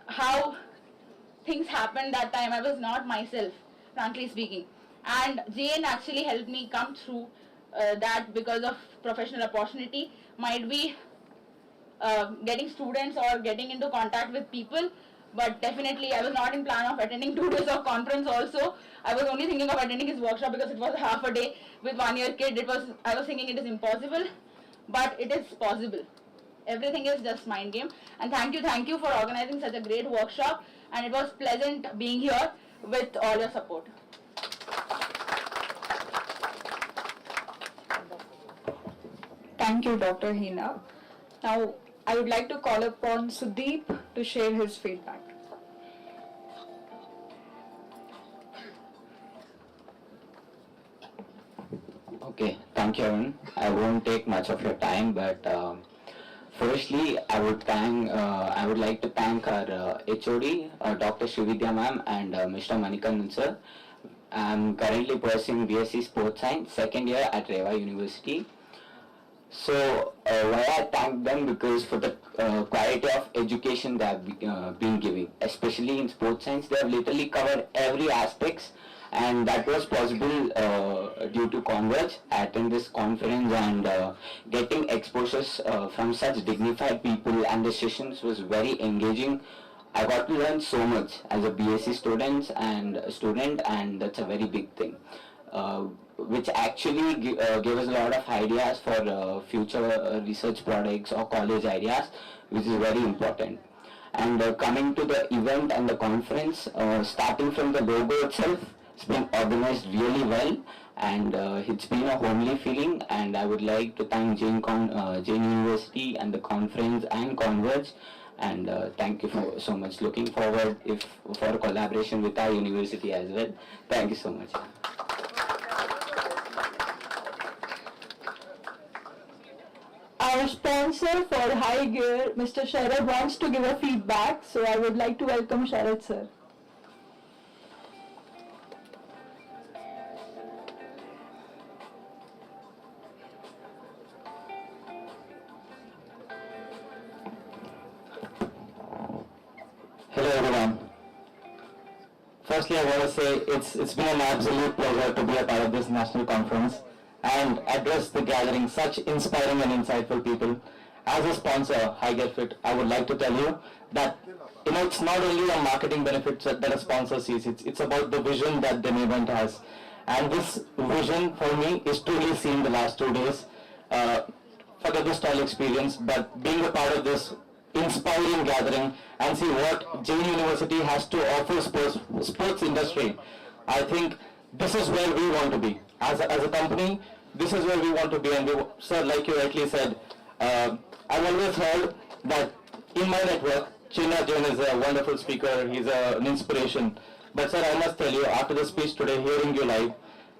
how things happened that time, I was not myself, frankly speaking. And Jane actually helped me come through that because of professional opportunity. Might be getting students or getting into contact with people, but definitely I was not in plan of attending 2 days of conference also. I was only thinking of attending his workshop because it was half a day with 1-year kid. I was thinking it is impossible, but it is possible. Everything is just mind game. And thank you for organizing such a great workshop. And it was pleasant being here with all your support. Thank you, Dr. Hina. Now, I would like to call upon Sudeep to share his feedback. Okay, thank you, Arun. I won't take much of your time, but firstly, I would like to thank our HOD, Dr. Srividya ma'am, and Mr. Manikandan sir. I'm currently pursuing BSc Sports Science, second year at Reva University. So, why I thank them because for the quality of education they have been giving, especially in sports science. They have literally covered every aspects, and that was possible due to Konverge. I attend this conference and getting exposures from such dignified people, and the sessions was very engaging. I got to learn so much as a BSc student, and that's a very big thing. Which actually gave us a lot of ideas for future research projects or college ideas, which is very important. And coming to the event and the conference, starting from the logo itself, it's been organized really well, and it's been a homely feeling. And I would like to thank Jane University and the conference and Konverge. And thank you so much. Looking forward for collaboration with our university as well. Thank you so much. Our sponsor for High Gear, Mr. Sharad, wants to give a feedback, so I would like to welcome Sharad sir. Hello everyone. firstly I want to say it's been an absolute pleasure to be a part of this national conference and address the gathering such inspiring and insightful people. As a sponsor, High Get Fit, I would like to tell you that it's not only a marketing benefit that a sponsor sees, it's about the vision that the event has. And this vision for me is truly seen the last 2 days. Forget the style experience, but being a part of this inspiring gathering and see what Jain University has to offer sports industry, I think this is where we want to be. As a company, this is where we want to be. And sir, like you rightly said, I've always heard that in my network, Chinna Jain is a wonderful speaker, he's an inspiration. But sir, I must tell you, after the speech today, hearing you live,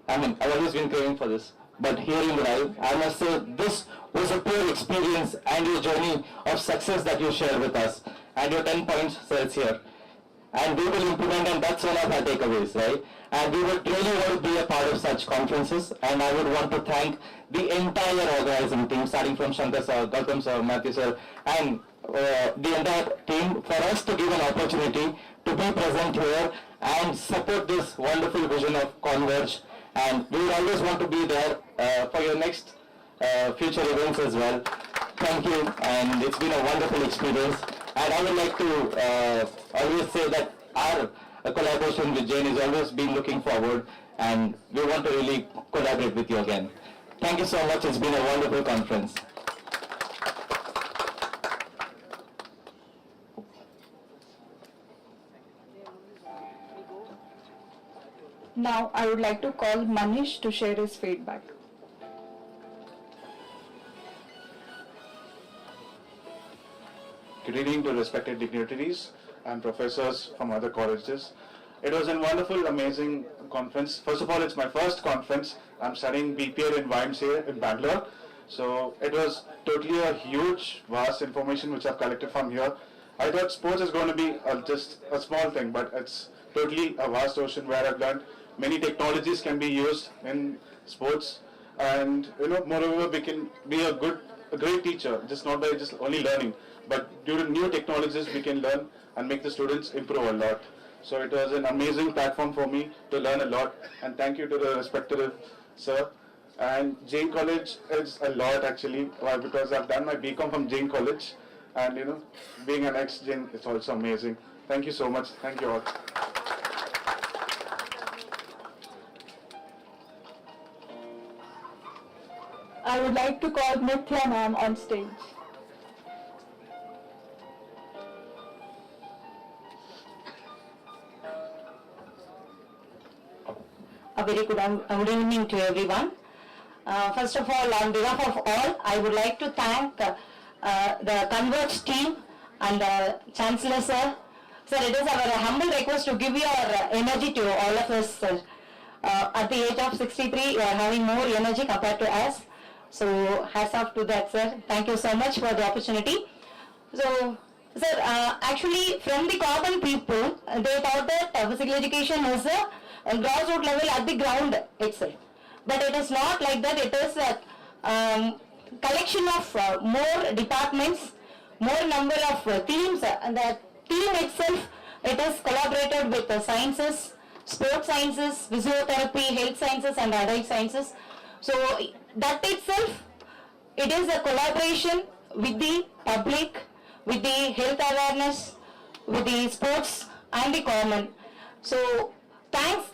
I've always been craving for this. But hearing you live, I must say this was a pure experience and your journey of success that you shared with us. And your 10 points, sir, it's here. And we will implement, and that's one of our takeaways, right? And we would really want to be a part of such conferences, and I would want to thank the entire organizing team, starting from Shankar sir, Gautam sir, Matthew sir, and the entire team for us to give an opportunity to be present here and support this wonderful vision of Konverge. And we will always want to be there for your next future events as well. Thank you, and it's been a wonderful experience. And I would like to always say that our collaboration with Jain is always been looking forward, and we want to really collaborate with you again. Thank you so much. It's been a wonderful conference. Now I would like to call Manish to share his feedback. Good evening to respected dignitaries and professors from other colleges. It was a wonderful, amazing conference. First of all, it's my first conference. I'm studying BPL in YMCA in Bangalore. So it was totally a huge, vast information which I've collected from here. I thought sports is going to be just a small thing, but it's totally a vast ocean where I've learned many technologies can be used in sports. And moreover, we can be a great teacher, just not by just only learning, but due to new technologies we can learn and make the students improve a lot. So it was an amazing platform for me to learn a lot, and thank you to the respected sir. And Jain College is a lot actually. Why? Because I've done my BCom from Jain College, and being an ex-Jain, it's also amazing. Thank you so much. Thank you all. I would like to call Nithya ma'am on stage. A very good evening to everyone. First of all, on behalf of all, I would like to thank the Konverge team and Chancellor sir. Sir, it is our humble request to give your energy to all of us, sir. At the age of 63, you are having more energy compared to us. So, hats off to that, sir. Thank you so much for the opportunity. So, sir, actually, from the common people, they thought that physical education is a grassroots level at the ground itself. But it is not like that. It is a collection of more departments, more number of teams, and the team itself, it is collaborated with the sciences, sports sciences, physiotherapy, health sciences, and adult sciences. So that itself, it is a collaboration with the public, with the health awareness, with the sports and the common. So thanks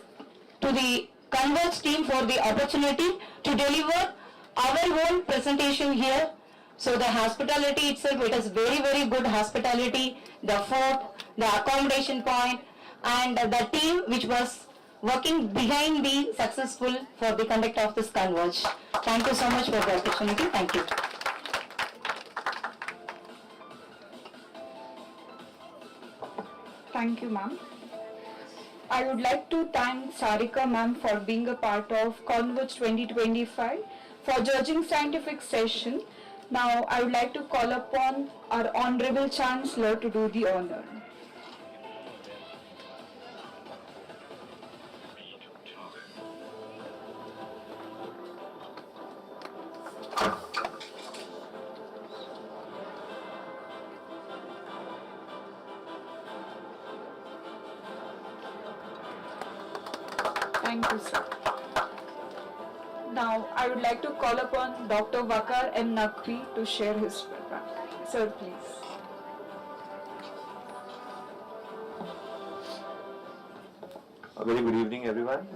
to the Konverge team for the opportunity to deliver our own presentation here. So the hospitality itself, it is very, very good hospitality, the food, the accommodation point, and the team which was working behind the successful for the conduct of this Konverge. Thank you so much for the opportunity. Thank you. Thank you, ma'am. I would like to thank Sarika ma'am for being a part of Konverge 2025 for judging scientific session. Now I would like to call upon our Honorable Chancellor to do the honor. Thank you, sir. Now, I would like to call upon Dr. Wakar M. Naqvi to share his program. Sir, please. A very good evening, everyone.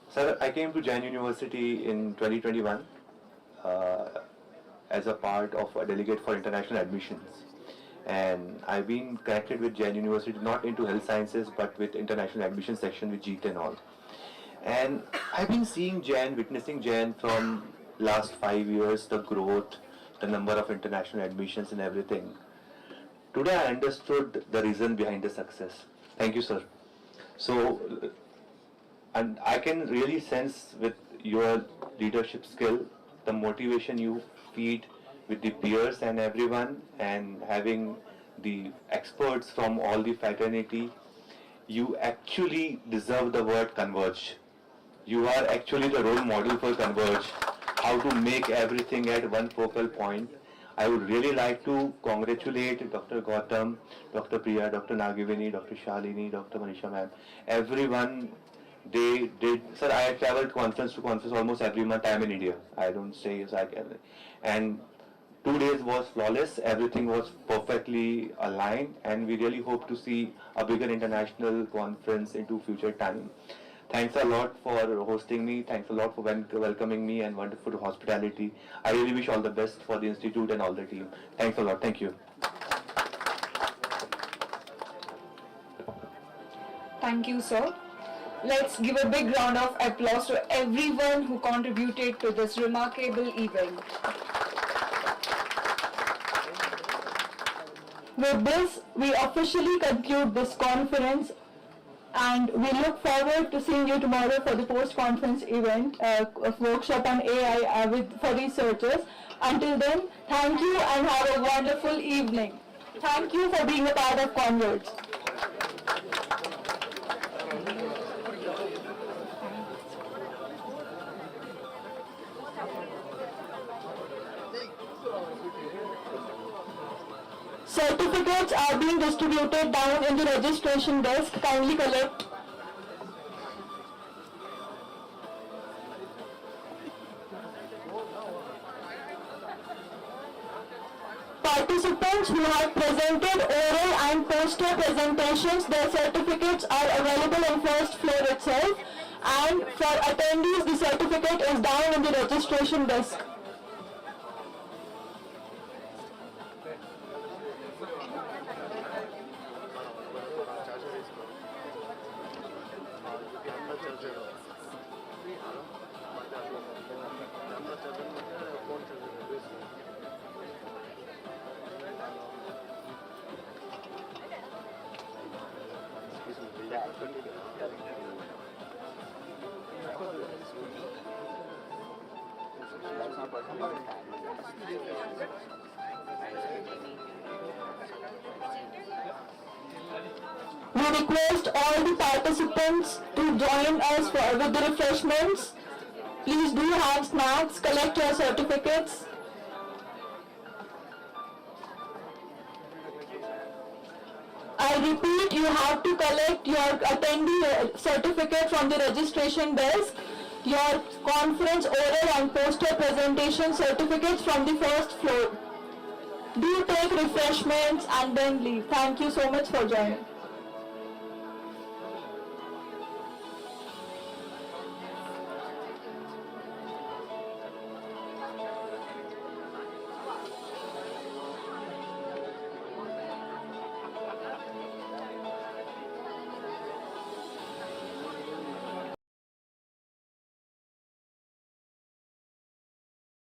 Sir, I came to Jain University in 2021 as a part of a delegate for international admissions. And I've been connected with Jain University, not into health sciences, but with international admission section with GT and all. And I've been seeing Jain, witnessing Jain from last 5 years, the growth, the number of international admissions and everything. Today I understood the reason behind the success. Thank you, sir. So, and I can really sense with your leadership skill, the motivation you feed with the peers and everyone, and having the experts from all the fraternity, you actually deserve the word Konverge. You are actually the role model for Konverge, how to make everything at one focal point. I would really like to congratulate Dr. Gautam, Dr. Priya, Dr. Nagavini, Dr. Shalini, Dr. Manisha ma'am, everyone. They did, sir, I have traveled conference to conference almost every month. I am in India. I don't stay, so I can. And 2 days was flawless. Everything was perfectly aligned, and we really hope to see a bigger international conference into future time. Thanks a lot for hosting me. Thanks a lot for welcoming me and wonderful hospitality. I really wish all the best for the institute and all the team. Thanks a lot. Thank you. Thank you, sir. Let's give a big round of applause to everyone who contributed to this remarkable event. With this, we officially conclude this conference, and we look forward to seeing you tomorrow for the post-conference event, a workshop on AI for researchers. Until then, thank you and have a wonderful evening. Thank you for being a part of Konverge. Certificates are being distributed down in the registration desk. Kindly collect. Participants who have presented oral and poster presentations, their certificates are available on first floor itself, and for attendees the certificate is down in the registration desk. We request all the participants to join us with the refreshments. Please do have snacks, collect your certificates. I repeat, you have to collect your attendee certificate from the registration desk, your conference oral and poster presentation certificates from the first floor. Do take refreshments and then leave. Thank you so much for joining.